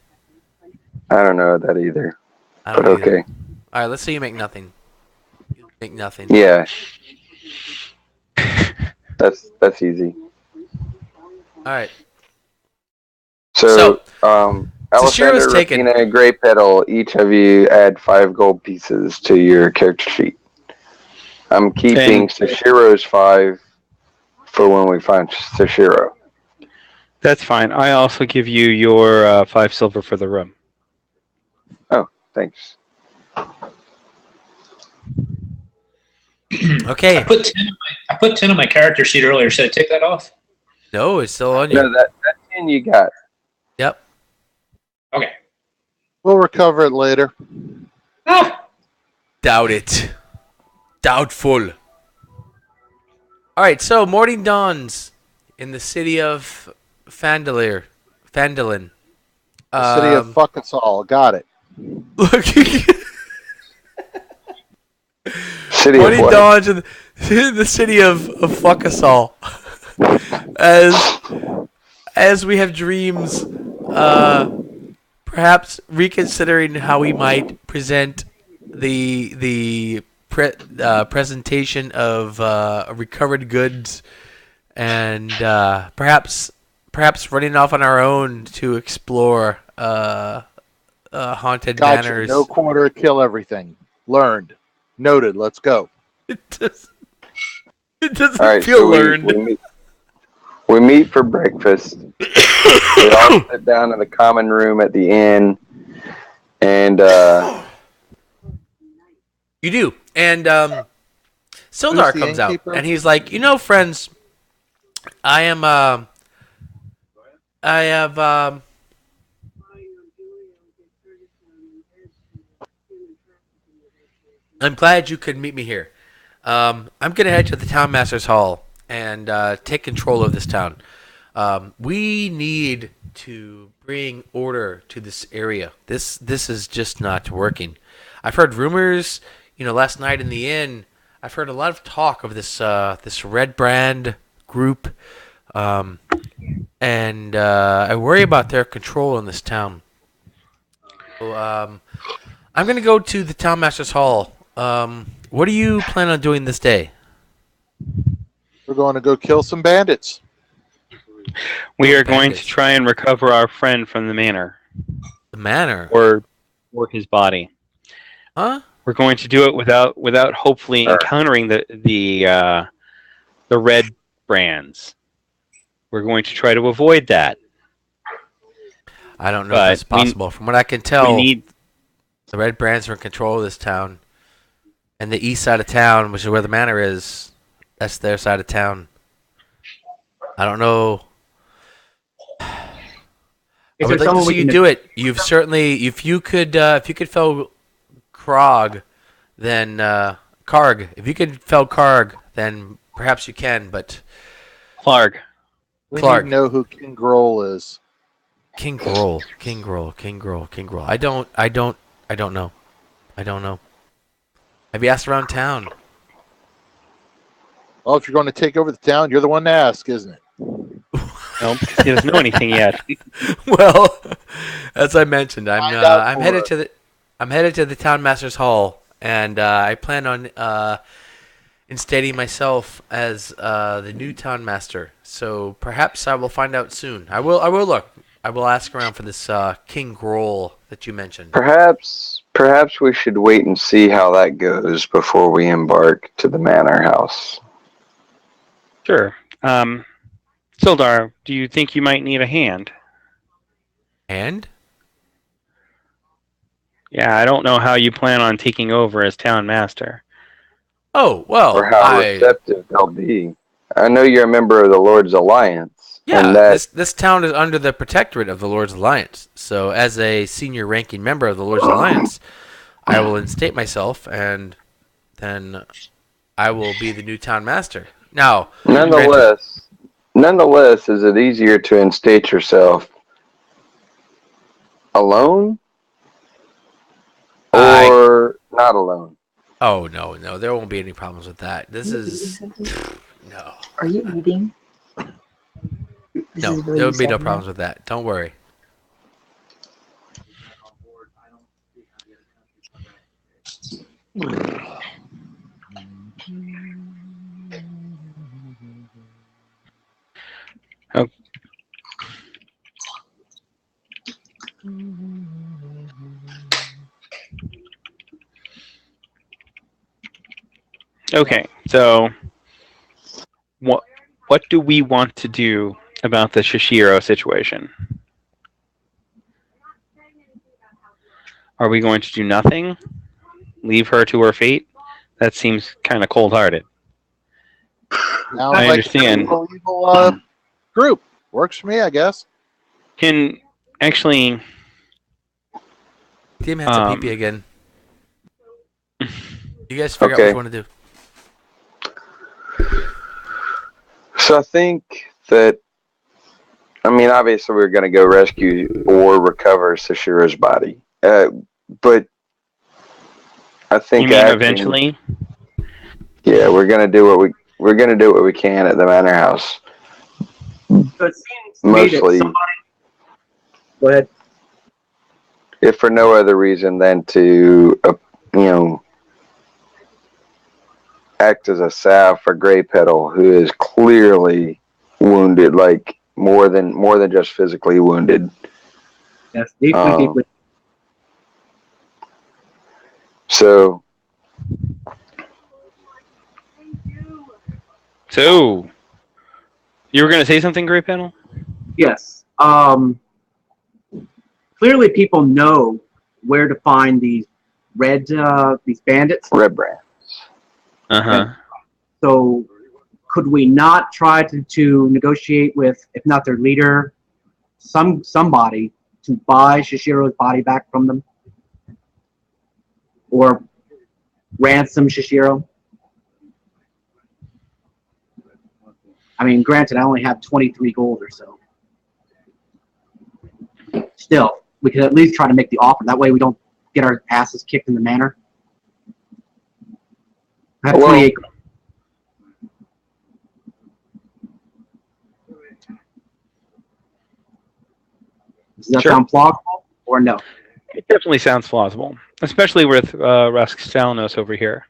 I don't know that either, I but don't either. okay. All right, let's say you make nothing. You make nothing. Yeah, that's easy. All right. So, Sashiro's Alessander, taken. Rafina, and Grey Petal, each of you add 5 gold pieces to your character sheet. I'm keeping And- Sashiro's 5 for when we find Sashiro. That's fine. I also give you your 5 silver for the room. Thanks. Okay. I put 10 on my character sheet earlier. Should I take that off? No, it's still on you. No, that 10 you got. Yep. Okay. We'll recover it later. Ah! Doubt it. Doubtful. All right, so morning dawns in the city of Phandalin. The city of fuck us all. Got it. Look, City morning of what? dawns in the city of fuck us all. As we have dreams, perhaps reconsidering how we might present the presentation of recovered goods, and perhaps running off on our own to explore haunted Gotcha. manors. No quarter, kill everything. Learned. Noted. Let's go. It doesn't All right, feel so learned. we meet for breakfast. We all sit down in the common room at the inn, and You do. And Sildar Who's the comes out, innkeeper? and he's like, friends, I'm glad you could meet me here. I'm gonna head to the town master's hall and take control of this town. We need to bring order to this area. This is just not working. I've heard rumors. Last night in the inn, I've heard a lot of talk of this Red Brand group, and I worry about their control in this town. So, I'm gonna go to the town master's hall. What do you plan on doing this day? We're going to go kill some bandits. We are going to Bandits. try and recover our friend from the manor, The manor. or his body. Huh? We're going to do it without hopefully encountering the red brands. We're going to try to avoid that. I don't know But if that's possible. From what I can We tell, need the Red Brands are in control of this town. And the east side of town, which is where the manor is, that's their side of town. I don't know. I Is would there like to someone we see you can- do it. You've certainly, if you could fell Krog, then Karg. If you could fell Karg, then perhaps you can. But Clark. We Clark. need to know who King Grohl is. King Grohl. I don't know. Have you asked around town? Well, if you're going to take over the town, you're the one to ask, isn't it? Nope, he doesn't know anything yet. Well, as I mentioned, I'm Find out I'm for headed it. to the town master's hall, and I plan on instating myself as the new town master. So perhaps I will find out soon. I will look. I will ask around for this King Grohl that you mentioned. Perhaps we should wait and see how that goes before we embark to the manor house. Sure. Sildar, do you think you might need a hand? And Yeah, I don't know how you plan on taking over as town master. oh well, Or how receptive they'll be. I know you're a member of the Lord's Alliance. yeah, And that this town is under the protectorate of the Lord's Alliance. So as a senior ranking member of the Lord's Alliance, I will instate myself, and then I will be the new town master. Now, nonetheless, is it easier to instate yourself alone or not alone? oh no, there won't be any problems with that. This is no, Are you eating? This no, is really there would be no sad, problems with that. Don't worry. Oh. Okay, so what do we want to do about the Shishiro situation? Are we going to do nothing? Leave her to her fate? That seems kind of cold-hearted. Now, I like understand. an group. Works for me, I guess. Can actually, DM has a pee again. You guys figure out what Okay. you want to do. So I think that, I mean, obviously we're going to go rescue or recover Sashiro's body. But I think you mean eventually? Yeah, we're going to do what we can at the manor house. So it seems to me that Mostly, somebody... Go ahead. if for no other reason than to, act as a salve for Grey Petal, who is clearly wounded, like more than just physically wounded. Yes, deeply. So you were going to say something, Grey Panel? Yes. Clearly, people know where to find these these bandits. Red Brand. Uh-huh. So, could we not try to negotiate with, if not their leader, somebody to buy Shishiro's body back from them, or ransom Shishiro? I mean, granted, I only have 23 gold or so. Still, we could at least try to make the offer. That way we don't get our asses kicked in the manor. I have Well- 28 gold. Does that Sure. sound plausible or no? It definitely sounds plausible, especially with Rusk Stalnos over here.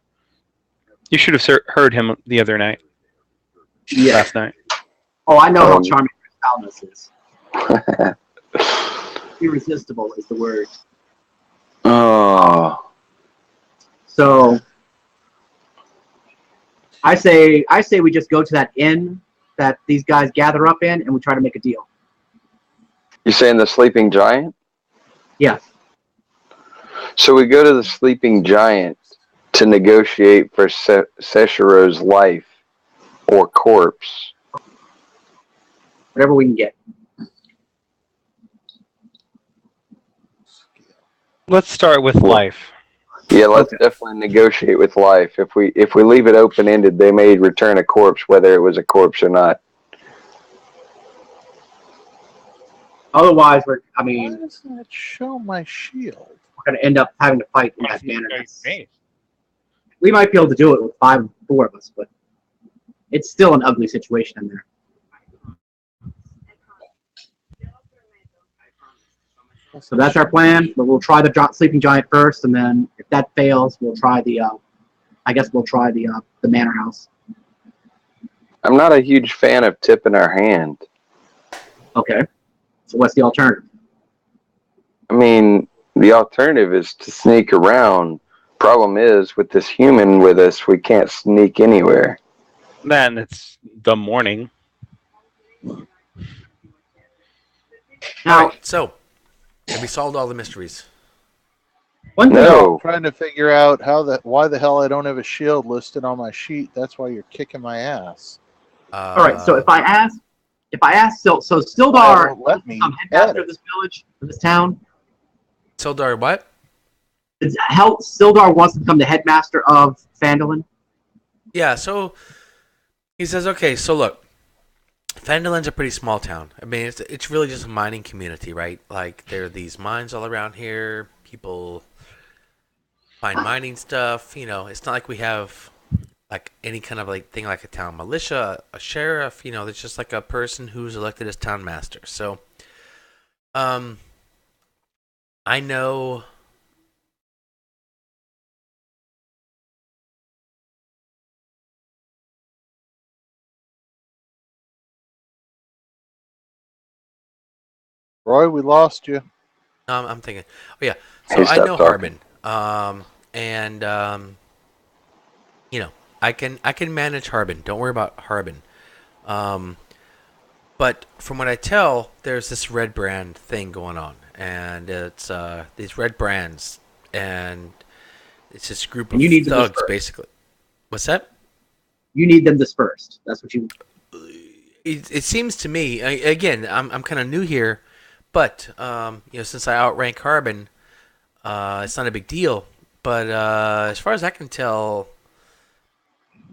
You should have heard him the other night. Yeah. last night. Oh, I know how charming Chris Palmas is. Irresistible is the word. Oh, So I say we just go to that inn that these guys gather up in, and we try to make a deal. you saying the sleeping giant? Yeah. So we go to the sleeping giant to negotiate for Seshiro's life or corpse. Whatever we can get. Let's start with life. Yeah, let's Okay. definitely negotiate with life. If we leave it open ended, they may return a corpse, whether it was a corpse or not. Otherwise, we're Why doesn't it show my shield? going to end up having to fight in that manner. We might be able to do it with 4 of us, but it's still an ugly situation in there. So that's our plan. But we'll try the sleeping giant first, and then if that fails, we'll try the. I guess we'll try the manor house. I'm not a huge fan of tipping our hand. Okay. So what's the alternative? I mean, the alternative is to sneak around. Problem is, with this human with us, we can't sneak anywhere. Then it's the morning. All Now, right, so have we solved all the mysteries? one thing. No. I'm trying to figure out why the hell I don't have a shield listed on my sheet. That's why you're kicking my ass. All right. So if I ask, so Why Sildar, won't let me headmaster edit? of this village, of this town. Sildar, what? Sildar wants to become the headmaster of Phandalin. Yeah, so he says, okay, so look, Phandalin's a pretty small town. I mean, it's really just a mining community, right? Like, there are these mines all around here. People find mining stuff. You know, it's not like we have, like, any kind of, like, thing like a town militia, a sheriff. You know, it's just like a person who's elected as town master. So, I know... Roy, we lost you. I'm thinking. Oh yeah. So Hey, I stop know talking. Harbin. You know, I can manage Harbin. Don't worry about Harbin. But from what I tell, there's this red brand thing going on, and it's these red brands, and it's this group of You need to thugs, disperse. basically. What's that? You need them dispersed. That's what you. It seems to me, again, I'm kind of new here, but you know, since I outrank Harbin, it's not a big deal. But as far as I can tell,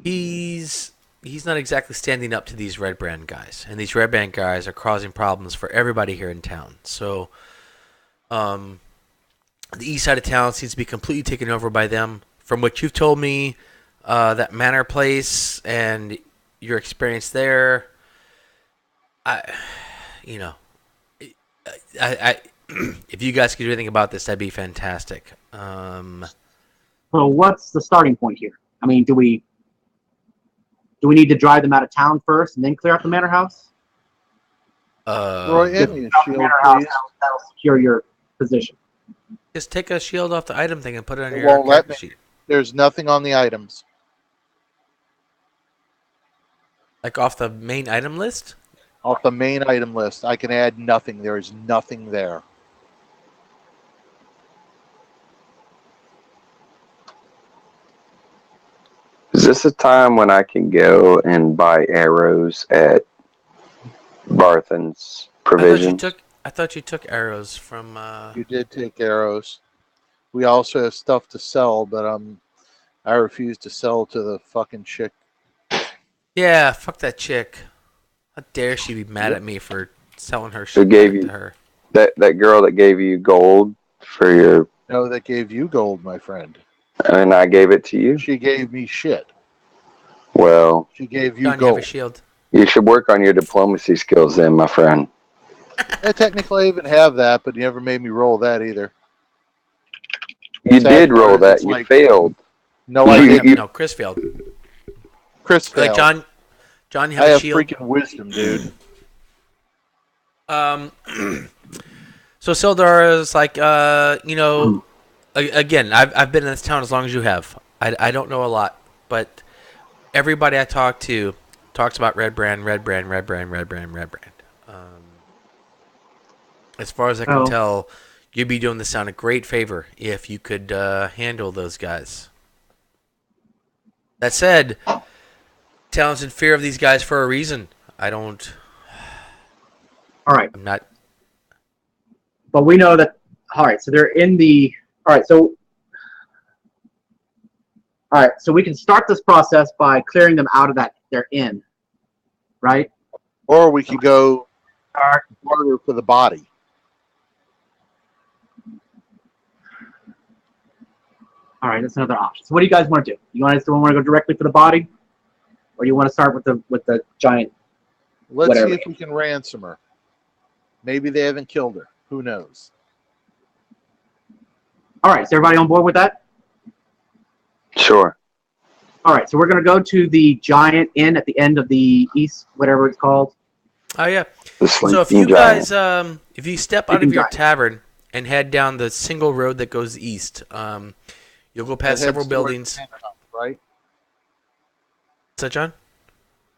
he's not exactly standing up to these red brand guys, and these red brand guys are causing problems for everybody here in town. So, the east side of town seems to be completely taken over by them. From what you've told me, that manor place and your experience there, you know, I if you guys could do anything about this, that'd be fantastic. So what's the starting point here? I mean, do we need to drive them out of town first and then clear out the manor house? Roy, Uh, hand me a The shield, manor house please. that'll secure your position. just take a shield off the item thing and put it on It your won't let character me. sheet. There's nothing on the items. Like off the main item list? Off the main item list, I can add nothing. There is nothing there. Is this a time when I can go and buy arrows at Barthen's Provisions? I thought you took arrows from. You did take arrows. We also have stuff to sell, but I refuse to sell to the fucking chick. Yeah, fuck that chick. How dare she be mad Yep. at me for selling her Who shit gave back you to her? that girl that gave you gold for your, No, that gave you gold, my friend. and I gave it to you? She gave me shit. Well, She gave you John, you have a gold. shield. you should work on your diplomacy skills then, my friend. Technically, I even have that, but you never made me roll that either. You Sad did roll part is that. it's You like- failed. No, I You- didn't. you- No, Chris failed. Chris Like failed. John, you I have a have shield. freaking wisdom, dude. Um, so Sildar is like, again, I've been in this town as long as you have. I don't know a lot, but everybody I talk to talks about red brand, red brand, red brand, red brand, red brand. As far as I can Oh. tell, you'd be doing this town a great favor if you could handle those guys. That said, town's in fear of these guys for a reason. All right. I'm not. But we know that. All right. So they're in the. All right. So we can start this process by clearing them out of that they're in, right? Or we could go harder for the body. All right, that's another option. So what do you guys want to do? You want to go directly for the body, or do you want to start with the giant? Let's Whatever. see if we can ransom her. Maybe they haven't killed her. Who knows? All right, is everybody on board with that? Sure. All right, so we're going to go to the giant inn at the end of the east, whatever it's called. Oh yeah. The So if sleeping you giant. guys, if you step out of Sleeping your giant. tavern and head down the single road that goes east, you'll go past That several heads toward buildings. the manor house, right? What's that, John?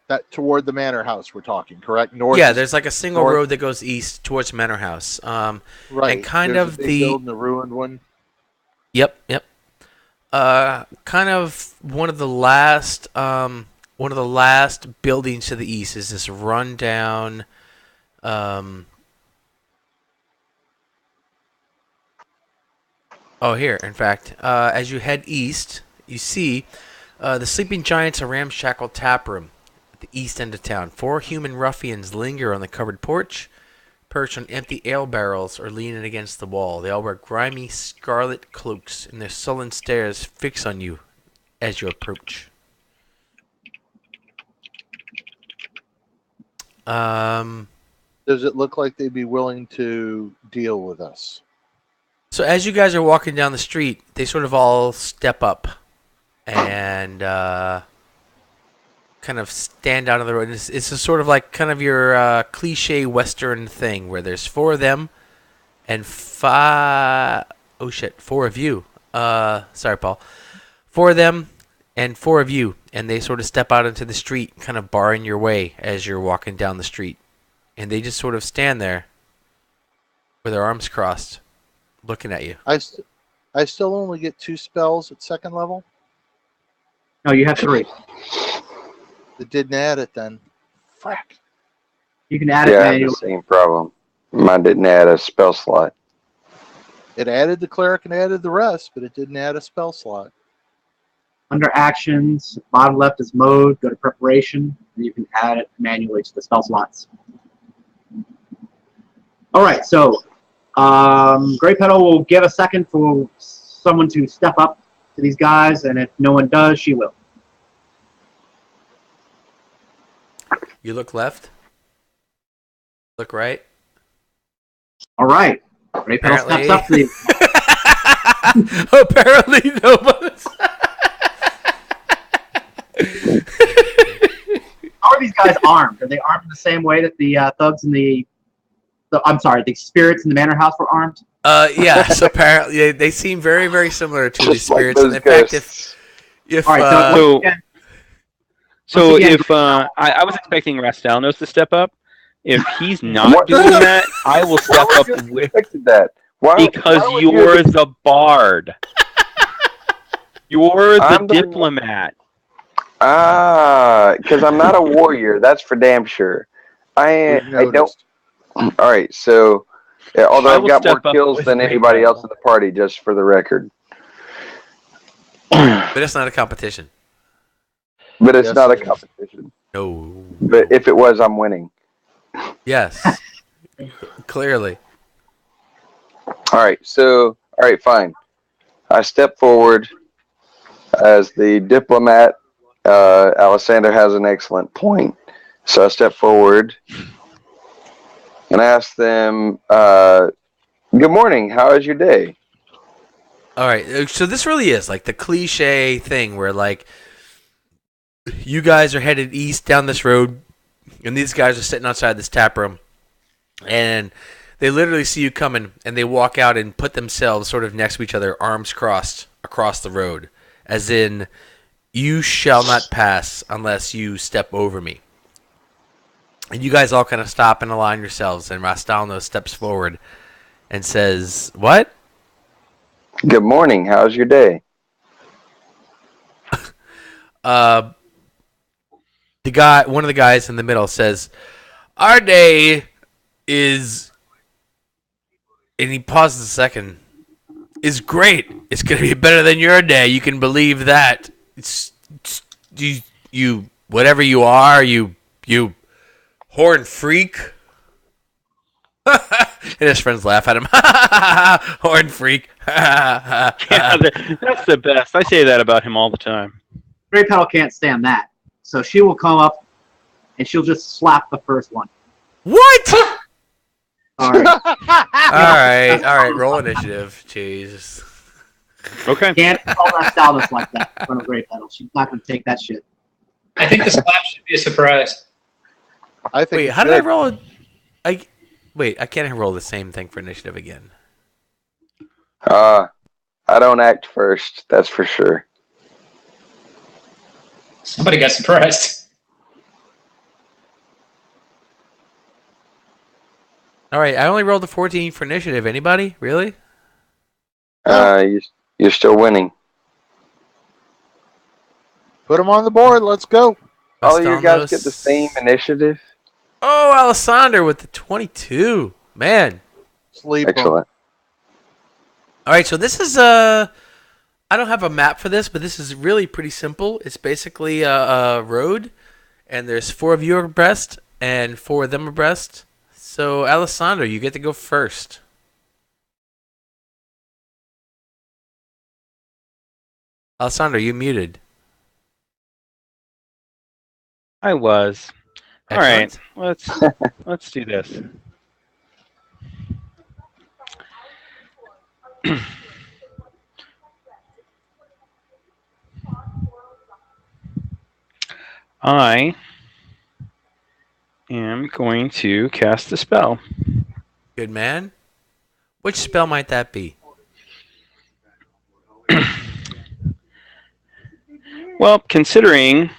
That toward the manor house we're talking, correct? North. Yeah, is- there's like a single north. road that goes east towards Manor House. right. and kind There's of a big the- building, the ruined one. Yep. Kind of one of the last buildings to the east is this rundown. Here, in fact, as you head east, you see the Sleeping Giant's a ramshackle taproom at the east end of town. 4 human ruffians linger on the covered porch, perched on empty ale barrels or leaning against the wall. They all wear grimy scarlet cloaks, and their sullen stares fix on you as you approach. Does it look like they'd be willing to deal with us? So as you guys are walking down the street, they sort of all step up and kind of stand out of the road. It's a sort of like kind of your cliche Western thing where there's 4 of them and 4 of you. Sorry, Paul. 4 of them and 4 of you, and they sort of step out into the street, kind of barring your way as you're walking down the street. And they just sort of stand there with their arms crossed, looking at you. I still only get 2 spells at second level. No, you have 3. It didn't add it then. Frack. You can add it Yeah, I have the manually. same problem. Mine didn't add a spell slot. It added the cleric and added the rest, but it didn't add a spell slot. Under actions, bottom left is mode. Go to preparation, and you can add it manually to the spell slots. All right, so Grey Petal will give a second for someone to step up to these guys, and if no one does, she will. You look left. Look right. All right, Grey Petal Apparently- steps up to the. Apparently, nobody. How are these guys armed? Are they armed in the same way that the thugs in the spirits in the manor house were armed? Yes. Apparently, they seem very, very similar to the Just like spirits. those And in fact, ghosts. if All right, So- once again, So Once again- if I was expecting Rastalnos to step up, if he's not What? doing that, I will step Why up would you with expected that? because why would you you're have- the bard. You're the I'm the- diplomat. Because I'm not a warrior. That's for damn sure. I We've don't. noticed. All right, so although I I've will got more step up kills with than my anybody rifle. else in the party, just for the record. but it's not a competition. But it's Yes, not a it is. competition. No. But if it was, I'm winning. Yes. Clearly. All right, fine. I step forward as the diplomat. Alessander has an excellent point. So I step forward and ask them, good morning, how is your day? All right. So this really is like the cliche thing where like you guys are headed east down this road, and these guys are sitting outside this tap room, and they literally see you coming, and they walk out and put themselves sort of next to each other, arms crossed across the road, as in, you shall not pass unless you step over me. And you guys all kind of stop and align yourselves, and Rastalno steps forward and says, "What?" Good morning. How's your day? One of the guys in the middle says, "Our day is," and he pauses a second, "is great. It's gonna be better than your day. You can believe that. You whatever you are, you horn freak." And his friends laugh at him. Horn freak. Yeah, that's the best. I say that about him all the time. Grey Petal can't stand that, so she will come up and she'll just slap the first one. What? All right. All right. Roll initiative. Jesus. Okay. Can't call that Stalus like that in front of Grey Petal. She's not going to take that shit. I think the slap should be a surprise. I think. Wait, how did I roll? Wait, I can't roll the same thing for initiative again. I don't act first, that's for sure. Somebody got surprised. All right, I only rolled a 14 for initiative. Anybody? Really? You're still winning. Put them on the board. Let's go. All you guys get the same initiative. Oh, Alessander with the 22. Man. Sleep. Excellent. All right, so this is I don't have a map for this, but this is really pretty simple. It's basically a road, and there's 4 of you abreast and 4 of them abreast. So, Alessandro, you get to go first. Alessandro, you muted. I was. Excellent. All right, let's do this. I am going to cast a spell. Good man. Which spell might that be? Well, considering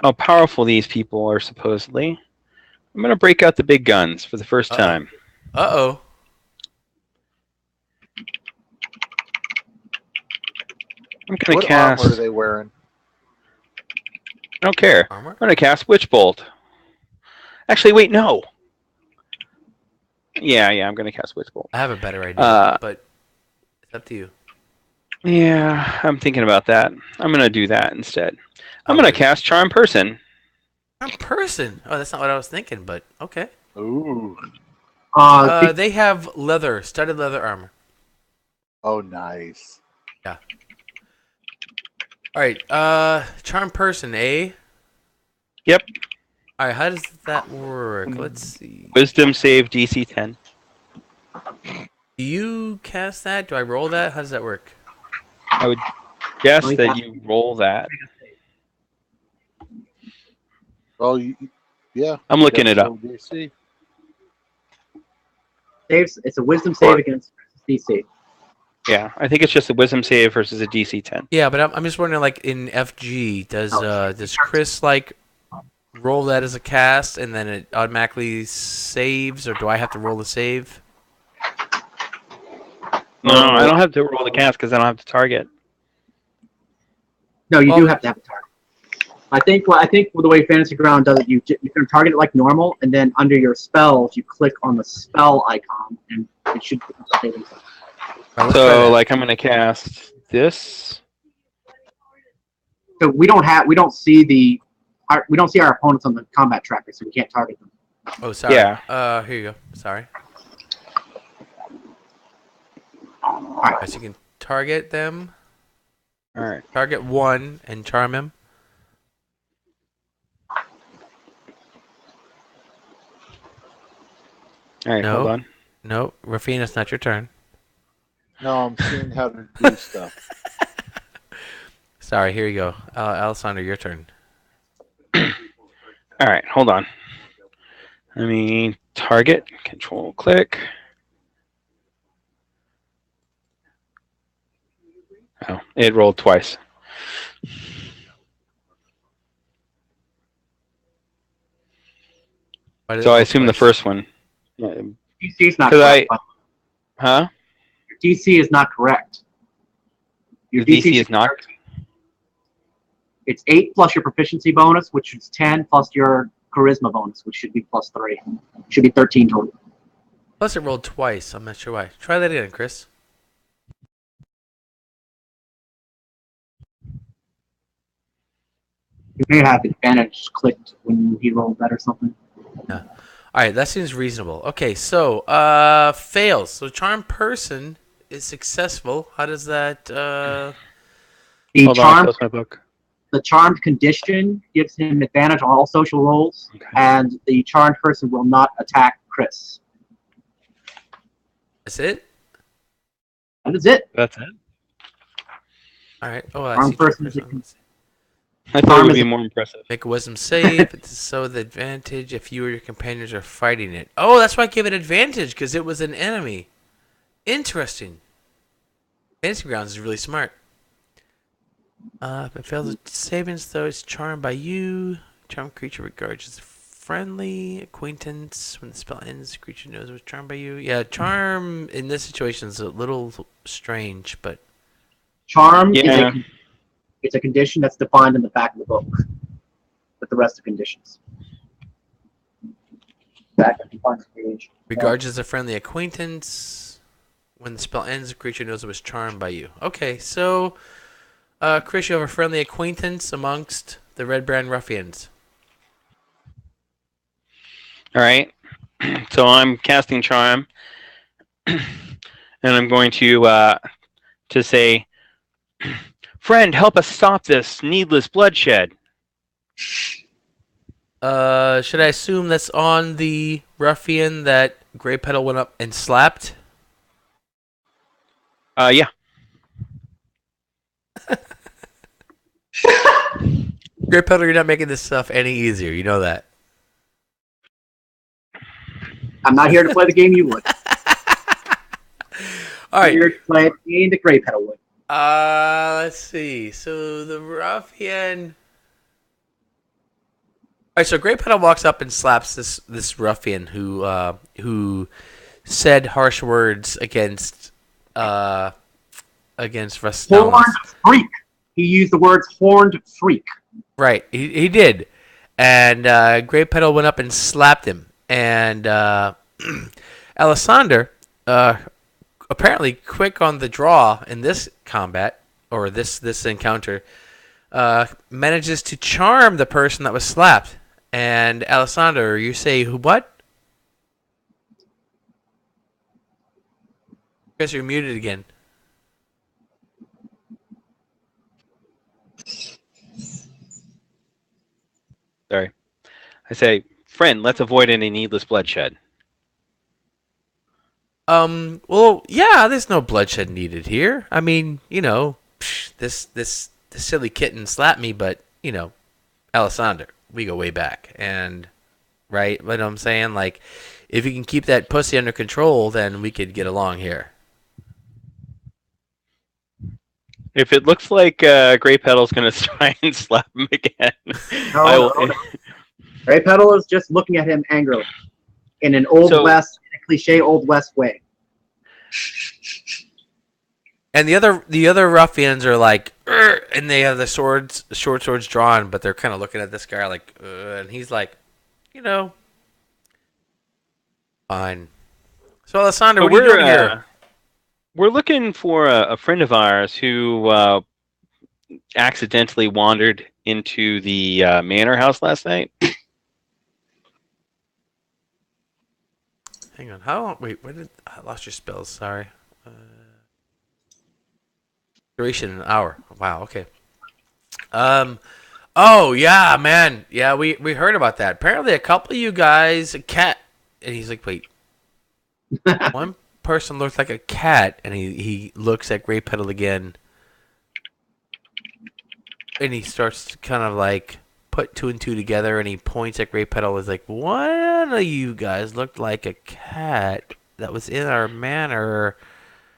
how powerful these people are supposedly, I'm going to break out the big guns for the first time. Uh-oh. I'm going What to cast... armor are they wearing? I don't care. Armor? I'm going to cast Witch Bolt. Actually, wait, no. Yeah, I'm going to cast Witch Bolt. I have a better idea, but it's up to you. Yeah, I'm thinking about that. I'm going to do that instead. I'm going to cast Charm Person. Charm Person? Oh, that's not what I was thinking, but okay. Ooh. They have studded leather armor. Oh, nice. Yeah. All right, Charm Person, eh? Yep. All right, how does that work? Let's see. Wisdom save DC 10. Do you cast that? Do I roll that? How does that work? I would guess that you roll that. Well, yeah. I'm looking it up. DC. It's a wisdom save against DC. Yeah, I think it's just a wisdom save versus a DC 10. Yeah, but I'm just wondering, like in FG, does Chris like roll that as a cast and then it automatically saves, or do I have to roll the save? No, I don't have to roll the cast because I don't have to target. No, you do have to have a target. I think the way Fantasy Ground does it, you can target it like normal, and then under your spells, you click on the spell icon, and it should. So, like, I'm going to cast this. So we don't see our opponents on the combat tracker, so we can't target them. Oh, sorry. Yeah. Here you go. Sorry. All right. So you can target them. All right. Target one and charm him. All right, hold on. No, Rafina, it's not your turn. No, I'm seeing how to do stuff. Sorry, here you go. Alessandro, your turn. All right, hold on. Let me target. Control click. Oh, it rolled twice. Why did So it I roll assume the twice? first one. DC is not Because correct. huh? Your DC is not correct. Your The DC should is be not. 13. It's 8 plus your proficiency bonus, which is 10 plus your charisma bonus, which should be plus 3. Should be 13 total. Plus it rolled twice. I'm not sure why. Try that again, Chris. You may have advantage clicked when he rolled that or something. Yeah. All right, that seems reasonable. Okay, so fails. So charm person is successful. How does that? The Hold on, I charm, closed my book. the charmed condition gives him advantage on all social rolls, Okay. and the charmed person will not attack Chris. That's it. That is it. That's it. All right. Oh, I Charmed see. Charm person is a person. I thought it Charm would is be a- more impressive. Make a wisdom save. So the advantage if you or your companions are fighting it. Oh, that's why I gave it advantage because it was an enemy. Interesting. Fantasy Grounds is really smart. If it fails its savings, though, it's charmed by you. Charmed creature regards as friendly acquaintance. When the spell ends, the creature knows it was charmed by you. Yeah, charm in this situation is a little strange, but charm Yeah. it's a condition that's defined in the back of the book with the rest of conditions. Back of defines page. regards as a friendly acquaintance. When the spell ends, the creature knows it was charmed by you. Okay, so Chris, you have a friendly acquaintance amongst the Red Brand Ruffians. All right. So I'm casting charm, and I'm going to say, "Friend, help us stop this needless bloodshed." Should I assume that's on the ruffian that Grey Petal went up and slapped? Yeah. Grey Petal, you're not making this stuff any easier. You know that. I'm not here to play the game you would. All I'm right. here to play the game that Grey Petal would. Let's see. So the ruffian. All right. So Grey Petal walks up and slaps this ruffian who said harsh words against Rastamas. Horned freak. He used the words horned freak. Right. He did, and Grey Petal went up and slapped him, and Alessander, apparently quick on the draw in this combat or this encounter, manages to charm the person that was slapped. And Alessander, you say what? Guess you're muted again. Sorry. I say, "Friend, let's avoid any needless bloodshed." Well, yeah, there's no bloodshed needed here. I mean, this silly kitten slapped me, but Alessander, we go way back, and right, what I'm saying, like, if you can keep that pussy under control, then we could get along here. If it looks like Grey Petal's going to try and slap him again, I will. No. Grey Petal is just looking at him angrily in an Old West, in a cliche Old West way. And the other ruffians are like, "Urgh," and they have the short swords drawn, but they're kind of looking at this guy like, and he's like, fine. So Alessandro, what are you doing here? We're looking for a friend of ours who accidentally wandered into the manor house last night. Hang on. How long? Wait, I lost your spells? Sorry. Duration an hour. Wow. Okay. Oh yeah, man. Yeah, we heard about that. Apparently, a couple of you guys, a cat, and he's like, wait. One person looks like a cat, and he looks at Grey Petal again. and he starts to kind of like put two and two together, and he points at Great Petal. Is like, one of you guys looked like a cat that was in our manor.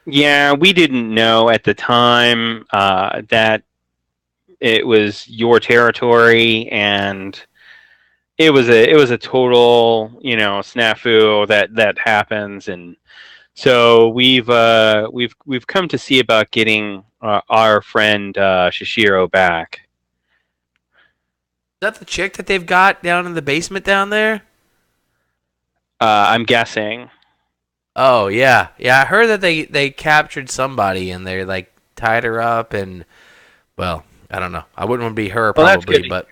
Yeah, we didn't know at the time that it was your territory, and it was a total, snafu that happens, and so we've come to see about getting our friend Shishiro back. Is that the chick that they've got down in the basement down there? I'm guessing. Oh yeah, yeah. I heard that they captured somebody and they like tied her up and well, I don't know. I wouldn't want to be her Well, that's probably, good. but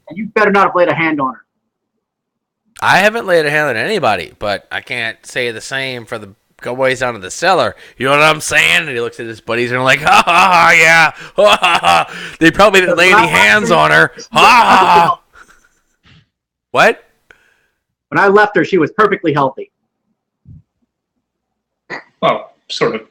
And you better not have laid a hand on her. I haven't laid a hand on anybody. But I can't say the same for the boys down in the cellar. You know what I'm saying? And he looks at his buddies and are like, ha ha ha, yeah, ha ha ha. They probably didn't lay any hands on her. Ha ha ha. What? When I left her, she was perfectly healthy. Well, sort of.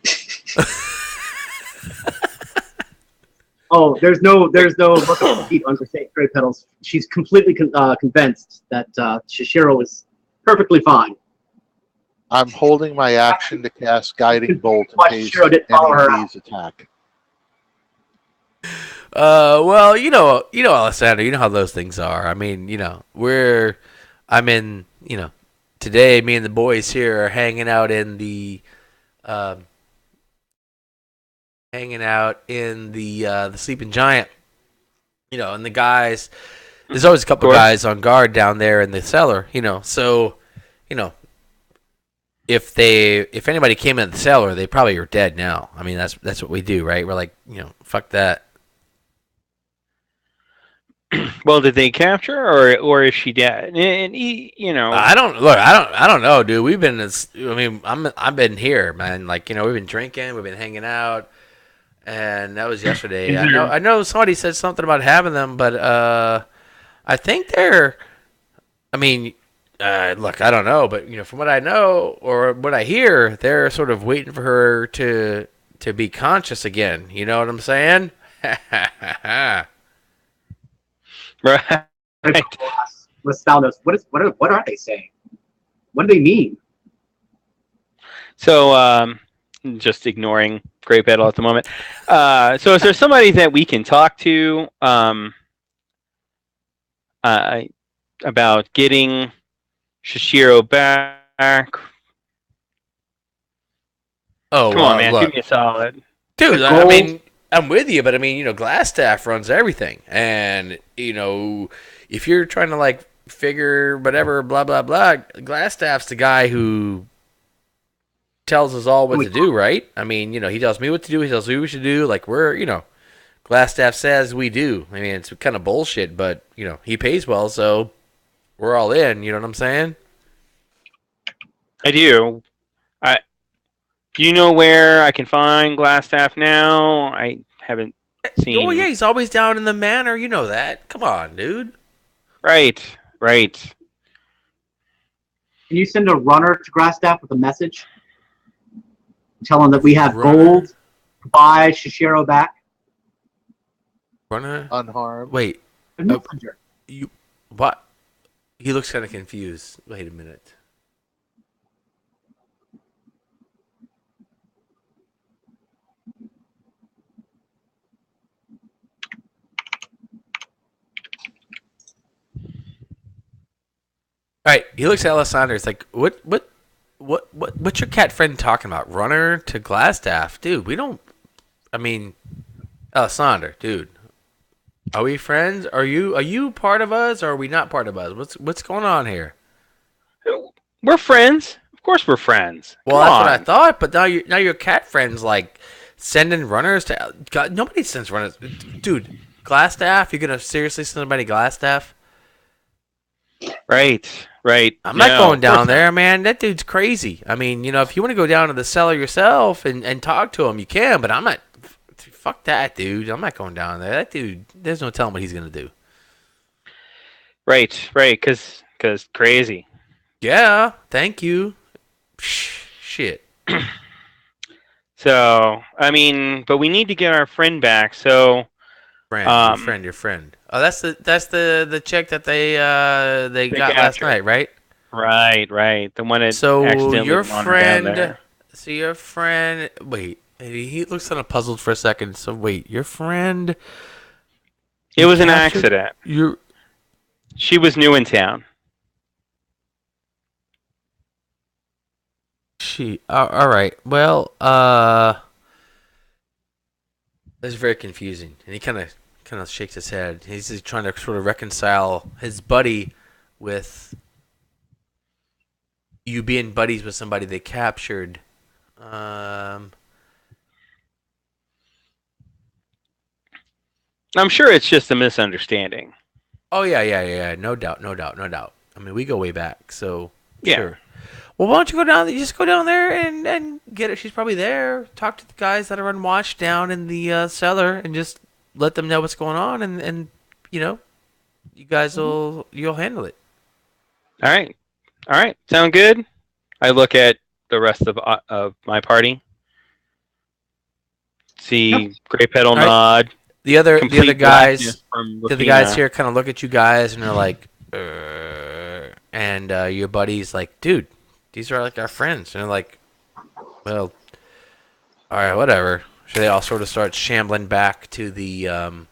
Oh, there's no look of feet under Great Petals. She's completely convinced that Shishiro is perfectly fine. I'm holding my action to cast Guiding Bolt in But case Shishiro didn't any follow her of out. these attack. Well, Alessandro, you know how those things are. I mean, today me and the boys here are hanging out in the the Sleeping Giant. And the guys, there's always a couple Of course. guys on guard down there in the cellar, so, if anybody came in the cellar, they probably are dead now. I mean, that's what we do, right? We're like, fuck that. Well, did they capture her, or is she dead? And I don't know, dude. We've been I've been here, man. Like, we've been drinking, we've been hanging out, and that was yesterday. Is I there- know somebody said something about having them, but I think they're. I mean, look, I don't know, but from what I know or what I hear, they're sort of waiting for her to be conscious again. You know what I'm saying? right? Lestalnos, what are they saying? What do they mean? So, just ignoring Great Battle at the moment. So, is there somebody that we can talk to about getting Shishiro back? Oh, Come on, man, look. give me a solid. Dude, The I gold- mean, I'm with you, but I mean, Glassstaff runs everything, and if you're trying to like figure whatever, blah blah blah, Glassstaff's the guy who tells us all what to do, right? I mean, he tells me what to do, he tells me what we should do. Like Glassstaff says we do. I mean, it's kind of bullshit, but he pays well, so we're all in. You know what I'm saying? I do. Do you know where I can find Glassstaff now? I haven't seen. Oh yeah, he's always down in the manor. You know that. Come on, dude. Right. Can you send a runner to Grassstaff with a message? Tell him that we have Runner? gold to buy Shishiro back. Runner. Unharmed. Wait. A messenger. What? He looks kind of confused. Wait a minute. All right, he looks at Alessandro. It's like, what's your cat friend talking about? Runner to Glassstaff, dude. We don't. I mean, Alessandro, dude. Are we friends? Are you part of us, or are we not part of us? What's going on here? We're friends. Of course, we're friends. Well, Come that's on. what I thought. But now your cat friends like sending runners to. God, nobody sends runners, dude. Glassstaff, you're gonna seriously send somebody Glassstaff? Right. I'm not No, going of down course there, man. That dude's crazy. I mean, if you want to go down to the cellar yourself and talk to him, you can. But I'm not. Fuck that, dude. I'm not going down there. That dude, there's no telling what he's gonna do. Right. Because crazy. Yeah. Thank you. Shit. So, I mean, but we need to get our friend back. So, Your friend. Oh, that's the chick that they got last captured. night, right? Right. The one that So accidentally your wandered down friend, there. Wait, he looks kind of puzzled for a second. So wait, your friend. It was an captured accident. Your She was new in town. all right. Well, that's very confusing, and he kind of shakes his head. He's just trying to sort of reconcile his buddy with you being buddies with somebody they captured. Um, I'm sure it's just a misunderstanding. oh yeah. No doubt. I mean, we go way back, so Yeah. sure. Well, why don't you go down? You just go down there and get it. She's probably there. Talk to the guys that are on watch down in the cellar, and just let them know what's going on, and you guys you'll handle it. All right. Sound good? I look at the rest of my party. See Grey Petal All right. nod. The other complete guys, blackness from the other Rafina. guys here kind of look at you guys and they're like, and your buddy's like, dude, these are like our friends, and they're like, well, all right, whatever. So they all sort of start shambling back to the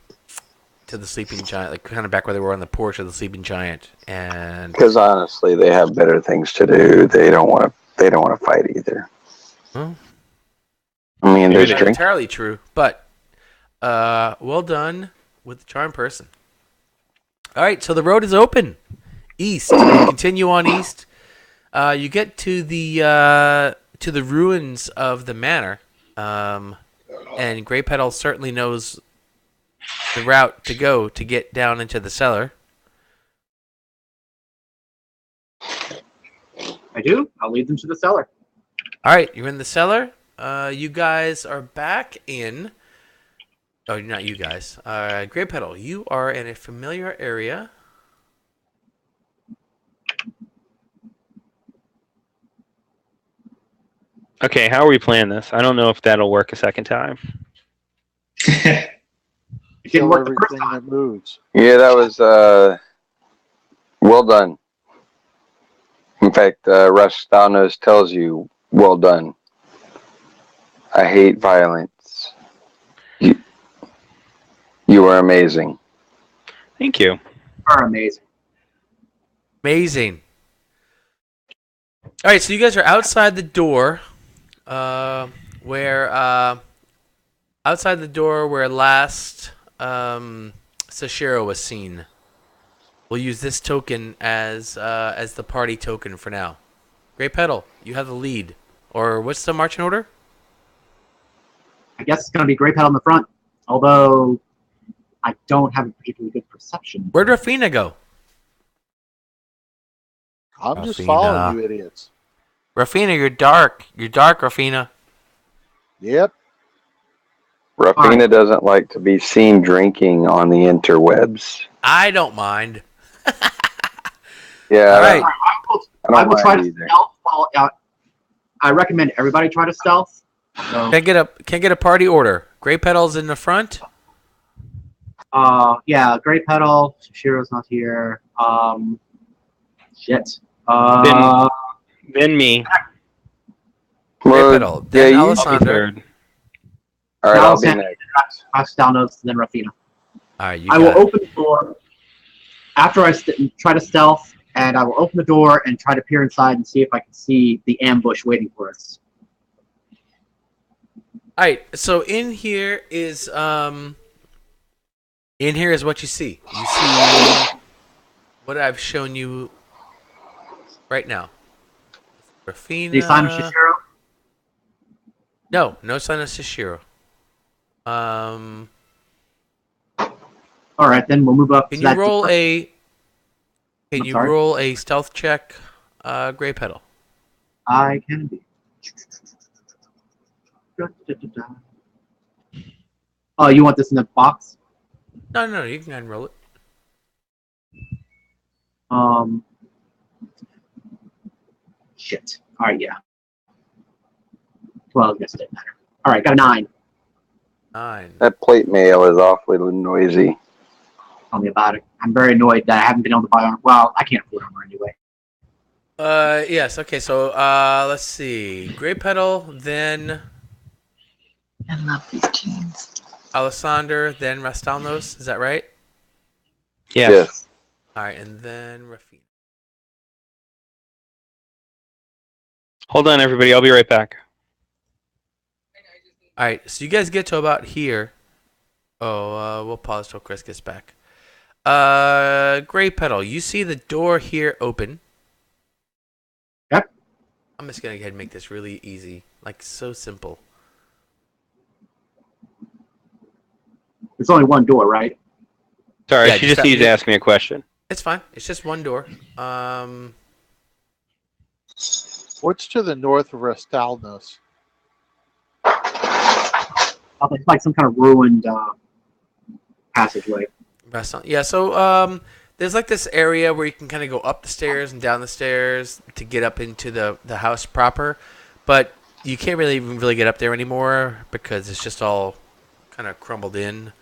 sleeping giant, like kind of back where they were on the porch of the sleeping giant, and Because honestly, they have better things to do. They don't want to. They don't want to fight either. well, I mean, there's not drink. entirely true, but well done with the charm person. All right, so the road is open east. You continue on east. You get to the ruins of the manor, and Grey Petal certainly knows the route to go to get down into the cellar. I do. I'll lead them to the cellar. All right, you're in the cellar. You guys are back in. Oh, not you guys. Grey Petal, you are in a familiar area. Okay, how are we playing this? I don't know if that'll work a second time. It didn't Kill work the first everything time. that moves. Yeah, that was well done. In fact, Rush Thanos tells you, "Well done." I hate violence. You are amazing. Thank you. Are amazing. Amazing. All right, so you guys are outside the door, where last Sashiro was seen. We'll use this token as the party token for now. Grey Petal, you have the lead. Or what's the marching order? I guess it's going to be Grey Petal in the front, although I don't have a particularly good perception. Where'd Rafina go? I'm just Rafina. following you idiots. Rafina, you're dark. You're dark, Rafina. Yep. Rafina doesn't like to be seen drinking on the interwebs. I don't mind. Yeah, All right. I will try to either. stealth while out. I recommend everybody try to stealth. So, Can't get a party order. Grey Petal's in the front. yeah, Grey Petal. Shishiro's not here. Shit. Then me. Grey Petal. Then you- Alessandro. Third. All right, Now I'll be Sam- next. Rosh Thanos, then Rafina. All right, you I got will it. open the door after I try to stealth, and I will open the door and try to peer inside and see if I can see the ambush waiting for us. All right, so in here is what you see. You see what I've shown you right now. Rafina. The sign of Shishiro. No sign of Sashiro. All right, then we'll move up. Can to you that roll door. a? Can I'm you sorry? roll a stealth check, Grey Petal? I can be. Oh, you want this in the box? No, you can go ahead and roll it. Shit. All right, yeah. Well, I guess it didn't matter. All right, got a 9. 9. That plate mail is awfully noisy. Tell me about it. I'm very annoyed that I haven't been able to buy armor. Well, I can't afford armor anyway. Yes. Okay. So, let's see. Gray Petal, then I love these jeans. Alessander, then Rastalnos. Is that right? Yes. All right, and then Rafina. Hold on, everybody. I'll be right back. All right. So you guys get to about here. Oh, we'll pause till Chris gets back. Gray Petal, you see the door here open. Yep. I'm just gonna go ahead and make this really easy, like so simple. There's only one door, right? Sorry, Yeah, she just just needed that- to ask me a question. It's fine. It's just one door. What's to the north of Restalnos? It's like some kind of ruined passageway. Restaurant. Yeah. So there's like this area where you can kind of go up the stairs and down the stairs to get up into the house proper, but you can't really even really get up there anymore because it's just all kind of crumbled in.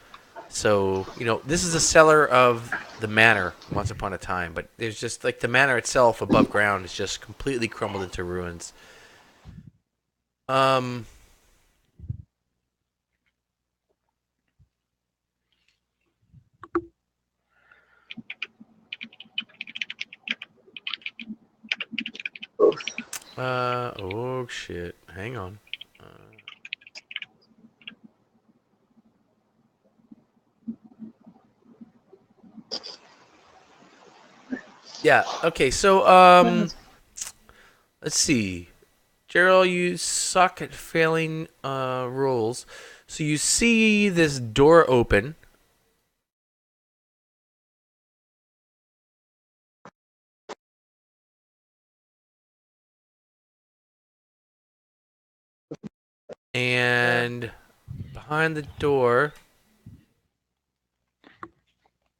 So, this is a cellar of the manor once upon a time, but there's just like the manor itself above ground is just completely crumbled into ruins. Oh shit. Hang on. Yeah, okay, so let's see. Gerald, you suck at failing rolls. So you see this door open. And behind the door.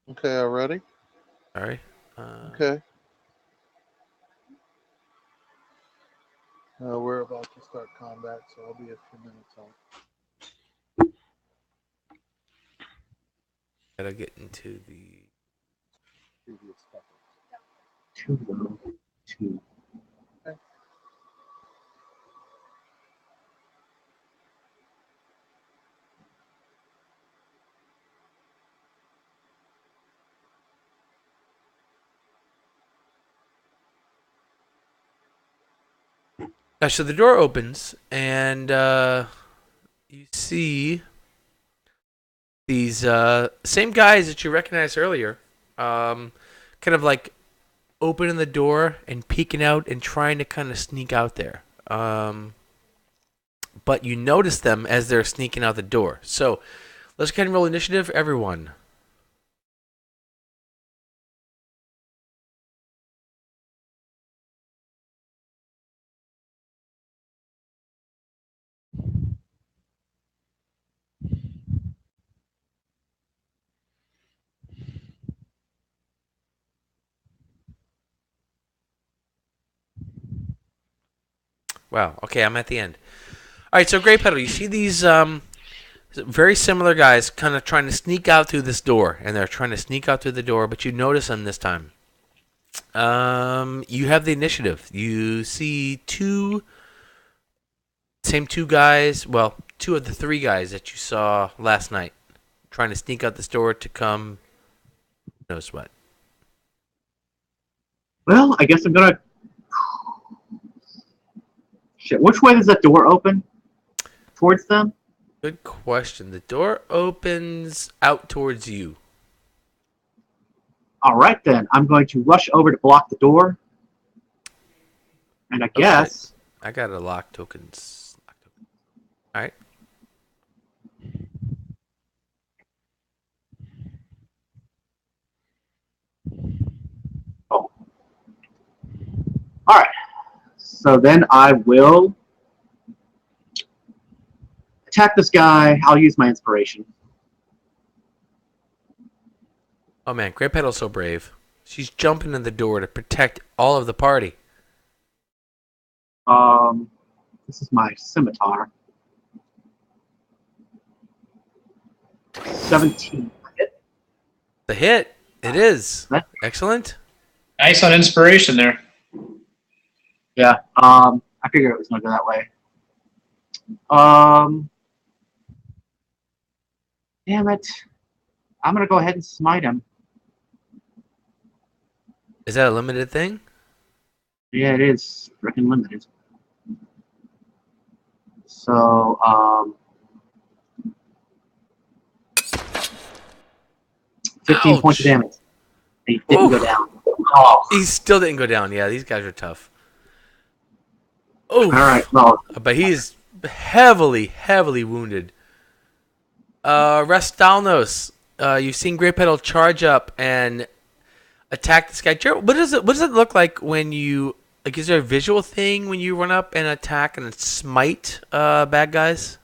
Okay, already? Sorry. Okay. We're about to start combat, so I'll be a few minutes on. Gotta get into the Previous stuff. Two low, two. So the door opens, and you see these same guys that you recognized earlier, kind of like opening the door and peeking out and trying to kind of sneak out there. But you notice them as they're sneaking out the door. So let's go ahead and roll initiative, everyone. Wow. Okay, I'm at the end. All right, so Grey Petal, you see these very similar guys kind of trying to sneak out through this door, and they're trying to sneak out through the door, but you notice them this time. You have the initiative. You see two guys. Well, two of the three guys that you saw last night trying to sneak out this door to come. Knows what? Well, I guess I'm gonna. Shit. Which way does that door open? Towards them? Good question. The door opens out towards you. All right, then. I'm going to rush over to block the door. And I guess. I got a lock tokens. All right. Oh. All right. So then I will attack this guy. I'll use my inspiration. Oh man, Grey Petal's so brave. She's jumping in the door to protect all of the party. This is my scimitar. 17. The hit. It is. What? Excellent. Nice on inspiration there. Yeah. I figured it was gonna go that way. Damn it. I'm gonna go ahead and smite him. Is that a limited thing? Yeah, it is freaking limited. So, 15 points of Ouch. damage. He didn't go Oof. down. Oh. He still didn't go down. Yeah, these guys are tough. Oh. All right. Well, But he's heavily wounded. Restalnos, you've seen Great Petal charge up and attack this guy. What does it look like when you like? Is there a visual thing when you run up and attack and smite bad guys?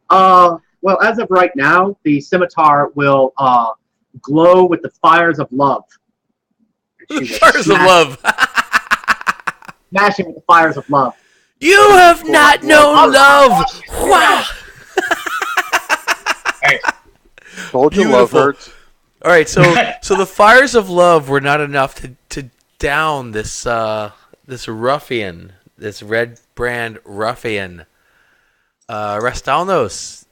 well, as of right now, the scimitar will glow with the fires of love. Fires of love. Smashing with the fires of love. You have not known love. Wow. Told you love Beautiful. hurts. All right, so the fires of love were not enough to down this this ruffian, this red brand ruffian. Restalnos,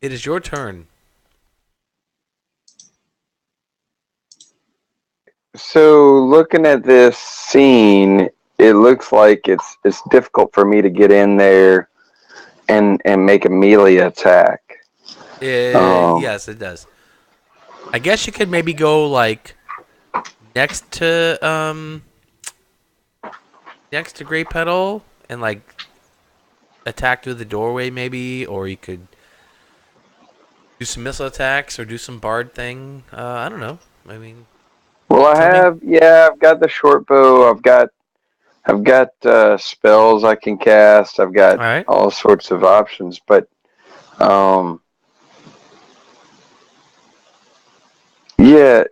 it is your turn. So looking at this scene, it looks like it's difficult for me to get in there and make a melee attack. Yes, it does. I guess you could maybe go like next to Great Petal and like attack through the doorway maybe, or you could do some missile attacks or do some bard thing. I don't know. I mean, Well, I've got the short bow. I've got spells I can cast. I've got all right. all sorts of options, but yeah,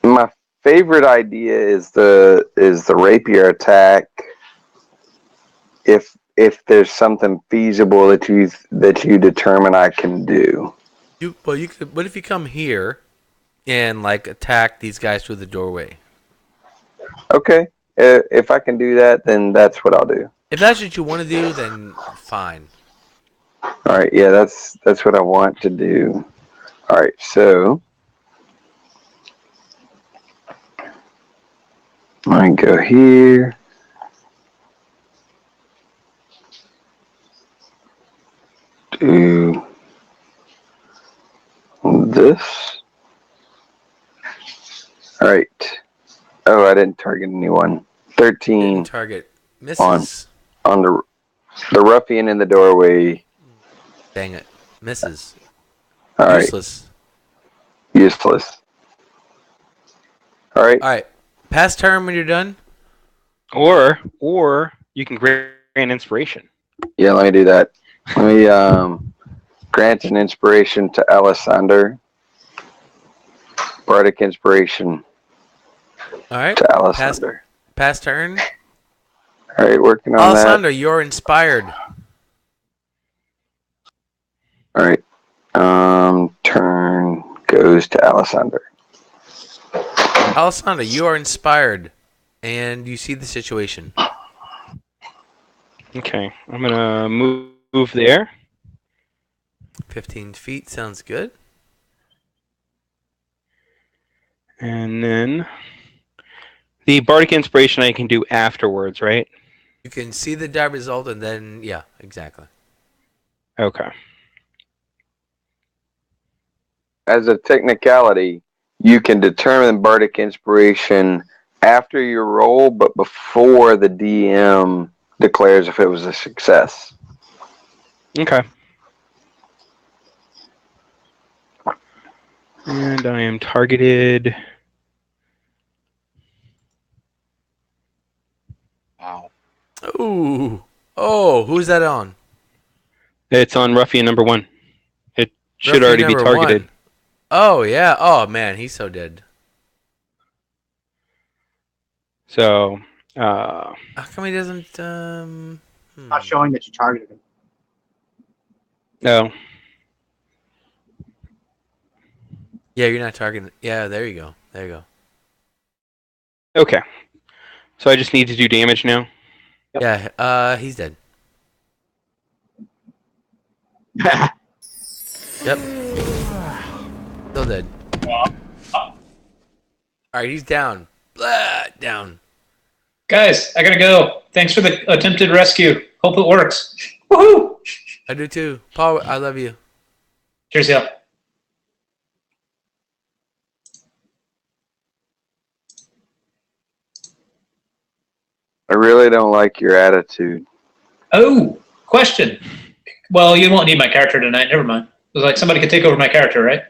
my favorite idea is the rapier attack. If there's something feasible that you determine I can do. You could. What if you come here and like attack these guys through the doorway? Okay, if I can do that, then that's what I'll do. If that's what you want to do, then fine. All right, yeah, that's what I want to do. All right, so I go here. Do this. All right. Oh, I didn't target anyone. 13 Target misses. on the ruffian in the doorway. Dang it, misses. All right, Useless. useless. All right. All right, pass turn when you're done. Or you can grant inspiration. Yeah, let me do that. Let me grant an inspiration to Alessander. Bardic inspiration All right, to Alessander. pass turn. All right, working on Alessandro, you're inspired. that. All right. Turn goes to Alessander. Alessandro, you are inspired, and you see the situation. Okay, I'm gonna move there. 15 feet sounds good. And then the bardic inspiration I can do afterwards, right? You can see the die result, and then yeah, exactly. Okay. As a technicality, you can determine bardic inspiration after your roll, but before the DM declares if it was a success. Okay. And I am targeted. Wow. Ooh. Oh, who's that on? It's on ruffian number 1. It should Ruffian already be number targeted. 1. Oh, yeah. Oh, man, he's so dead. So, How come he doesn't, Not showing that you targeted him. no. Yeah, you're not targeting. Yeah, there you go. There you go. Okay. So I just need to do damage now. Yep. Yeah, he's dead. Yep. Still dead. Alright, he's down. Blah, down. Guys, I gotta go. Thanks for the attempted rescue. Hope it works. Woohoo! I do too. Paul, I love you. Cheers, y'all. I really don't like your attitude. Oh, question. Well, you won't need my character tonight. Never mind. It was like somebody could take over my character, right?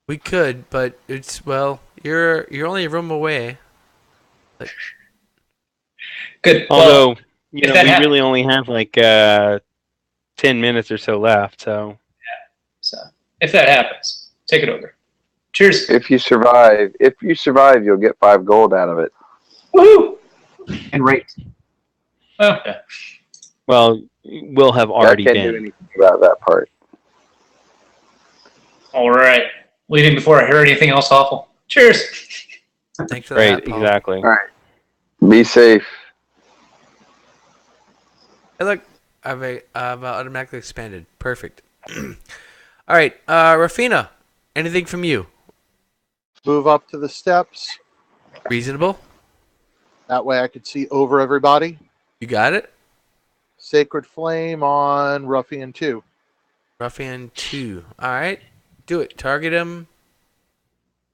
We could, but it's well, you're only a room away. Good. Although, Well, you if know, that we happens, really only have like 10 minutes or so left, so. so if that happens, take it over. Cheers. If you survive, you'll get 5 gold out of it. Woohoo! And rate. Oh, yeah. Well, we'll have I already can't do been. anything about that part. All right. Leaving before I hear anything else awful. Cheers. Thanks for Right, that, Paul. exactly. All right. Be safe. Hey, look, I've automatically expanded. Perfect. All right, Rafina, anything from you? Move up to the steps. Reasonable. That way I could see over everybody. You got it. Sacred Flame on Ruffian 2. Ruffian 2. All right, do it. Target him.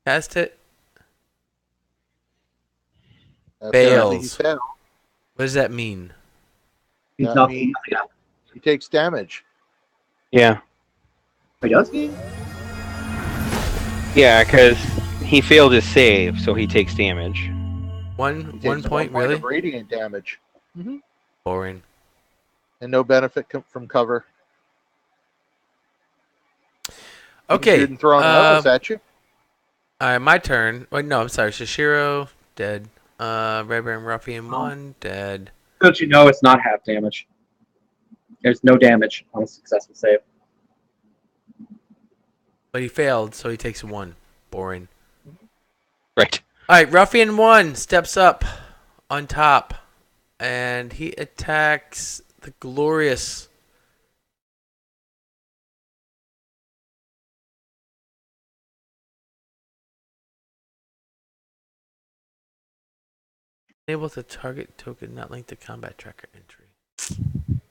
Cast it. Apparently he Fails. failed. What does that mean? He's That not means he takes damage. Yeah. he does? Yeah, because he failed his save, so he takes damage. He One takes point, 1 point really? of radiant damage. Boring. And no benefit from cover. Okay. Didn't throw arrows at you. All right, my turn. Wait, no, I'm sorry. Shishiro, dead. Red Baron Ruffian 1, dead. Don't you know it's not half damage? There's no damage on a successful save. But he failed, so he takes 1. Boring. Right. All right, Ruffian 1 steps up on top, and he attacks the glorious. Able to target token not linked to combat tracker entry.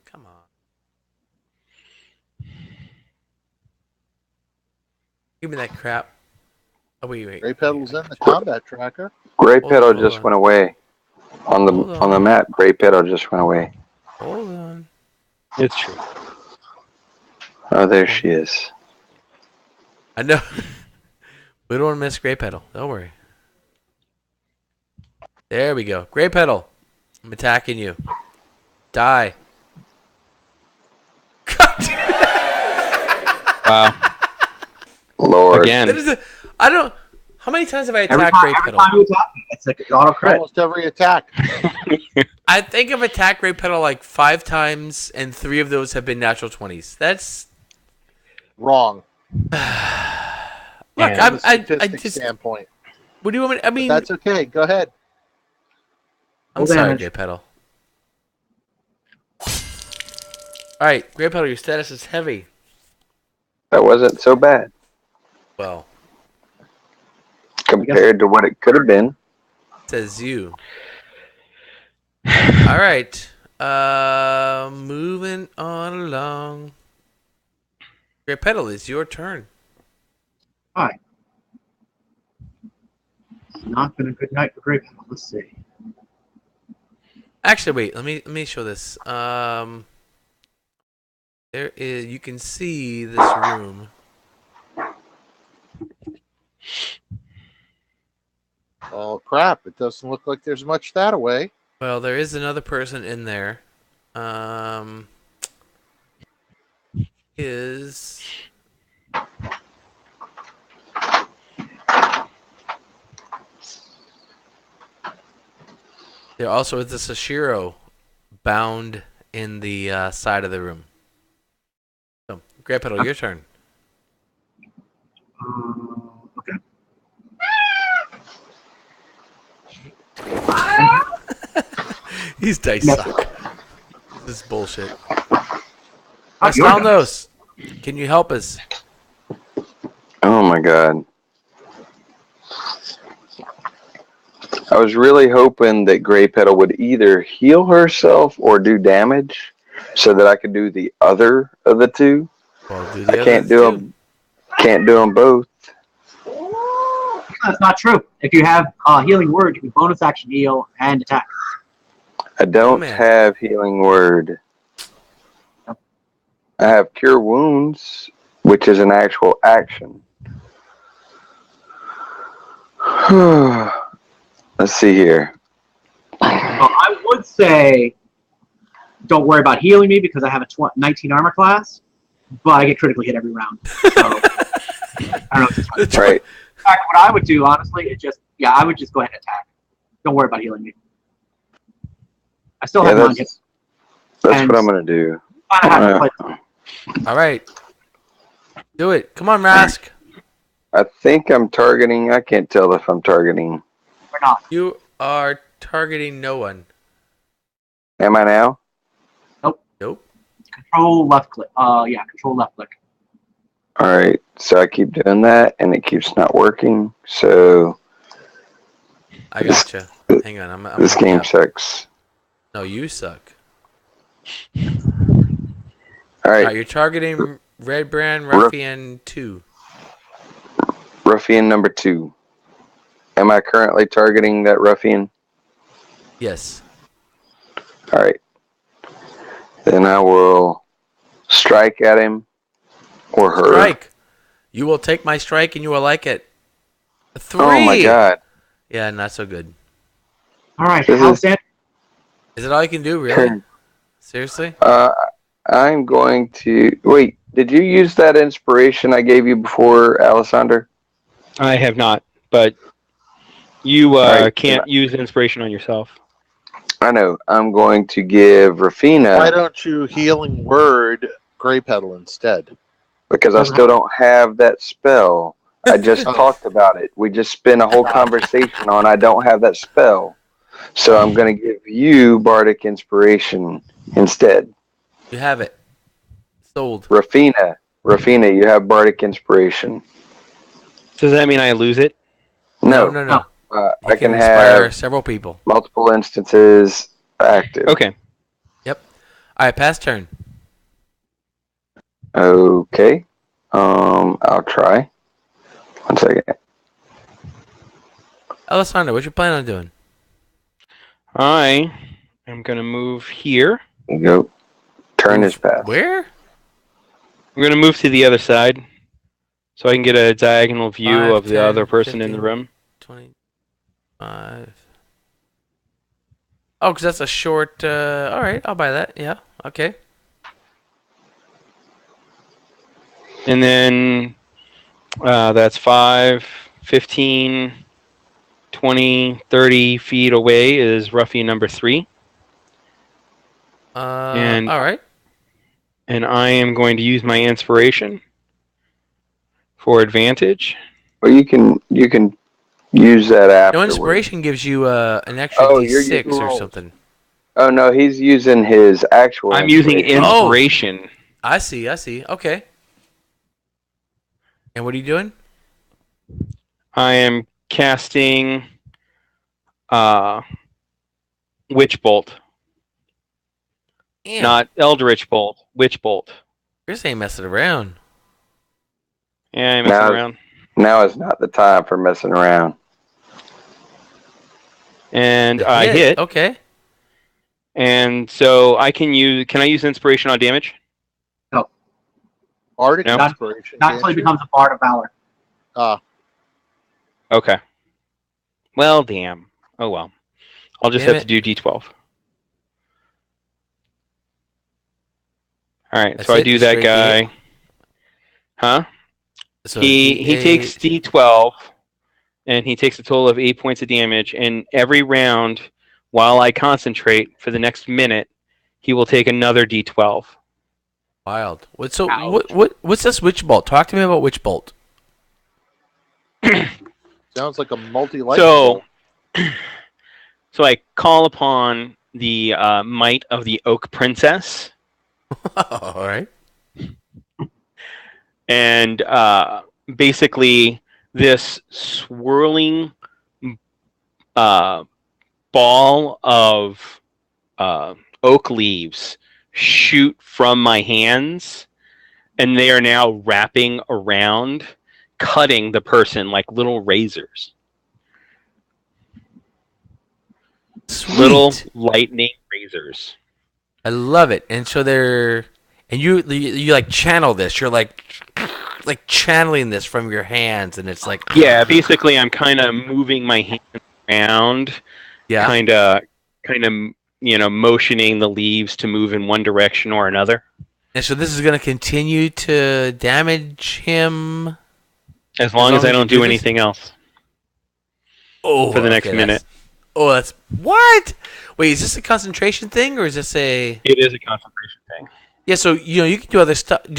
Come on. Give me that crap. Oh wait. Gray Petal's in the combat tracker. Gray Hold Petal on, hold just on. went away. On Hold the on. map, Gray Petal just went away. Hold on. It's true. Oh, there she is. I know. We don't want to miss Grey Petal. Don't worry. There we go. Grey Petal. I'm attacking you. Die. Wow. Lord. Again. That is a, I don't. How many times have I Every attacked time, Grey every Petal? time you attack me, it's like auto credit. Almost every attack. I think I've attacked Grey Petal like 5 times, and 3 of those have been natural 20s. That's Wrong. look. Yeah. From a I statistic just. standpoint. What do you want me? I But mean, that's okay. Go ahead. I'm Full sorry, damage. Grey Petal. All right, Grey Petal, your status is heavy. That wasn't so bad Well, compared to what it could have been. says you. All right. Moving on along. Grey Petal, it's your turn. Hi. It's not been a good night for Great. Let's see. Actually, wait. Let me show this. There is. You can see this room. Oh crap! It doesn't look like there's much that away. Well, there is another person in there. Is there also is a Sashiro bound in the side of the room. So, Grey Petal, your turn. Um, These dice Mess suck. This is bullshit. Oh, you're done. Astalnos, can you help us? Oh my god. I was really hoping that Grey Petal would either heal herself or do damage so that I could do the other of the two. Well, do I the can't others do too. them. Can't do them both. That's not true. If you have healing word, you can bonus action heal and attack. I don't man. have healing word. I have cure wounds, which is an actual action. Let's see here. I would say don't worry about healing me because I have a 19 armor class, but I get critically hit every round. So I don't know. Right. In fact, what I would do, honestly, is I would just go ahead and attack. Don't worry about healing me. I still have 9 hits. That's And what I'm gonna do. I don't have to play. All right. Do it. Come on, Rask. I think I'm targeting. I can't tell if I'm targeting. Or not. You are targeting no one. Am I now? Nope. Control left click. Control left click. All right. So I keep doing that, and it keeps not working. So I gotcha. Hang on. I'm this looking game up. sucks. No, you suck. All All right. right, you're targeting Red Brand Ruffian 2. Ruffian number 2. Am I currently targeting that ruffian? Yes. All right. Then I will strike at him or her. Strike. You will take my strike and you will like it. 3. Oh my god. Yeah, not so good. All right. This How's is- that? Is it all you can do, really? Seriously? I'm going to wait. Did you use that inspiration I gave you before, Alessander? I have not, but you Right. can't use inspiration on yourself. I know. I'm going to give Rafina Why don't you healing word Grey Petal instead? because I still don't have that spell. I just talked about it. We just spent a whole conversation on I don't have that spell. So I'm going to give you Bardic Inspiration instead. You have it. Sold. Rafina, you have Bardic Inspiration. Does that mean I lose it? No. No. You I can inspire have several people. multiple instances active. Okay. Yep. All right, pass turn. Okay. I'll try. 1 second. Alessandro, what you planning on doing? I am going to move here. You go. Turn is passed. Where? I'm going to move to the other side so I can get a diagonal view 5, of the 10, other person in 15. the room. 25. Oh, because that's a short. All right, I'll buy that. Yeah. Okay. And then that's 5, 15, 20, 30 feet away is ruffian number 3. And- all right. And I am going to use my inspiration for advantage. Well, you can use that No, afterwards. inspiration gives you an extra Oh, you're D6 using or rolls. something. Oh no, he's using his actual. I'm using inspiration. inspiration. I see. Okay. And what are you doing? I am casting Witch Bolt. Damn, Not Eldritch Bolt. Witch Bolt. you're saying messing around. Yeah, I'm messing Now- around. Now is not the time for messing around. And I hit. Okay. And so I can use. Can I use inspiration on damage? Bardic No. inspiration. Not until he becomes a Bard of Valor. Okay. Well, damn. Oh well. I'll just Damn have to do D12. All right. That's So I it? do Just that straight guy. Huh? So He D8 takes D12, and he takes a total of 8 points of damage. And every round, while I concentrate for the next minute, he will take another D12. Wild. What's Ouch. what's this Witch Bolt? Talk to me about Witch Bolt. Sounds like a multi-light. So I call upon the might of the Oak Princess. All right. And basically, this swirling ball of oak leaves shoot from my hands, and they are now wrapping around, cutting the person like little razors. Sweet. Little lightning razors. I love it. And so they're, and you like channel this. You're like channeling this from your hands, and it's like, Yeah, basically, I'm kind of moving my hands around, yeah. kind of, motioning the leaves to move in one direction or another. And so this is going to continue to damage him As long as I don't do anything else for the next minute. That's what? Wait, is this a concentration thing or is this a? It is a concentration thing. Yeah, so you can do other stuff. You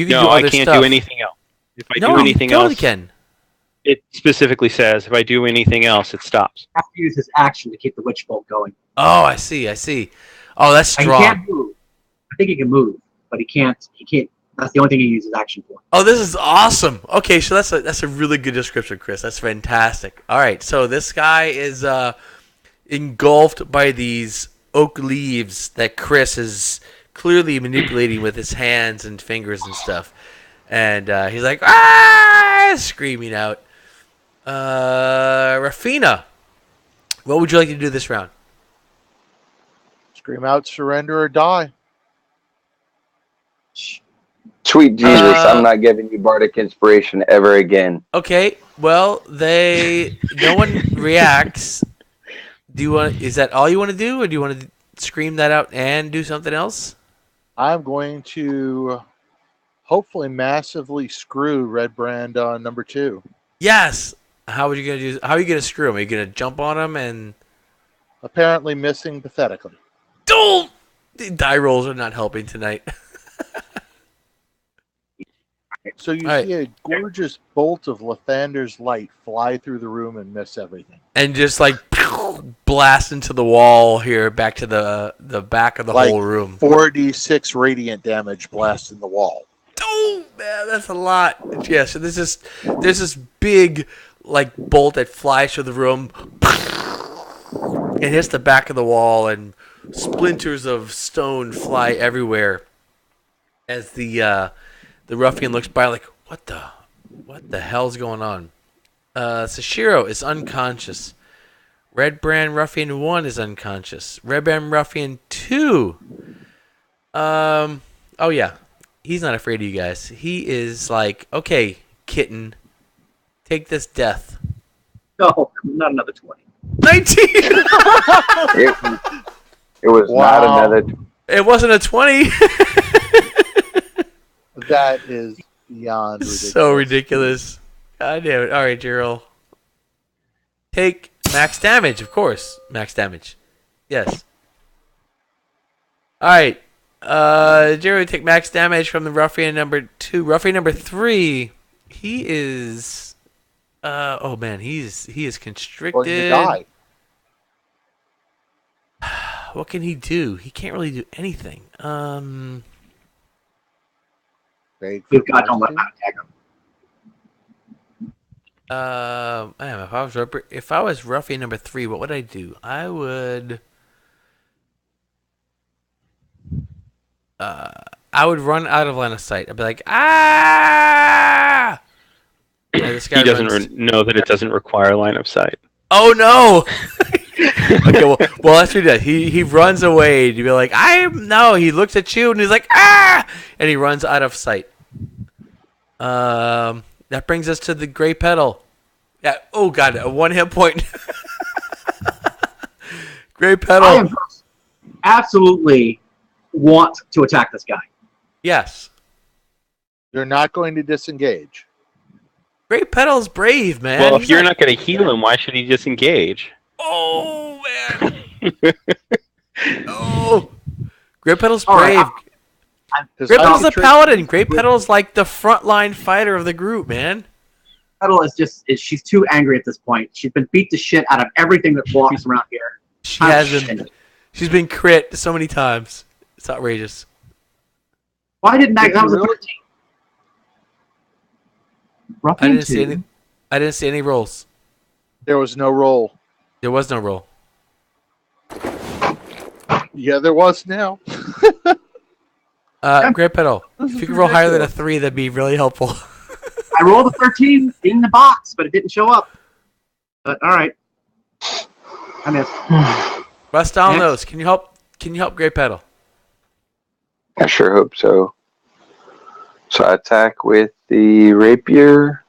can do No, I other can't stuff. do anything else. If I No, do anything you totally else, can. it specifically says if I do anything else, it stops. Have to use his action to keep the witch bolt going. Oh, I see. Oh, that's He strong. can't move. I think he can move, but he can't. That's the only thing he uses action for. Oh, this is awesome. Okay, so that's a really good description, Chris. That's fantastic. All right, so this guy is engulfed by these oak leaves that Chris is clearly manipulating with his hands and fingers and stuff. And he's like, screaming out. Rafina, what would you like to do this round? Scream out, surrender or die. Sweet Jesus, I'm not giving you bardic inspiration ever again. Okay, well, no one reacts. Is that all you want to do, or do you want to scream that out and do something else? I'm going to hopefully massively screw Red Brand on number 2. Yes. How are you gonna screw him? Are you gonna jump on him and? Apparently missing pathetically. Don't. The die rolls are not helping tonight. So you All see a gorgeous bolt of Lathander's light fly through the room and miss everything. And just like blast into the wall here, back to the back of the whole room. 4d6 radiant damage blast in the wall. Oh man, that's a lot. Yeah, so there's this big like bolt that flies through the room. It hits the back of the wall, and splinters of stone fly everywhere. As the ruffian looks by, like, what the hell's going on? Sashiro is unconscious. Red Brand Ruffian 1 is unconscious. Red Brand Ruffian 2. Oh yeah. He's not afraid of you guys. He is like, okay, kitten, take this death. No, not another 20. 19! It was not another. It wasn't a 20. That is beyond ridiculous. So ridiculous. God damn it. All right, Gerald. Take max damage, of course. Max damage. Yes. All right. Gerald, take max damage from the ruffian number 2. Ruffian number 3. He is. Oh man, he is constricted. Going to die. What can he do? He can't really do anything. We've got don't let him attack him. If I was ruffian number 3, what would I do? I would run out of line of sight. I'd be like, ah! This guy He doesn't know that it doesn't require line of sight. Oh no! Okay, well, that's what he does. He runs away. You'd be like, he looks at you and he's like, ah! And he runs out of sight. That brings us to the gray petal. Yeah. Oh god, a 1 hit point. Gray petal. I absolutely want to attack this guy. Yes. You're not going to disengage. Gray petal's brave, man. Well, if you're not going to heal him, why should he disengage? Oh man. Oh. Gray petal's All brave. right, Gray petal's a paladin. Gray petal's like the frontline fighter of the group, man. Petal is she's too angry at this point. She's been beat to shit out of everything that walks around here. She's been crit so many times. It's outrageous. Why didn't that? Did That you was a really? 13. Ruffian 2. I didn't see any rolls. There was no roll. There was no roll. Yeah, there was now. Great pedal. This If is you could roll higher than a ridiculous. 3, that'd be really helpful. I rolled a 13 in the box, but it didn't show up. But all right, I missed. Rustalos, can you help? Can you help Great Pedal? I sure hope so. So I attack with the rapier.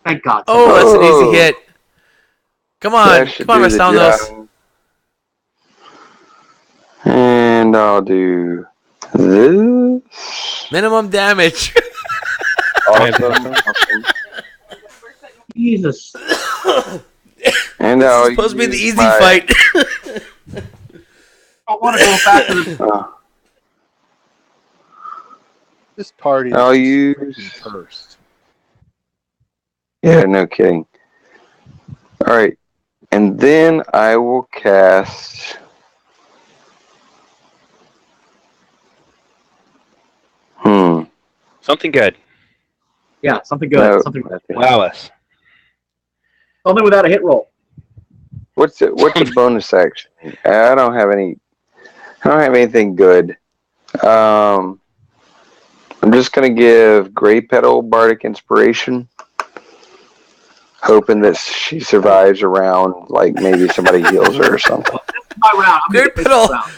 Thank God. Oh, that's an Oh. easy hit. Come That on, should come on, do the Rustalos. job. And I'll do this. Minimum damage. Awesome. Jesus. And This I'll is supposed to be the use easy my- fight. I want to go back to the. This party I'll is use- freaking cursed. Yeah, no kidding. All right, and then I will cast. Something good. Yeah, something good. No, Something. Wow us. Something without a hit roll. What's a bonus action? I don't have any. I don't have anything good. I'm just gonna give Grey Petal Bardic Inspiration, hoping that she survives around. Like maybe somebody heals her or something. My round. I'm gonna Great get this pedal. round.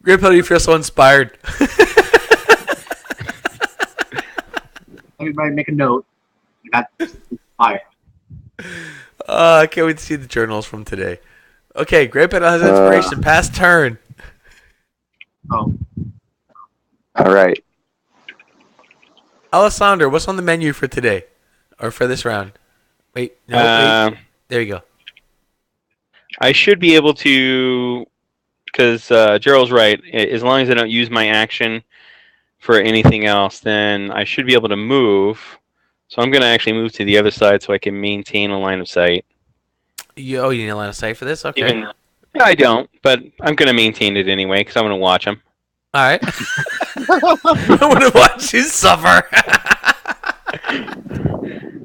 Great Pedal, you feel so inspired. Everybody make a note. I got inspired. I can't wait to see the journals from today. Okay, Great Pedal has inspiration. Pass turn. Oh, All right. Alessandro, what's on the menu for today? Or for this round? Wait, no, wait. There you go. I should be able to, because Gerald's right. As long as I don't use my action for anything else, then I should be able to move. So I'm going to actually move to the other side so I can maintain a line of sight. You need a line of sight for this? Okay. Even I don't, but I'm going to maintain it anyway because I want to watch him. All right. I want to watch you suffer.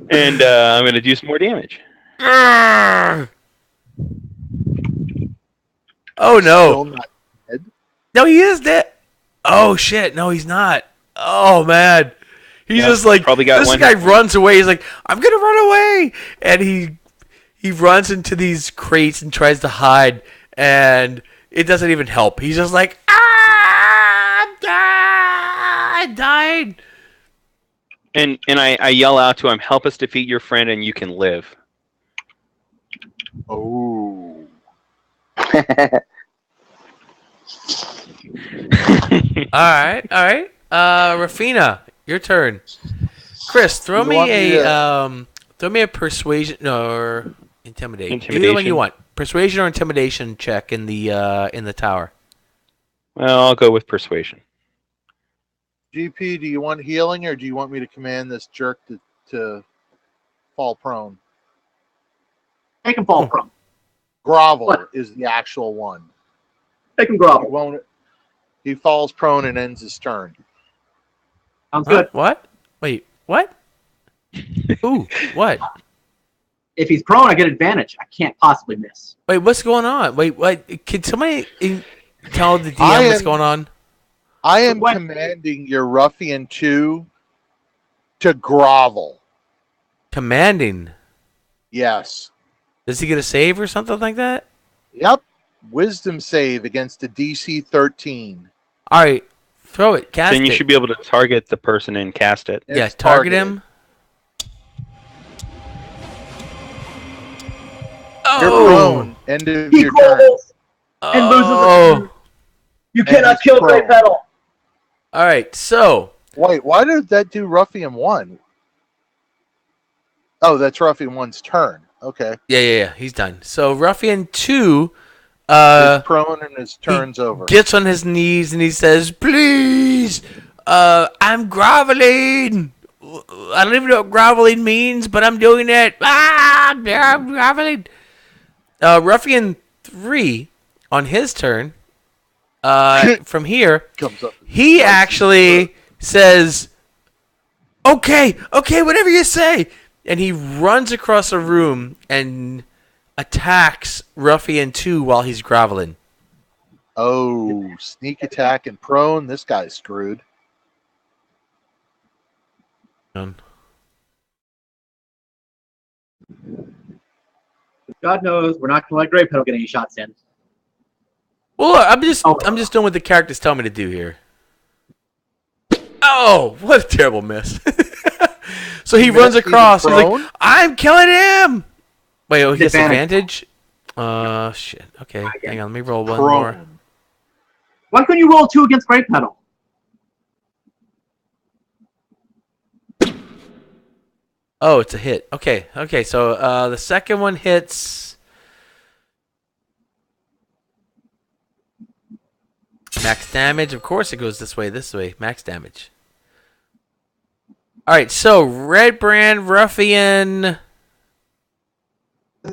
And I'm going to do some more damage. Oh, Still no. not dead. No, he is dead. Oh, shit. No, he's not. Oh, man. He's Yeah, just like, probably got this one guy hit point. runs away. He's like, I'm going to run away. And he runs into these crates and tries to hide. And it doesn't even help. He's just like, I died. And I yell out to him, help us defeat your friend and you can live. Oh. All right. Rafina, your turn. Chris, throw You me want me a persuasion or intimidate. Either one Intimidation? you want. Persuasion or intimidation check in the tower. Well, I'll go with persuasion. GP, do you want healing or do you want me to command this jerk to fall prone? Make him fall prone. Grovel What? is the actual one. Make him He grovel. won't. He falls prone and ends his turn. Sounds Huh? good. What? Wait, what? Ooh, what? If he's prone, I get advantage. I can't possibly miss. Wait, what's going on? Wait, what? Can somebody tell the DM I what's am- going on? I am What? commanding your ruffian 2 to grovel. Commanding. Yes. Does he get a save or something like that? Yep. Wisdom save against a DC 13. All right, throw it. Cast Then you it. should be able to target the person and cast it. Yeah, It's target targeted. him. You're prone. End of He your turn. grovels and loses a Oh. turn. You And cannot he's kill prone. Great Pedal. All right, so Wait, why did that do Ruffian 1? Oh, that's Ruffian 1's turn. Okay. yeah, he's done. So Ruffian 2 He's prone and his turn's over. gets on his knees and he says, "Please, I'm groveling. I don't even know what groveling means, but I'm doing it. I'm groveling. Ruffian 3, on his turn, from here, Comes up. he actually says, okay, whatever you say. And he runs across a room and attacks Ruffian 2 while he's groveling. Oh, sneak attack and prone. This guy's screwed. God knows we're not going to let Grey Petal get any shots in. Well, look, I'm just doing what the characters tell me to do here. Oh, what a terrible miss. So he runs across. He's like, I'm killing him. Wait, oh, he has advantage? Shit. Okay, hang on. Let me roll one more. Why couldn't you roll 2 against Grey Petal? Oh, it's a hit. Okay, so the second one hits max damage. Of course it goes this way, max damage. Alright, so Red Brand Ruffian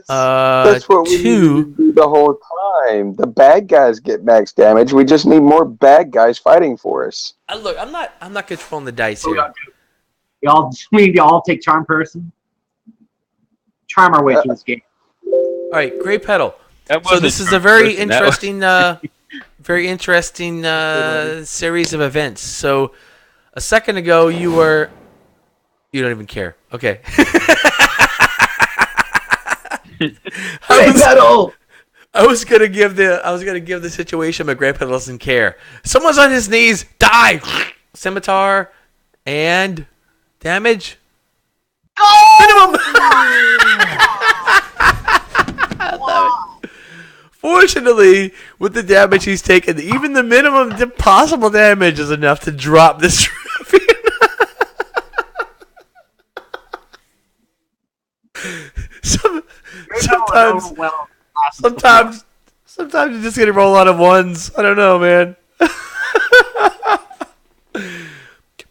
That's what we 2. do the whole time. The bad guys get max damage. We just need more bad guys fighting for us. Look, I'm not controlling the dice here. We all take Charm Person. Charm our way through this game. Alright, Grey Petal. So this is a very interesting series of events. So a second ago you don't even care. Okay. I was gonna give the situation, but Grey Petal doesn't care. Someone's on his knees. Die. Scimitar and damage. Minimum. I love it. Fortunately, with the damage he's taken, even the minimum possible damage is enough to drop this Ruffian. Sometimes you're just gonna roll out of ones. I don't know, man.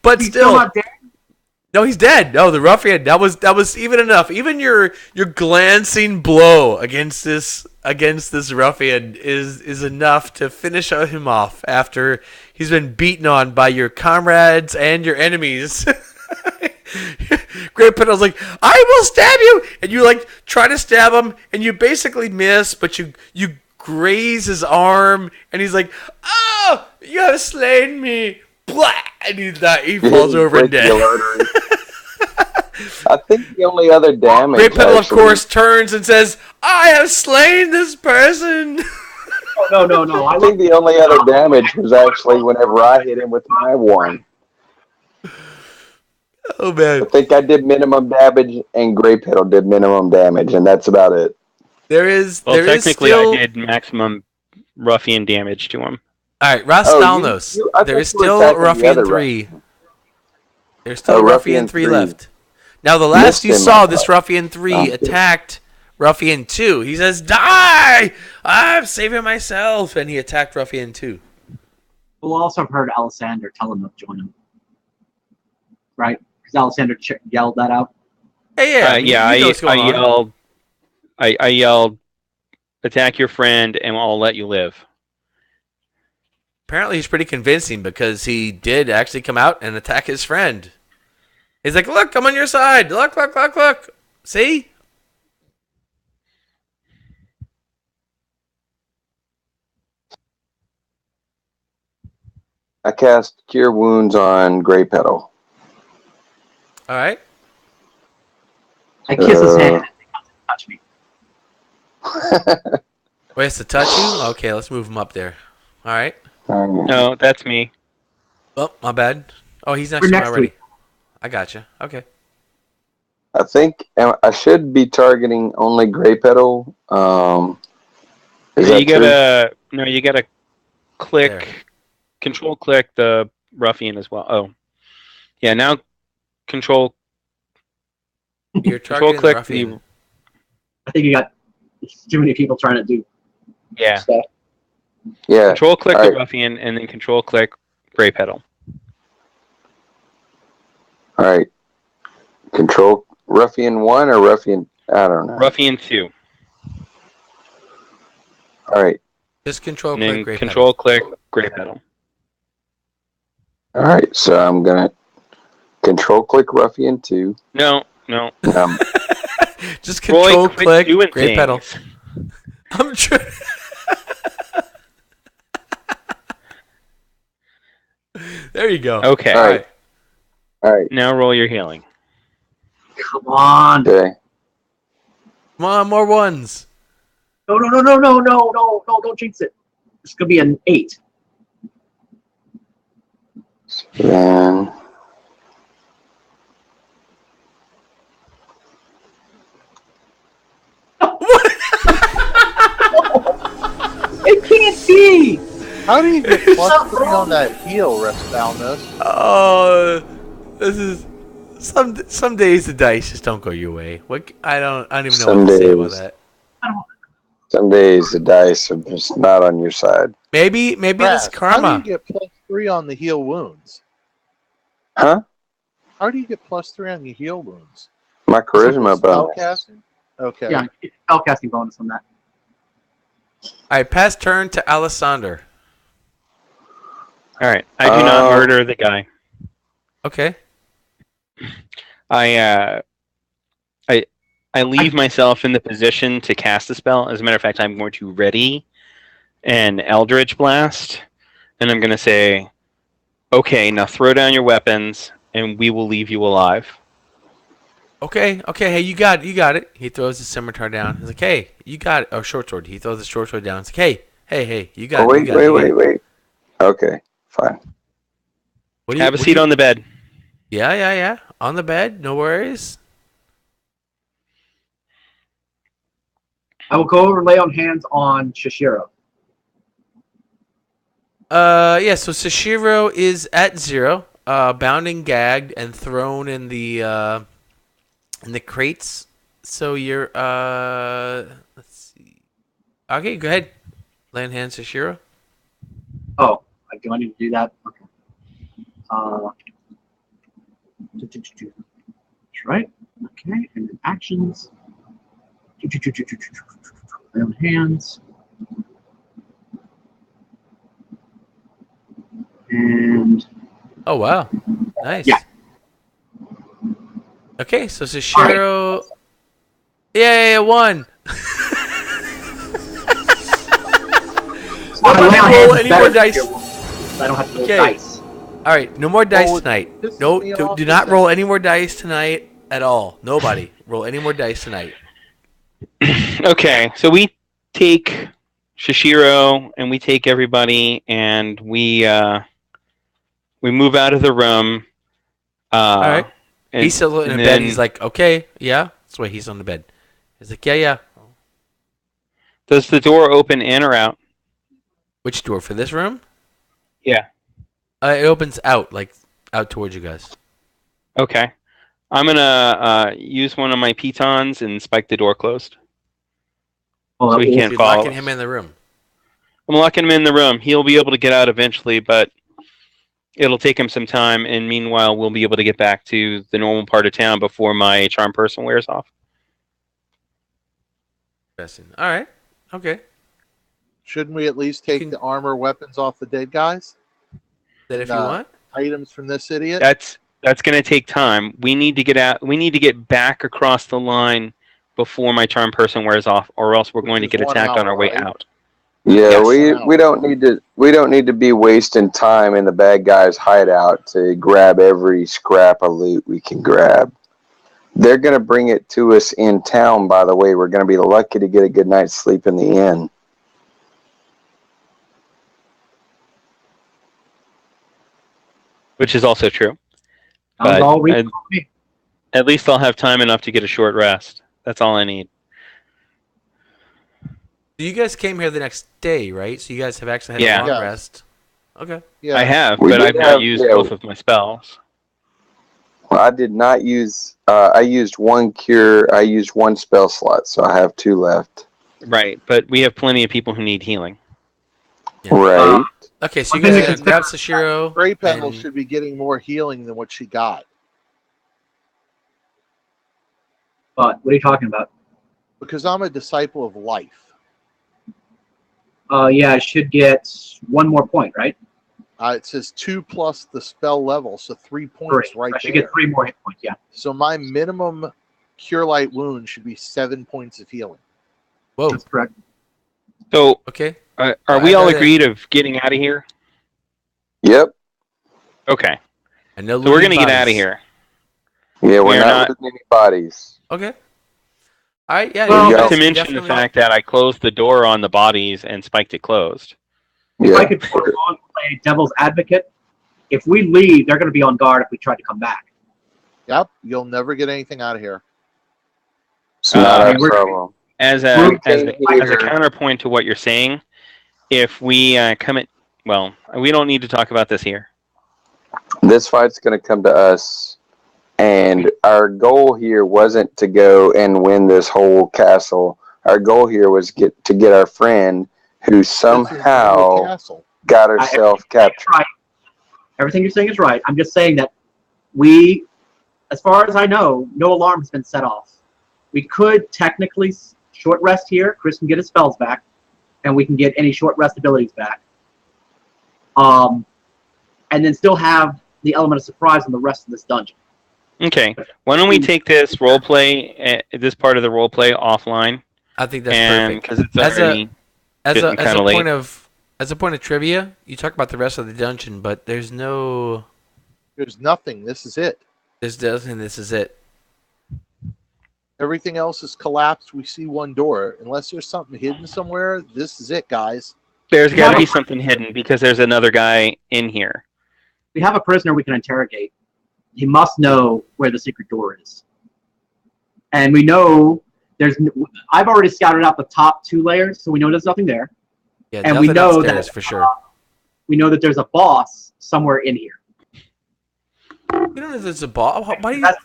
But He's still not dead? no, he's dead. No, the Ruffian. That was even enough. Even your glancing blow against this Ruffian is enough to finish him off after he's been beaten on by your comrades and your enemies. Grey Petal's like, I will stab you, and you like try to stab him, and you basically miss, but you graze his arm, and he's like, oh, you have slain me. Blah! And he falls over and dead. I think the only other damage. Grey Petal, of course, turns and says, I have slain this person. No. I think the only other damage was actually whenever I hit him with my one. Oh, man. I think I did minimum damage, and Grey Petal did minimum damage, and that's about it. Technically, I did maximum Ruffian damage to him. All right, Rastalnos. There is still Ruffian 3. There's still Ruffian 3 left. Now, the last you saw, this Ruffian 3 attacked Ruffian 2. He says, die! I'm saving myself. And he attacked Ruffian 2. We'll also have heard Alessander tell him to join him. Right? Because Alessander yelled that out. Hey, I yelled, attack your friend and I'll let you live. Apparently he's pretty convincing because he did actually come out and attack his friend. He's like, look, I'm on your side. Look. See? I cast Cure Wounds on Grey Petal. All right. I kiss his hand. Touch me. Wait, it's to touch you? Okay, let's move him up there. All right. No, that's me. Oh, my bad. Oh, he's next to me already. I gotcha. Okay. I think I should be targeting only Grey Petal. You gotta click, control click the Ruffian as well. Oh, yeah. Now control. You're control click Ruffian. I think you got too many people trying to do stuff. Yeah. Control click the Ruffian and then control click Grey Petal. All right. Ruffian 1 or Ruffian? I don't know. Ruffian 2. All right. Just control And click then gray control pedal. click gray pedal. All right. So I'm going to control click Ruffian 2. No. Um, Just Roy, control quit click doing gray things. pedal. I'm trying. There you go. Okay. All right. All right. Now roll your healing. Come on. Okay. Come on, more ones. No, don't jinx it. It's going to be an 8. Then It can't be. How do you get +3 on that heal, Restalnus? Oh, this is some days the dice just don't go your way. What I don't even know Some what to say about days. that. some days the dice are just not on your side. Maybe this Brass, How do karma. you get +3 on the heal wounds? Huh? How do you get +3 on your heal wounds? My charisma bonus. Spellcasting? Okay. Yeah, spellcasting bonus on that. All right, pass turn to Alessander. All right. I do not murder the guy. Okay. I leave myself in the position to cast a spell. As a matter of fact, I'm going to ready an Eldritch Blast, and I'm going to say, "Okay, now throw down your weapons, and we will leave you alive." Okay. Hey, you got it. He throws his scimitar down. He's like, "Hey, you got it." Oh, short sword. He throws the short sword down. He's like, "Hey, you got it. You got it. Wait. Okay, fine. Have a seat on the bed. Yeah. On the bed. No worries. I will go over lay on hands on Shishiro. Yeah. So Sashiro is at 0, bound and gagged and thrown in the crates. So you're let's see. Okay, go ahead. Lay on hands, Sashiro. Oh, do I need to do that? Okay. That's right. Okay, and then actions. Lay on hands. And Oh wow, nice. Yeah. Okay, so Sashiro. Yeah, 1. Nobody roll any more dice. I don't have to roll Okay. dice. All right, no more dice Well, tonight. this is No, me do off not the roll set. any more dice tonight at all. Nobody roll any more dice tonight. Okay, so we take Shishiro and we take everybody, and we move out of the room. All right. And, He's still in and the bed. then- He's like, okay, yeah. That's why he's on the bed. He's like, yeah. Does the door open in or out? Which door for this room? Yeah. It opens out, like out towards you guys. Okay. I'm gonna use one of my pitons and spike the door closed. Oh, So he that can't You're follow locking us. him in the room. I'm locking him in the room. He'll be able to get out eventually, but it'll take him some time. And meanwhile, we'll be able to get back to the normal part of town before my charm person wears off. Interesting. All right. Okay. Shouldn't we at least take can- the armor weapons off the dead guys? That if you No. want. Items from this idiot? That's going to take time. We need to get out. We need to get back across the line before my charm person wears off, or else we're Which going to is get 1 attacked on hour, our way right? out. Yeah, Yes. we don't need to be wasting time in the bad guys' hideout to grab every scrap of loot we can grab. They're gonna bring it to us in town. By the way, we're gonna be lucky to get a good night's sleep in the inn. Which is also true. was But all read for me. at least I'll have time enough to get a short rest. That's all I need. So you guys came here the next day, right? So you guys have actually had Yeah. a long Yes. rest. Okay. Yeah. I have, We but did I've not have- used yeah. both of my spells. Well, I did not use. I used 1 cure. I used 1 spell slot, so I have 2 left. Right, but we have plenty of people who need healing. Yeah. Right. Okay, so you One guys thing are to gonna grab Sashiro. Gray Petal and- should be getting more healing than what she got. But what are you talking about? Because I'm a disciple of life. Yeah, I should get 1 more point, right? It says 2 plus the spell level, so 3 points 3. right I should there. get 3 more hit points. Yeah. So my minimum cure light wound should be 7 points of healing. Whoa. That's correct. So, Okay. are we all agreed of getting out of here? Yep. Okay. And no So we're looting gonna get out of bodies. here. Yeah, We we're are not not- losing any bodies. Okay. All right. Yeah. Well, you Not guys to can mention the definitely- fact that I closed the door on the bodies and spiked it closed. If I Yeah. could play devil's advocate, if we leave, they're going to be on guard if we try to come back. Yep, you'll never get anything out of here. It's not Uh, our we're- problem. As We a came here- counterpoint to what you're saying, if we come at, well, we don't need to talk about this here. This fight's going to come to us, and our goal here wasn't to go and win this whole castle. Our goal here was to get our friend who This is no somehow castle. got herself captured. Right. Everything you're saying is right. I'm just saying that we, as far as I know, no alarm has been set off. We could technically short rest here. Chris can get his spells back, and we can get any short rest abilities back. And then still have the element of surprise in the rest of this dungeon. Okay. Why don't we take this role play, this part of the role play offline, I think that's and perfect. because it's As a- already As getting a kinda late. point of trivia, you talk about the rest of the dungeon, but there's no. There's nothing. This is it. This doesn't. This is it. Everything else is collapsed. We see one door. Unless there's something hidden somewhere, this is it, guys. There's got to be something hidden because there's another guy in here. We have a prisoner we can interrogate. He must know where the secret door is. And we know I've already scouted out the top 2 layers, so we know there's nothing there. Yeah, And we nothing know upstairs that- for sure. We know that there's a boss somewhere in here. You don't know if there's a ball. Why do you? That's-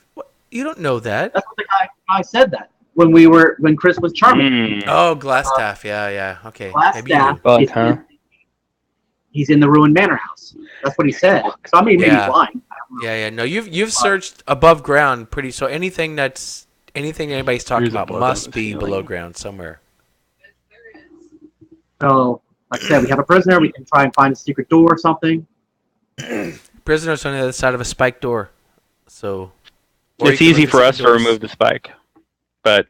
You don't know that. That's what the guy said that when Chris was charming. Oh, Glassstaff. Yeah. Okay. Maybe you Glassstaff do. Bug, is huh? he's in the ruined manor house. That's what he said. So I mean, maybe Yeah. he's lying. I don't know. Yeah. No, you've searched above ground pretty. So anything anybody's talking There's a about bug must on the be ceiling. below ground somewhere. So, like I said, we have a prisoner. We can try and find a secret door or something. Prisoner's on the other side of a spiked door, so. or It's you can easy look at for some us to doors. remove the spike, but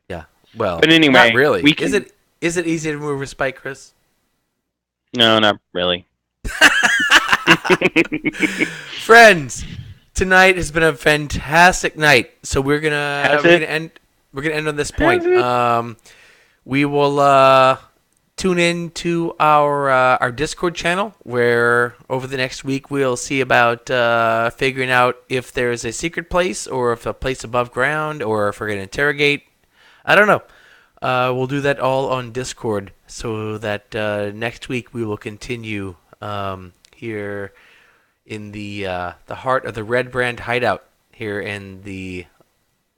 Well, But anyway, not really. we can- Is it easy to remove a spike, Chris? no, not really. Friends, tonight has been a fantastic night. So we're gonna Has we're it? gonna end we're gonna end on this point. Has it? We will tune in to our Discord channel where over the next week we'll see about figuring out if there's a secret place or if a place above ground or if we're gonna interrogate. I don't know. We'll do that all on Discord so that next week we will continue here in the heart of the Red Brand hideout here in the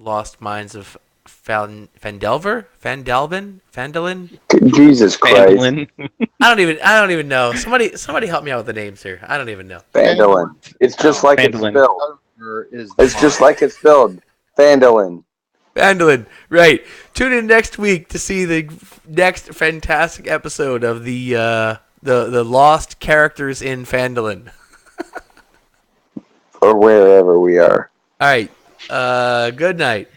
Lost Mines of Phandalin? Jesus Christ. Mandolin. I don't even know. Somebody help me out with the names here. I don't even know. Phandalin. It's just like it's Phandalin. spelled. Is It's just like it's spelled. Phandalin. Phandalin, right. Tune in next week to see the next fantastic episode of the lost characters in Phandalin. Or wherever we are. All right. Good night.